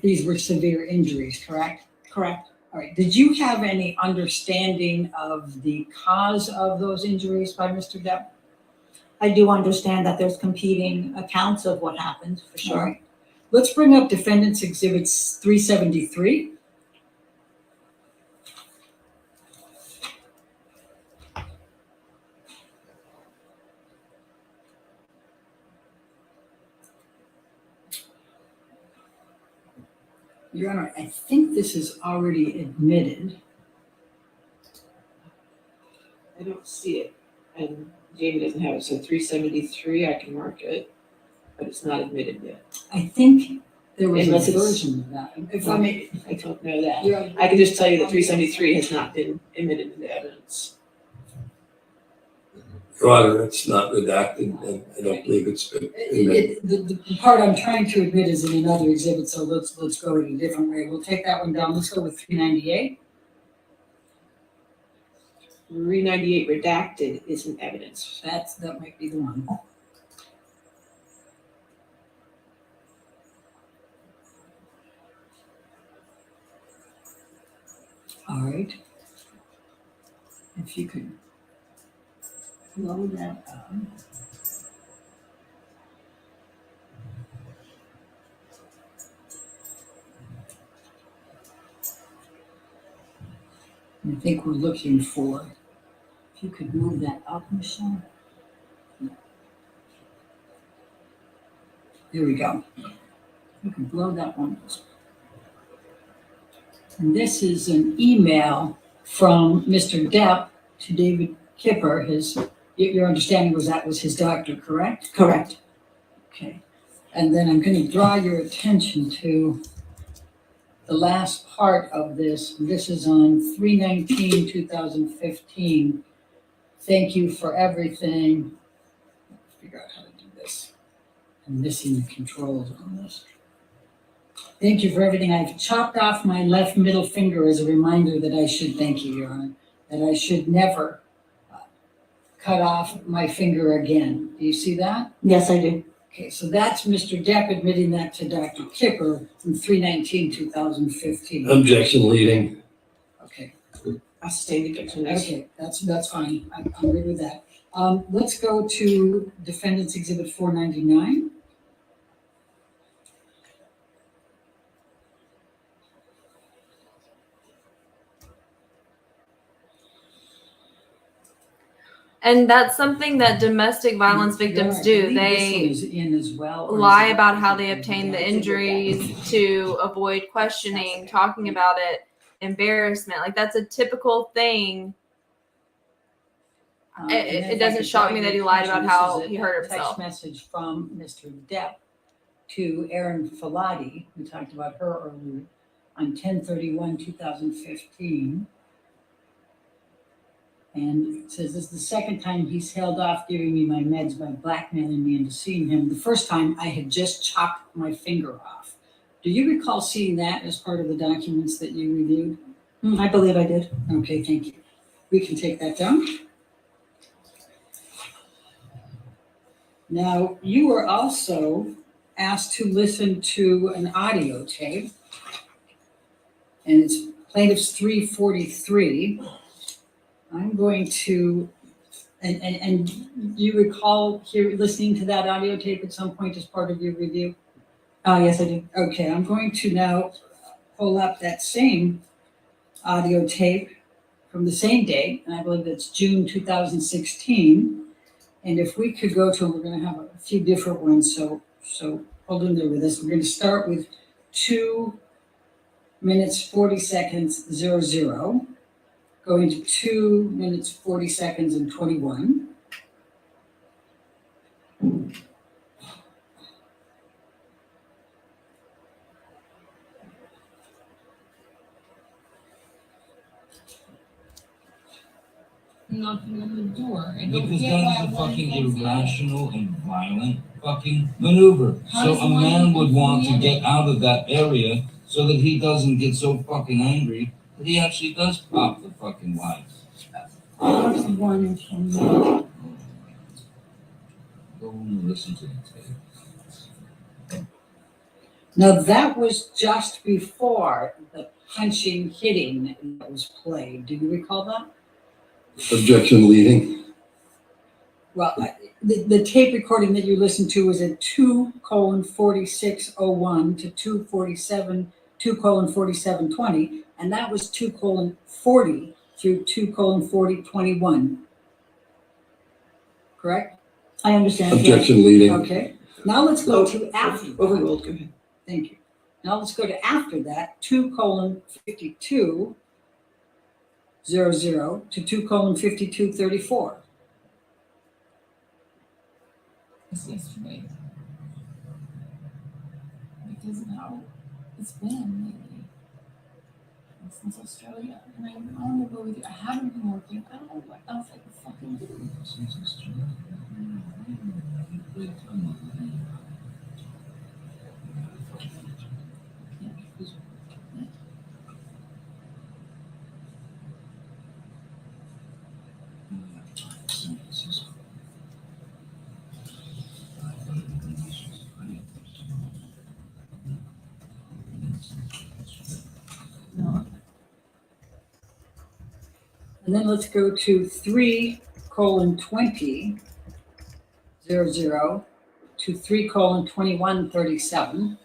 these were severe injuries, correct? Correct. All right. Did you have any understanding of the cause of those injuries by Mr. Depp? I do understand that there's competing accounts of what happened, for All sure. right. Let's bring up Defendant's Exhibits 373. Your Honor, I think this is already admitted. I don't see it, and Jamie doesn't have it, so 373, I can mark it, but it's not admitted yet. I think there was Unless a it's- version of that. If I may, I don't know that. Your Honor, I can just tell you that 373 has not been admitted into evidence. Your Honor, it's not redacted, and I don't believe it's been admitted. The part I'm trying to admit is in another exhibit, so let's go in a different way. We'll take that one down. Let's go with 398. 398 redacted is in evidence. That might be the one. All right. If you could load that up. I think we're looking for, if you could move that up, Michelle. There we go. You can blow that one. And this is an email from Mr. Depp to David Kipper. Your understanding was that was his doctor, correct? Correct. Okay. And then I'm going to draw your attention to the last part of this. This is on 3/19/2015. Thank you for everything. Figure out how to do this. I'm missing the controls on this. Thank you for everything. I've chopped off my left middle finger as a reminder that I should thank you, Your Honor, that I should never cut off my finger again. Do you see that? Yes, I do. Okay, so that's Mr. Depp admitting that to Dr. Kipper in 3/19/2015. Objection leading. Okay, I sustain the objection. That's okay, that's fine. I'm good with that. Let's go to Defendant's Exhibit 499. And that's something that domestic violence victims do. This one They is in as well. or is lie it- about how they obtained the injuries to avoid questioning, talking about it, embarrassment. Like that's a typical thing. And It if I doesn't could shock draw me your that he lied about attention, how this is he a hurt himself. Text message from Mr. Depp to Erin Filati, we talked about her earlier, on 10/31/2015. And it says, this is the second time he's held off giving me my meds by blackmailing me into seeing him. The first time I had just chopped my finger off. Do you recall seeing that as part of the documents that you reviewed? I believe I did. Okay, thank you. We can take that down. Now, you were also asked to listen to an audio tape, and it's plaintiff's 343. I'm going to, and you recall listening to that audio tape at some point as part of your review? Yes, I do. Okay, I'm going to now pull up that same audio tape from the same date, and I believe that's June 2016. And if we could go to, we're going to have a few different ones, so hold in there with us. We're going to start with 2 minutes 40 seconds 00, going to 2 minutes 40 seconds and 21. knocking on the door. I don't Because get why that's I a wanted fucking to get irrational and violent fucking maneuver. How So does a one man would want to get get out of that area so that he doesn't get so fucking angry that he actually does pop the fucking lights. How does one can know? Go and listen to the tape. Now, that was just before the punching, hitting that was played. Do you recall that? Objection leading. Well, the tape recording that you listened to was at 2:46:01 to 2:47:20, and that was 2:40 through 2:40:21. Correct? I understand. yes. Objection leading. Okay. Now let's go to after. Overruled, go ahead. Thank you. Now let's go to after that, 2:52:00 to 2:52:34. It's yesterday. Because of how it's been lately. Since Australia. And I want to go with you. I haven't been working. I don't know what else I can fucking do. And then let's go to 3:20:00 to 3:21:37.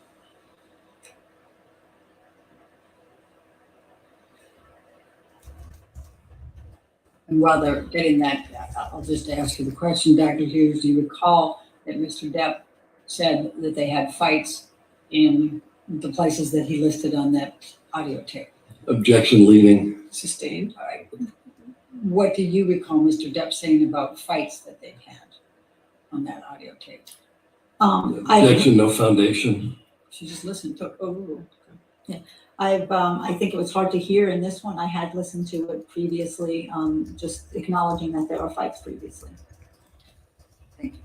And while they're getting that, I'll just ask you the question, Dr. Hughes, do you recall that Mr. Depp said that they had fights in the places that he listed on that audio tape? Objection leading. Sustained. All right. What do you recall Mr. Depp saying about fights that they've had on that audio tape? Objection, no foundation. She just listened to it. Overruled. I think it was hard to hear in this one. I had listened to it previously, just acknowledging that there were fights previously. Thank you.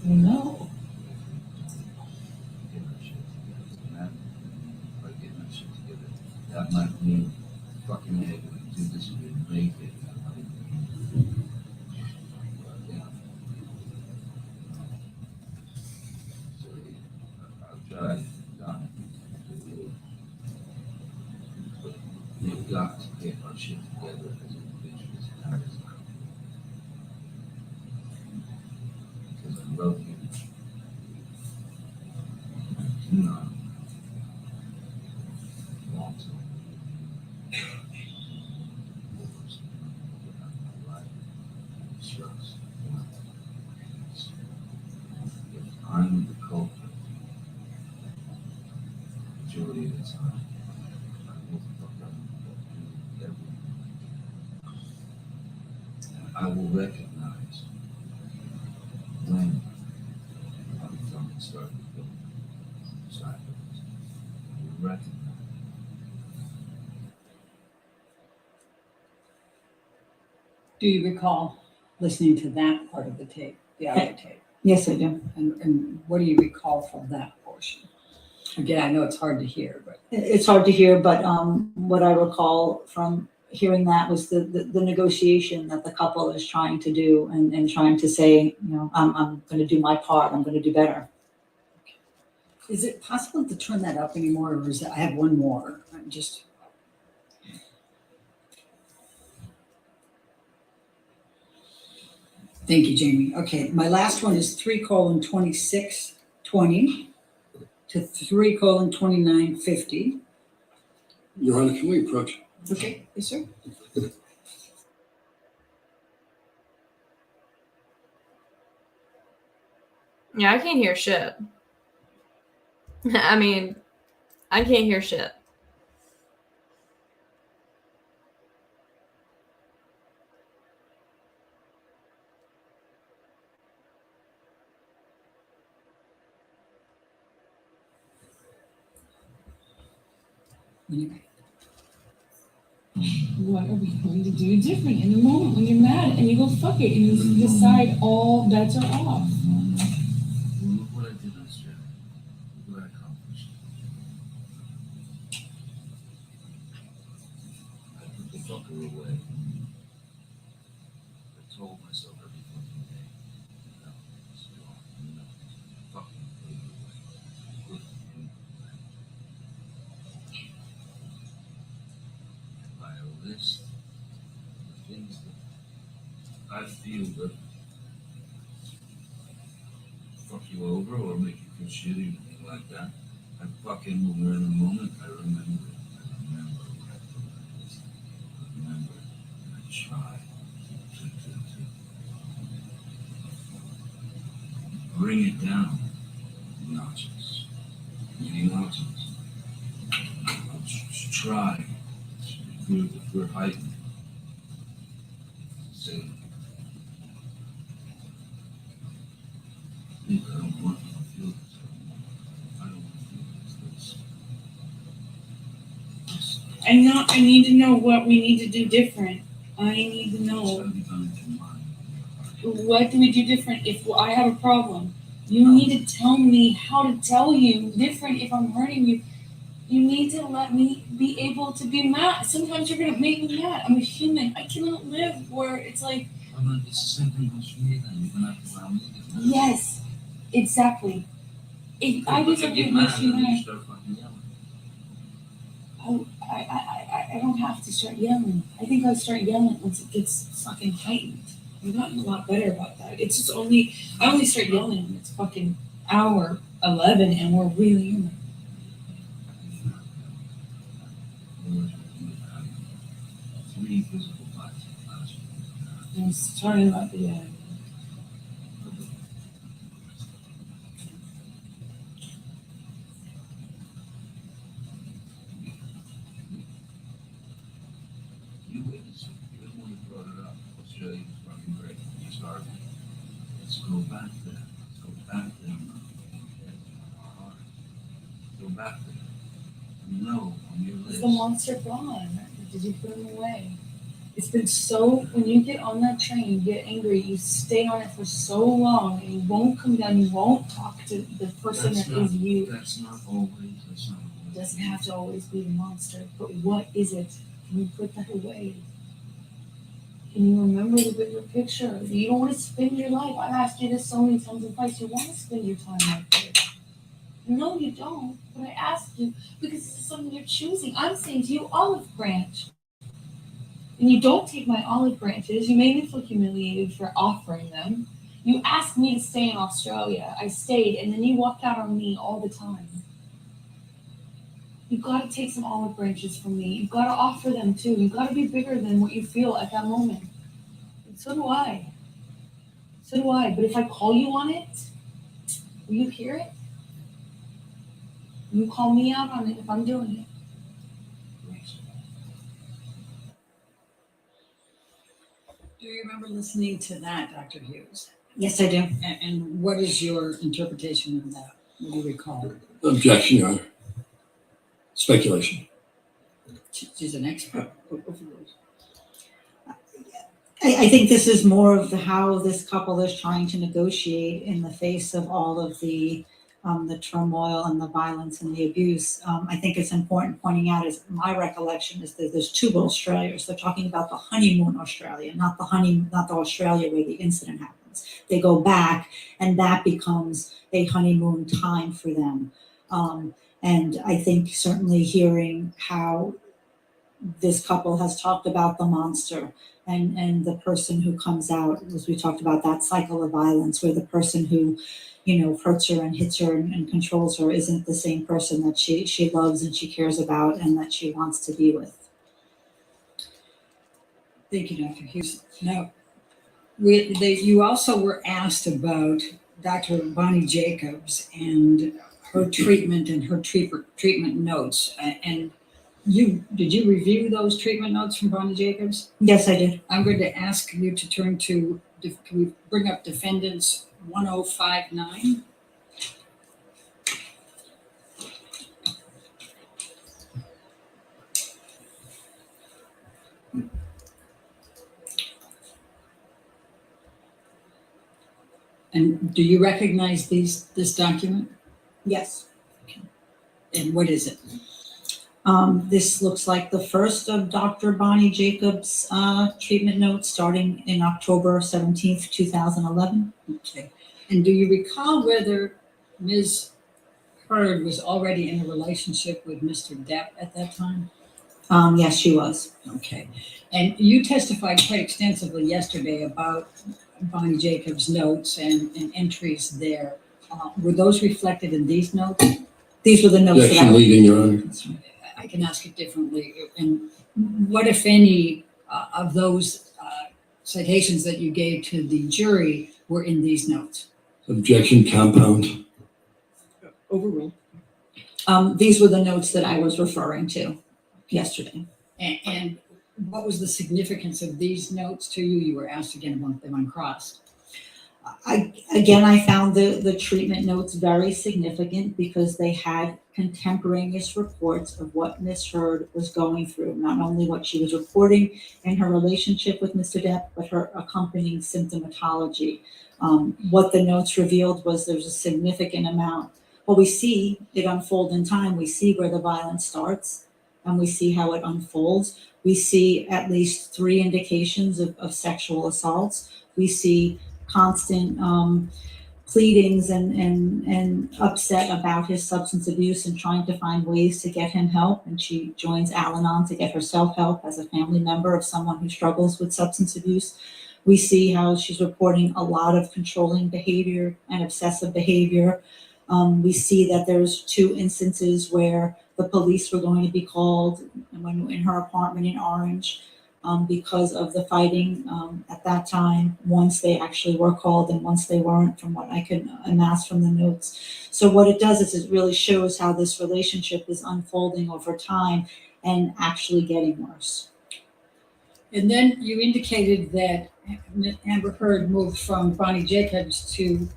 No. That might mean fucking able to do this and make it. I've tried, done it. You've got to get our shit together as individuals. Because I love you. I do not want to. Trust. If I'm the culprit, majority of the time, I will fuck up everything. And I will recognize when I'm from starting to go sideways. I will recognize. Do you recall listening to that part of the tape, the audio tape? Yes, I do. And what do you recall from that portion? Again, I know it's hard to hear, but It's hard to hear, but what I recall from hearing that was the negotiation that the couple is trying to do and trying to say, I'm going to do my part. I'm going to do better. is it possible to turn that up anymore, or is that, I have one more. I'm just. Thank you, Jamie. Okay, my last one is 3:26:20 to 3:29:50. Your Honor, can we approach Okay, yes, sir. Yeah, I can't hear shit. I mean, I can't hear shit. What are we going to do different in the moment when you're mad and you go fuck it and you decide all bets are off? Well, look what I did last year. Look what I accomplished. I put the fucker away. I told myself every fucking day, no, stop, no, fucking put it away. Put it away. I owe this, the things that I feel that fuck you over or make you feel shitty or anything like that. I fucking, when we're in the moment, I remember it. I remember what it is. I remember it. And I try to bring it down notches. Many notches. I'll try. If we're heightened, say, look, I don't want you to feel this. I don't want to feel this. I need to know what we need to do different. I need to It's know, gotta be done in your mind. what do we do different if I have a problem? You need to tell me how to tell you different if I'm hurting you. You need to let me be able to be mad. Sometimes you're gonna make me mad. I'm a human. I cannot live where it's like, Well, then it's the same thing goes for me then. You're gonna have to allow me to get mad. yes, exactly. If I do But something get that mad makes you and you mad, start fucking yelling. I don't have to start yelling. I think I start yelling once it gets fucking heightened. I've gotten a lot better about that. It's just I only start yelling when it's fucking hour 11 and we're really in it. Three physical fights last week. I'm starting about the You witnessed it. You're the one who brought it up. Australia was fucking great. You started. Let's go back there. Let's go back there. All right. Go back there. No, on your Is list. the monster gone? Did you put him away? It's been so, when you get on that train, you get angry, you stay on it for so long, and you won't come down, you won't talk to the person That's that not- is you. That's not always. It doesn't have to always be the monster, but what is it? Can you put that away? Can you remember the bigger picture? You don't want to spend your life. I've asked you this so many times in place. You want to spend your time like this. No, you don't. But I asked you because this is something you're choosing. I'm saying to you, olive branch. And you don't take my olive branches. You made me feel humiliated for offering them. You asked me to stay in Australia. I stayed, and then you walked out on me all the time. You've got to take some olive branches from me. You've got to offer them too. You've got to be bigger than what you feel at that moment. And so do I. So do I. But if I call you on it, will you hear it? You call me out on it if I'm doing it. Do you remember listening to that, Dr. Hughes? Yes, I do. And what is your interpretation of that? What do you recall? Objection, Your Honor. Speculation. She's an expert. I think this is more of how this couple is trying to negotiate in the face of all of the turmoil and the violence and the abuse. I think it's important pointing out, is my recollection is that there's two Australias. They're talking about the honeymoon Australia, not the Australia where the incident happens. They go back, and that becomes a honeymoon time for them. And I think certainly hearing how this couple has talked about the monster and the person who comes out, as we talked about, that cycle of violence where the person who, hurts her and hits her and controls her isn't the same person that she loves and she cares about and that she wants to be with. Thank you, Dr. Hughes. Now, you also were asked about Dr. Bonnie Jacobs and her treatment and her treatment notes. And did you review those treatment notes from Bonnie Jacobs? Yes, I did. I'm going to ask you to turn to, can we bring up defendants 1059? And do you recognize this document? Yes. And what is it? This looks like the first of Dr. Bonnie Jacobs' treatment notes starting in October 17th, 2011. Okay. And do you recall whether Ms. Heard was already in a relationship with Mr. Depp at that time? Yes, she was. Okay. And you testified quite extensively yesterday about Bonnie Jacobs' notes and entries there. Were those reflected in these notes? These were the notes that Objection, leading, Your Honor. I can ask it differently. And what, if any, of those citations that you gave to the jury were in these notes? Objection, compound. Overruled. These were the notes that I was referring to yesterday. And what was the significance of these notes to you? You were asked again about them on cross. I found the treatment notes very significant because they had contemporaneous reports of what Miss Heard was going through, not only what she was reporting in her relationship with Mr. Depp, but her accompanying symptomatology. What the notes revealed was there's a significant amount. Well, we see it unfold in time. We see where the violence starts and we see how it unfolds. We see at least 3 indications of sexual assaults. We see constant pleadings and upset about his substance abuse and trying to find ways to get him help. And she joins Al-Anon to get herself help as a family member of someone who struggles with substance abuse. We see how she's reporting a lot of controlling behavior and obsessive behavior. We see that there's 2 instances where the police were going to be called in her apartment in Orange. Because of the fighting at that time. Once they actually were called and once they weren't, from what I could amass from the notes. So what it does is it really shows how this relationship is unfolding over time and actually getting worse. And then you indicated that Amber Heard moved from Bonnie Jacobs to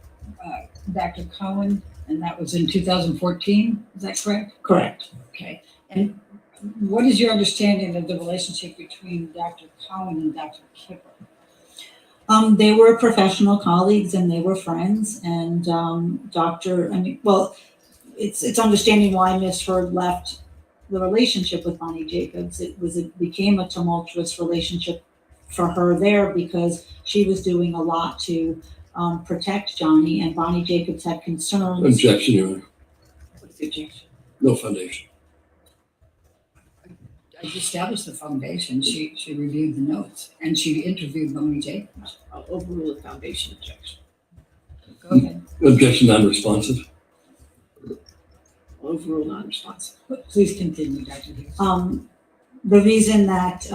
Dr. Cohen, and that was in 2014. Is that correct? Correct. Okay. And what is your understanding of the relationship between Dr. Cohen and Dr. Kipper? They were professional colleagues and they were friends. And it's understanding why Miss Heard left the relationship with Bonnie Jacobs. It became a tumultuous relationship for her there because she was doing a lot to protect Johnny, and Bonnie Jacobs had concerns. Objection, Your Honor. What's the objection? No foundation. I established the foundation. She reviewed the notes and she interviewed Bonnie Jacobs. I'll overrule the foundation objection. Go ahead. Objection, non-responsive. Overrule non-responsive. Please continue, Dr. Hughes. The reason that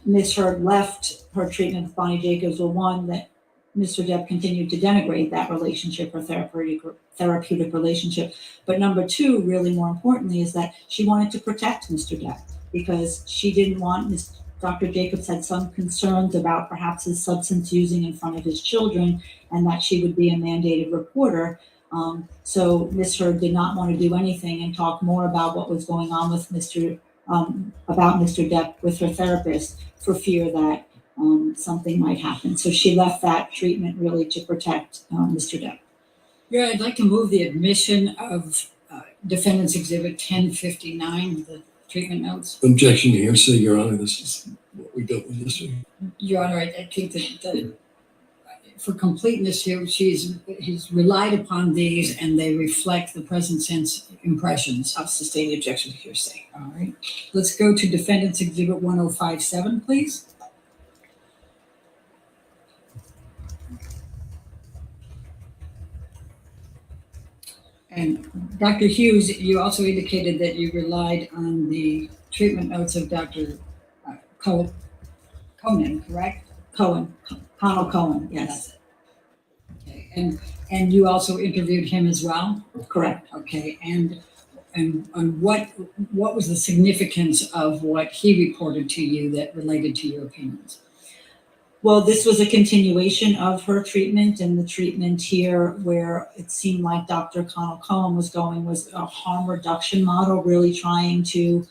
Ms. Heard left her treatment with Bonnie Jacobs was, one, that Mr. Depp continued to denigrate that relationship or therapeutic relationship. But number 2, really more importantly, is that she wanted to protect Mr. Depp because she didn't want Dr. Jacobs had some concerns about perhaps his substance using in front of his children and that she would be a mandated reporter. So Ms. Heard did not want to do anything and talk more about what was going on with Mr. Depp with her therapist for fear that something might happen. So she left that treatment really to protect Mr. Depp. Yeah, I'd like to move the admission of Defendant's Exhibit 1059, the treatment notes. Objection to hearsay, Your Honor. This is what we dealt with yesterday. Your Honor, I think that for completeness here, he's relied upon these and they reflect the present sense impressions. I'll sustain the objection to hearsay. All right. Let's go to Defendant's Exhibit 1057, please. And Dr. Hughes, you also indicated that you relied on the treatment notes of Dr. Cohen. Conan, correct? Cohen, Connell Cohen, yes, Okay, and you also interviewed him as well? correct. Okay, and what was the significance of what he reported to you that related to your opinions? Well, this was a continuation of her treatment, and the treatment here where it seemed like Dr. Connell Cohen was going was a harm reduction model, really trying to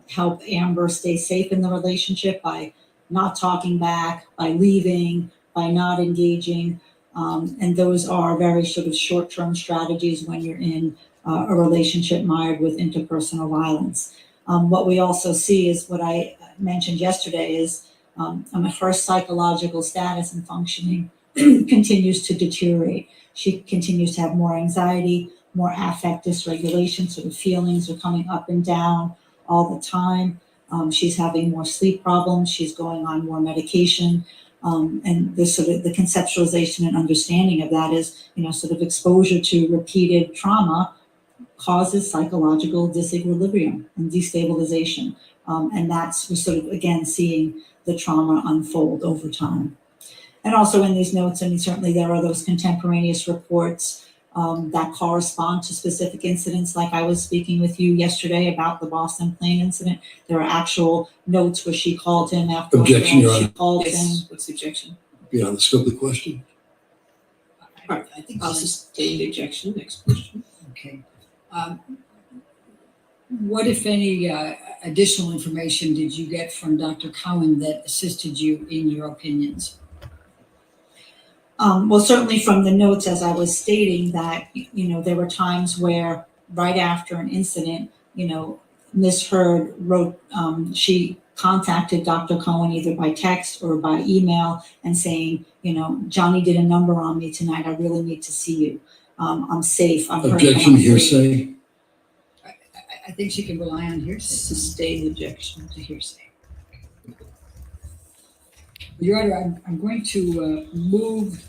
help Amber stay safe in the relationship by not talking back, by leaving, by not engaging. And those are very sort of short-term strategies when you're in a relationship mired with interpersonal violence. What we also see is what I mentioned yesterday is her psychological status and functioning continues to deteriorate. She continues to have more anxiety, more affect dysregulation, sort of feelings are coming up and down all the time. She's having more sleep problems. She's going on more medication. And this sort of the conceptualization and understanding of that is, sort of exposure to repeated trauma causes psychological disequilibrium and destabilization. And that's, we're sort of, again, seeing the trauma unfold over time. And also in these notes, I mean, certainly there are those contemporaneous reports that correspond to specific incidents. Like I was speaking with you yesterday about the Boston plane incident. There are actual notes where she called him after. Objection, Your Honor. She called him. Yes, what's the objection? Beyond the scope of the question. All right, I think I'll sustain the objection. Next question. Okay. What, if any, additional information did you get from Dr. Cohen that assisted you in your opinions? Well, certainly from the notes, as I was stating, that, there were times where right after an incident, Ms. Heard wrote, she contacted Dr. Cohen either by text or by email and saying, Johnny did a number on me tonight. I really need to see you. I'm safe. I'm hurt, Objection, I'm safe. hearsay. I think she can rely on hearsay. Sustain the objection to hearsay. Your Honor, I'm going to move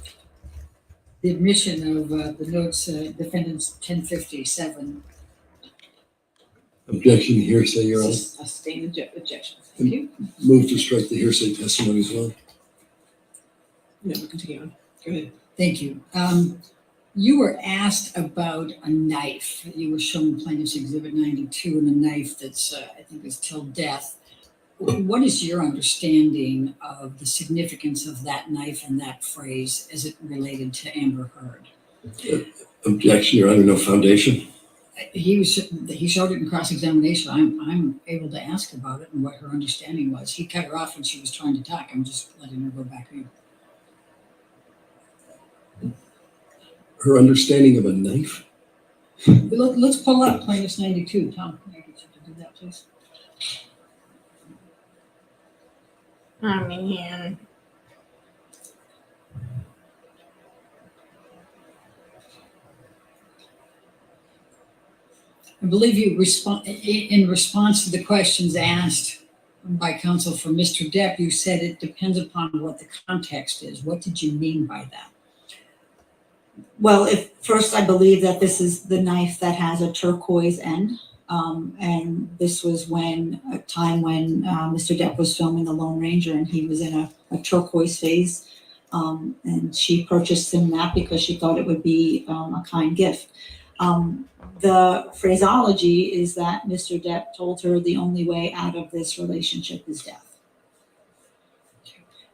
the admission of the notes, defendants 1057. Objection, hearsay, Your Honor. Sustain the objection. Thank you. Move to strike the hearsay testimony as well. No, we'll continue on. Go ahead. Thank you. You were asked about a knife. You were shown plaintiff's exhibit 92 and a knife that's, I think is till death. What is your understanding of the significance of that knife and that phrase as it related to Amber Heard? Objection, Your Honor, no foundation. He showed it in cross-examination. I'm able to ask about it and what her understanding was. He cut her off when she was trying to talk. I'm just letting her go back in. Her understanding of a knife? Let's pull up plaintiff's 92. Tom, can I get you to do that, please? I mean, I believe you in response to the questions asked by counsel for Mr. Depp, you said it depends upon what the context is. What did you mean by that? Well, first I believe that this is the knife that has a turquoise end. And this was a time when Mr. Depp was filming The Lone Ranger and he was in a turquoise phase. And she purchased him that because she thought it would be a kind gift. The phraseology is that Mr. Depp told her the only way out of this relationship is death.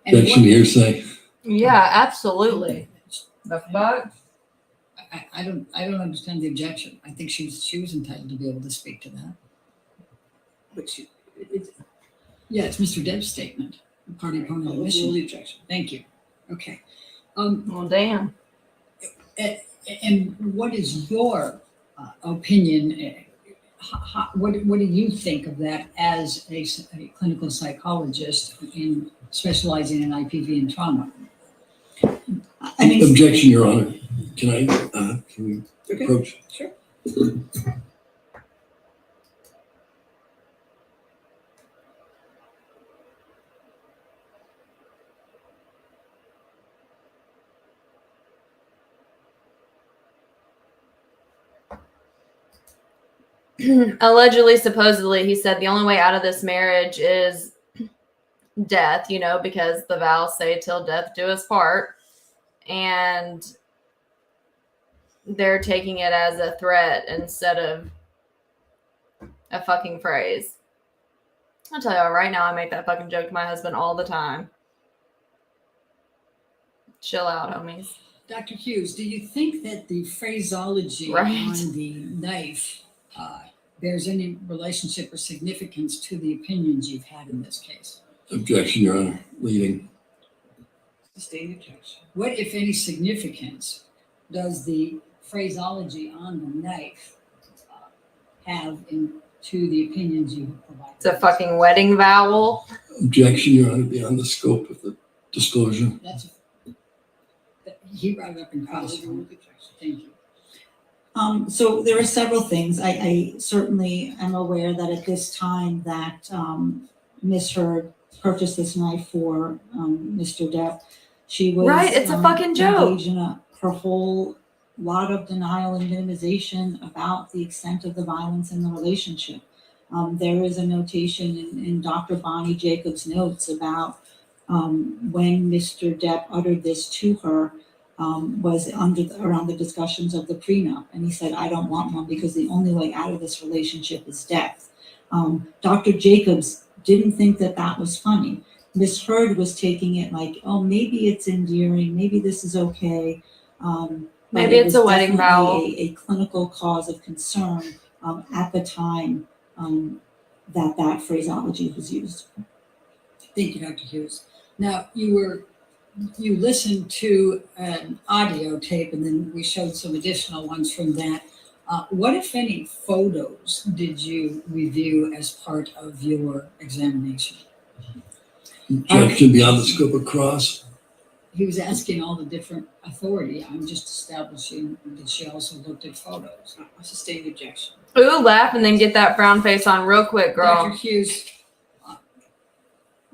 And Objection, hearsay. yeah, absolutely. The fuck? I don't understand the objection. I think she was entitled to be able to speak to that. Yeah, it's Mr. Depp's statement. Party opponent admission. The objection. Thank you. Okay. Well, damn. And what is your opinion? What do you think of that as a clinical psychologist in specializing in IPV and trauma? I mean, Objection, Your Honor. Can we Okay. approach? Sure. Allegedly, supposedly, he said the only way out of this marriage is death, you know, because the vows say till death do us part. And they're taking it as a threat instead of a fucking phrase. I'll tell you right now, I make that fucking joke to my husband all the time. Chill out, homies. Dr. Hughes, do you think that the phraseology Right. on the knife bears any relationship or significance to the opinions you've had in this case? Objection, Your Honor. Leading. Sustained objection. What, if any, significance does the phraseology on the knife have to the opinions you have provided? It's a fucking wedding vowel. Objection, Your Honor, beyond the scope of the disclosure. He brought it up in cross. Thank you. So there are several things. I certainly am aware that at this time that Ms. Heard purchased this knife for Mr. Depp. She was Right, it's a fucking joke. engaged in her whole lot of denial and minimization about the extent of the violence in the relationship. There is a notation in Dr. Bonnie Jacobs' notes about when Mr. Depp uttered this to her, was around the discussions of the prenup. And he said, I don't want one because the only way out of this relationship is death. Dr. Jacobs didn't think that that was funny. Miss Heard was taking it like, oh, maybe it's endearing, maybe this is okay. Maybe it's a wedding vow. A clinical cause of concern at the time that phraseology was used. Thank you, Dr. Hughes. Now, you listened to an audio tape, and then we showed some additional ones from that. What, if any, photos did you review as part of your examination? Objection, beyond the scope of cross. He was asking all the different authority. I'm just establishing that she also looked at photos. I sustain the objection. Ooh, laugh and then get that frown face on real quick, girl. Dr. Hughes,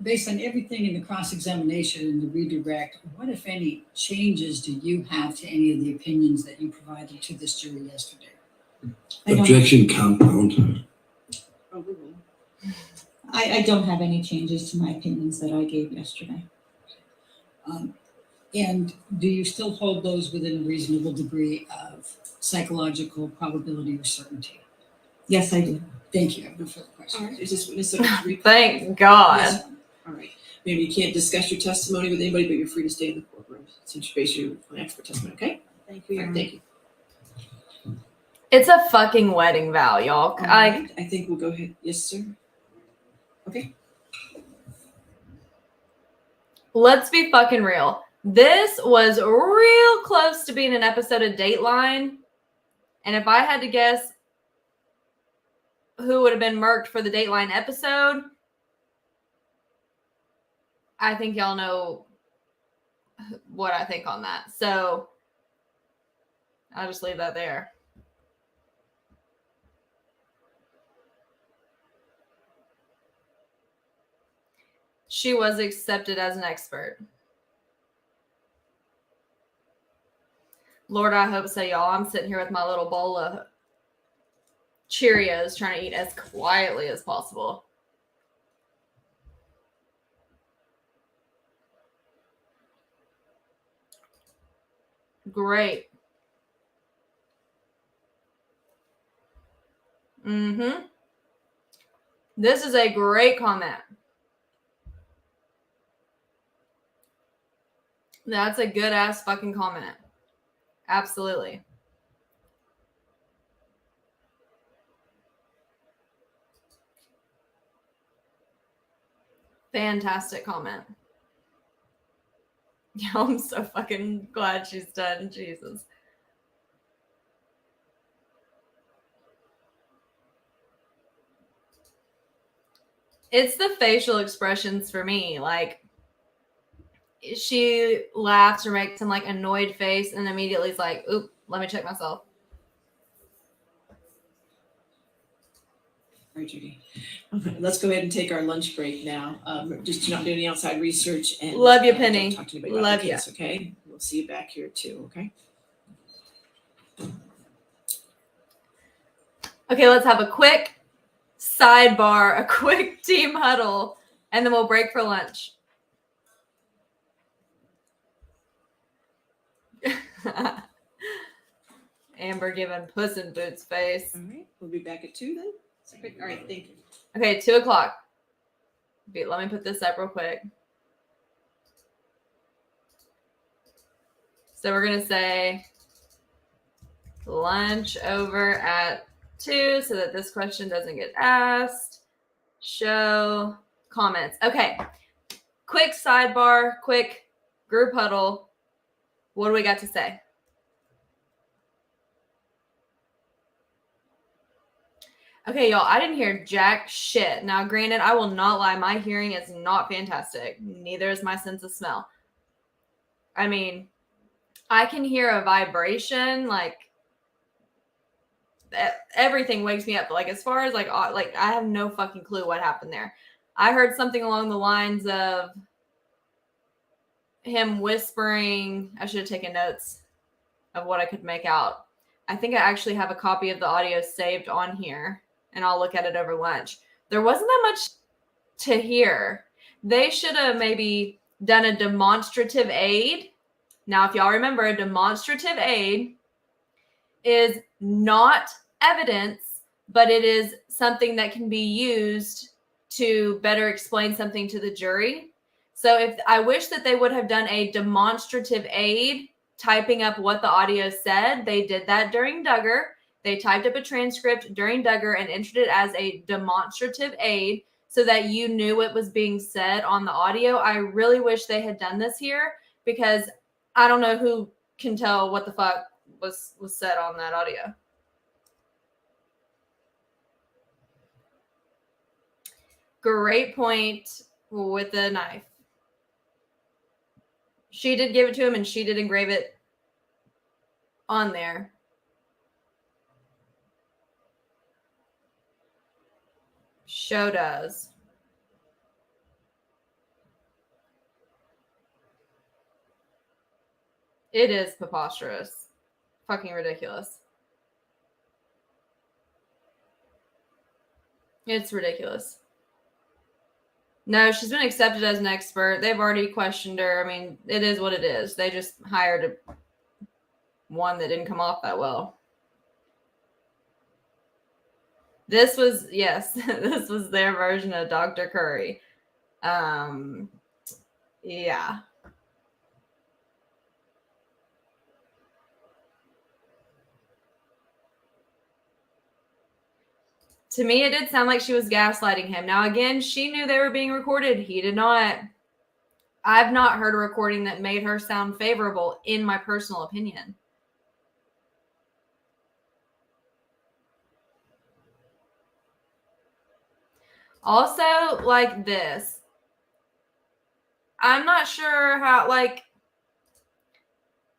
based on everything in the cross-examination and the redirect, what, if any, changes do you have to any of the opinions that you provided to this jury yesterday? Objection, compound. I don't have any changes to my opinions that I gave yesterday. And do you still hold those within a reasonable degree of psychological probability or certainty? Yes, I do. Thank you. I have no further All questions. right, is this witness subject to Thank God. Yes, All right. Maybe you can't discuss your testimony with anybody, but you're free to stay in the courtroom since you base your expert testimony, okay? Thank you. All right, thank you. It's a fucking wedding vow, y'all. All right, I think we'll go ahead. Yes, sir. Okay. Let's be fucking real. This was real close to being an episode of Dateline. And if I had to guess who would have been murked for the Dateline episode, I think y'all know what I think on that. So I'll just leave that there. She was accepted as an expert. Lord, I hope so, y'all. I'm sitting here with my little bowl of Cheerios trying to eat as quietly as possible. Great. This is a great comment. That's a good ass fucking comment. Absolutely. Fantastic comment. Yeah, I'm so fucking glad she's done. Jesus. It's the facial expressions for me. Like, she laughs or makes some like annoyed face and immediately is like, oop, let me check myself. All right, Judy. Okay, let's go ahead and take our lunch break now. Just do not do any outside research and Love you, don't Penny. talk to anybody about Love the ya. case, okay? We'll see you back here too, okay? Okay, let's have a quick sidebar, a quick team huddle And then we'll break for lunch. Amber giving Puss in Boots face. All right, we'll be back at 2 then. All right, thank you. Okay, 2 o'clock. Let me put this up real quick. So we're going to say lunch over at 2 so that this question doesn't get asked. Show comments. Okay. Quick sidebar, quick group huddle. What do we got to say? Okay, y'all, I didn't hear jack shit. Now, granted, I will not lie. My hearing is not fantastic. Neither is my sense of smell. I mean, I can hear a vibration, like everything wakes me up. Like as far as like I have no fucking clue what happened there. I heard something along the lines of him whispering. I should have taken notes of what I could make out. I think I actually have a copy of the audio saved on here, and I'll look at it over lunch. There wasn't that much to hear. They should have maybe done a demonstrative aid. Now, if y'all remember, a demonstrative aid is not evidence, but it is something that can be used to better explain something to the jury. So if I wish that they would have done a demonstrative aid, typing up what the audio said. They did that during Duggar. They typed up a transcript during Duggar and entered it as a demonstrative aid so that you knew what was being said on the audio. I really wish they had done this here because I don't know who can tell what the fuck was said on that audio. Great point with the knife. She did give it to him and she did engrave it on there. Show does. It is preposterous. Fucking ridiculous. It's ridiculous. No, she's been accepted as an expert. They've already questioned her. I mean, it is what it is. They just hired one that didn't come off that well. This was, yes, this was their version of Dr. Curry. Yeah. To me, it did sound like she was gaslighting him. Now, again, she knew they were being recorded. He did not. I've not heard a recording that made her sound favorable, in my personal opinion. Also, like this. I'm not sure how, like,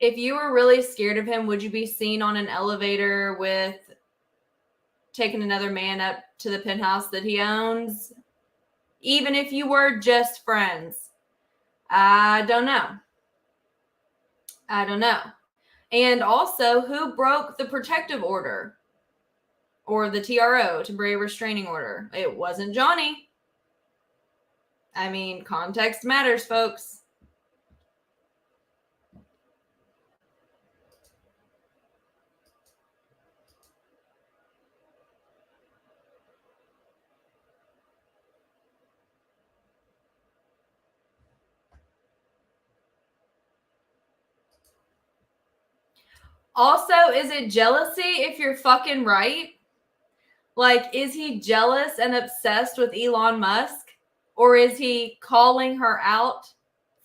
if you were really scared of him, would you be seen on an elevator with taking another man up to the penthouse that he owns? Even if you were just friends. I don't know. I don't know. And also, who broke the protective order or the TRO, temporary restraining order? It wasn't Johnny. I mean, context matters, folks. Also, is it jealousy if you're fucking right? Like, is he jealous and obsessed with Elon Musk? Or is he calling her out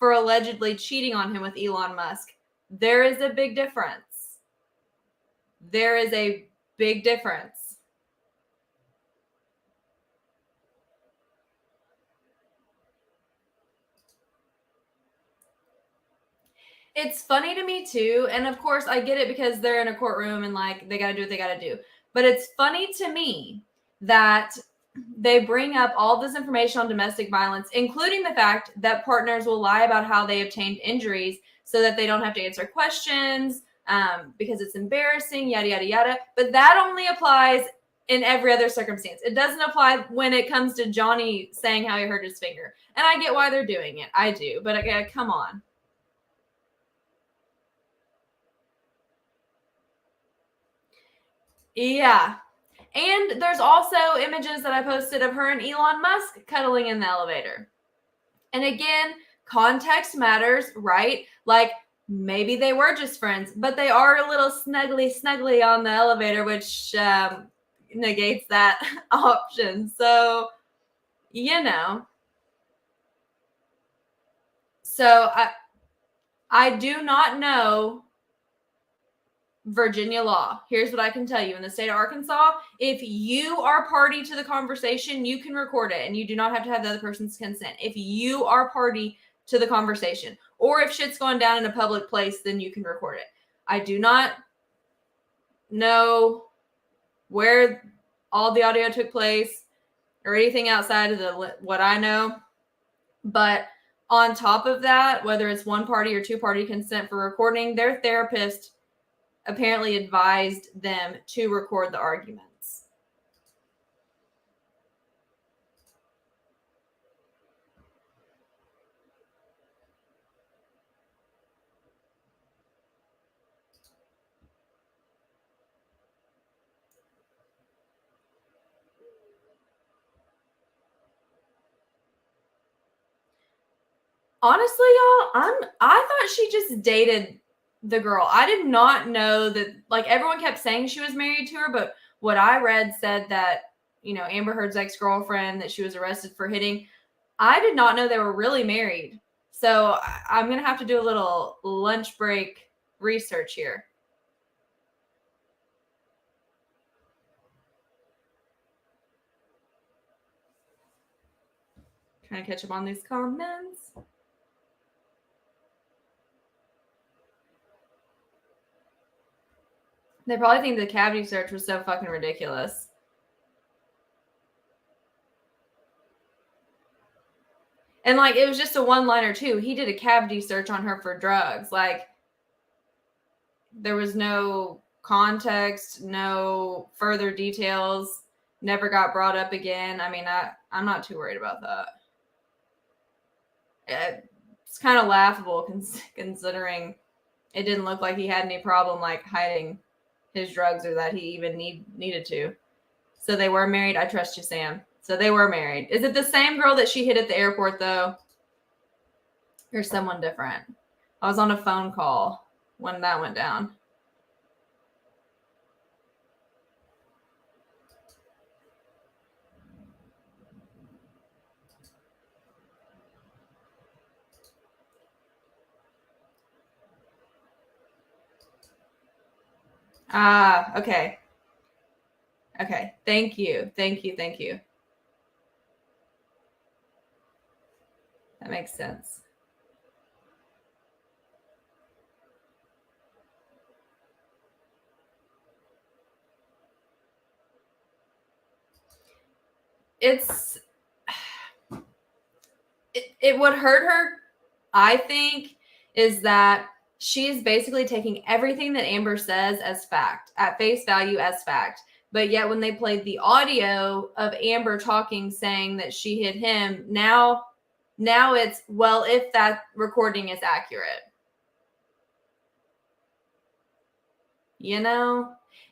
for allegedly cheating on him with Elon Musk? There is a big difference. There is a big difference. It's funny to me too. And of course, I get it because they're in a courtroom and like they got to do what they got to do. But it's funny to me that they bring up all this information on domestic violence, including the fact that partners will lie about how they obtained injuries so that they don't have to answer questions because it's embarrassing, yada, yada, yada. But that only applies in every other circumstance. It doesn't apply when it comes to Johnny saying how he hurt his finger. And I get why they're doing it. I do. But come on. Yeah. And there's also images that I posted of her and Elon Musk cuddling in the elevator. And again, context matters, right? Like, maybe they were just friends, but they are a little snuggly on the elevator, which negates that option. So, you know. So, I do not know Virginia law. Here's what I can tell you. In the state of Arkansas, if you are party to the conversation, you can record it and you do not have to have the other person's consent. If you are party to the conversation, or if shit's going down in a public place, then you can record it. I do not know where all the audio took place or anything outside of what I know. But on top of that, whether it's one party or two party consent for recording, their therapist apparently advised them to record the arguments. Honestly, y'all, I thought she just dated the girl. I did not know that, like, everyone kept saying she was married to her, but what I read said that, Amber Heard's ex-girlfriend that she was arrested for hitting. I did not know they were really married. So I'm going to have to do a little lunch break research here. Trying to catch up on these comments. They probably think the cavity search was so fucking ridiculous. And, like, it was just a one-liner, too. He did a cavity search on her for drugs. Like, there was no context, no further details, never got brought up again. I mean, I'm not too worried about that. It's kind of laughable considering it didn't look like he had any problem, like, hiding his drugs or that he even needed to. So they were married. I trust you, Sam. So they were married. Is it the same girl that she hit at the airport, though? Or someone different? I was on a phone call when that went down. Ah, okay. Okay. Thank you. That makes sense. It would hurt her, I think, is that she's basically taking everything that Amber says as fact, at face value as fact. But yet when they played the audio of Amber talking, saying that she hit him, now it's, well, if that recording is accurate.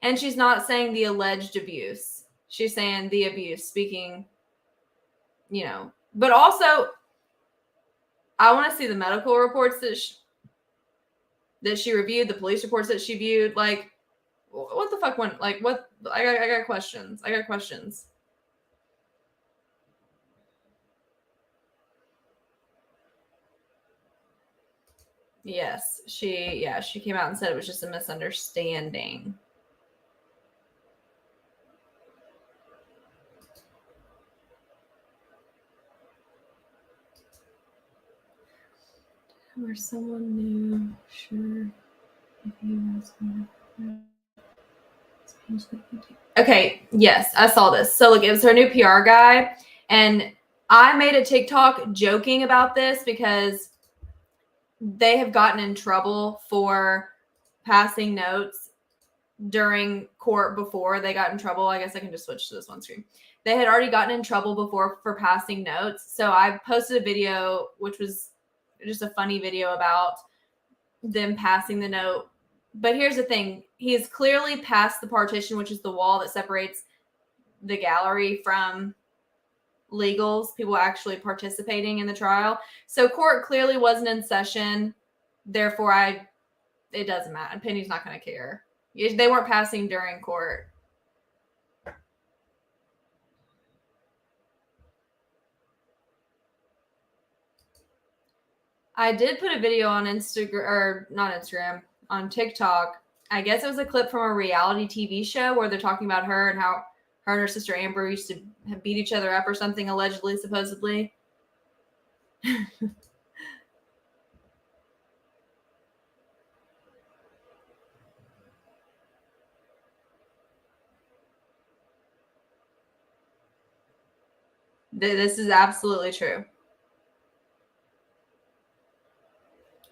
And she's not saying the alleged abuse. She's saying the abuse, speaking, But also, I want to see the medical reports that she reviewed, the police reports that she viewed. Like, what the fuck went? Like, what? I got questions. Yes, she came out and said it was just a misunderstanding. Where someone knew, sure. If he was okay, yes, I saw this. So look, it was her new PR guy, and I made a TikTok joking about this because they have gotten in trouble for passing notes during court before they got in trouble. I guess I can just switch to this one screen. They had already gotten in trouble before for passing notes. So I posted a video, which was just a funny video about them passing the note. But here's the thing. He is clearly past the partition, which is the wall that separates the gallery from legals, people actually participating in the trial. So court clearly wasn't in session. Therefore, it doesn't matter. Penny's not going to care. They weren't passing during court. I did put a video on Instagram, or not Instagram, on TikTok. I guess it was a clip from a reality TV show where they're talking about her and how her and her sister Amber used to beat each other up or something, allegedly, supposedly. This is absolutely true.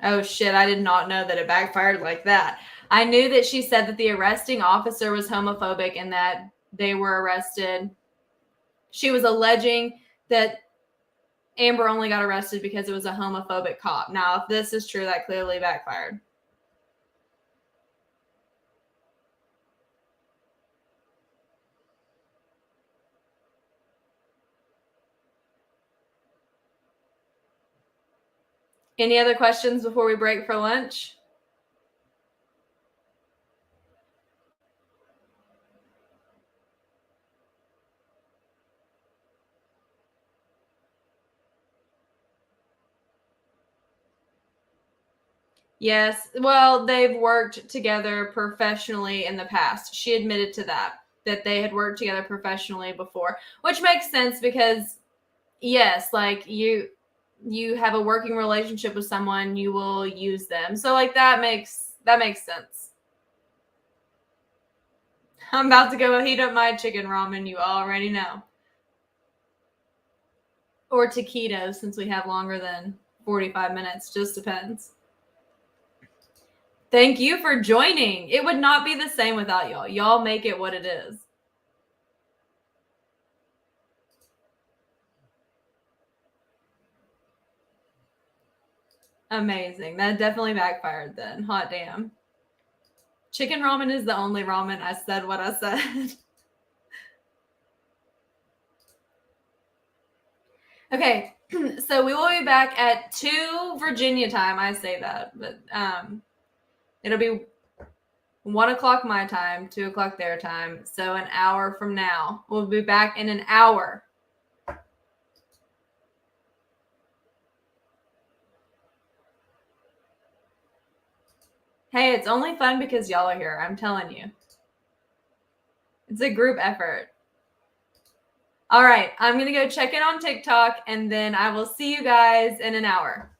Oh shit, I did not know that it backfired like that. I knew that she said that the arresting officer was homophobic and that they were arrested. She was alleging that Amber only got arrested because it was a homophobic cop. Now, if this is true, that clearly backfired. Any other questions before we break for lunch? Yes. Well, they've worked together professionally in the past. She admitted to that they had worked together professionally before, which makes sense because, yes, like you have a working relationship with someone, you will use them. So like that makes sense. I'm about to go heat up my chicken ramen, you already know. Or taquitos, since we have longer than 45 minutes, just depends. Thank you for joining. It would not be the same without y'all. Y'all make it what it is. Amazing. That definitely backfired then. Hot damn. Chicken ramen is the only ramen. I said what I said. Okay, so we will be back at 2 Virginia time. I say that, but it'll be 1 o'clock my time, 2 o'clock their time. So an hour from now. We'll be back in an hour. Hey, it's only fun because y'all are here. I'm telling you. It's a group effort. All right, I'm going to go check in on TikTok, and then I will see you guys in an hour.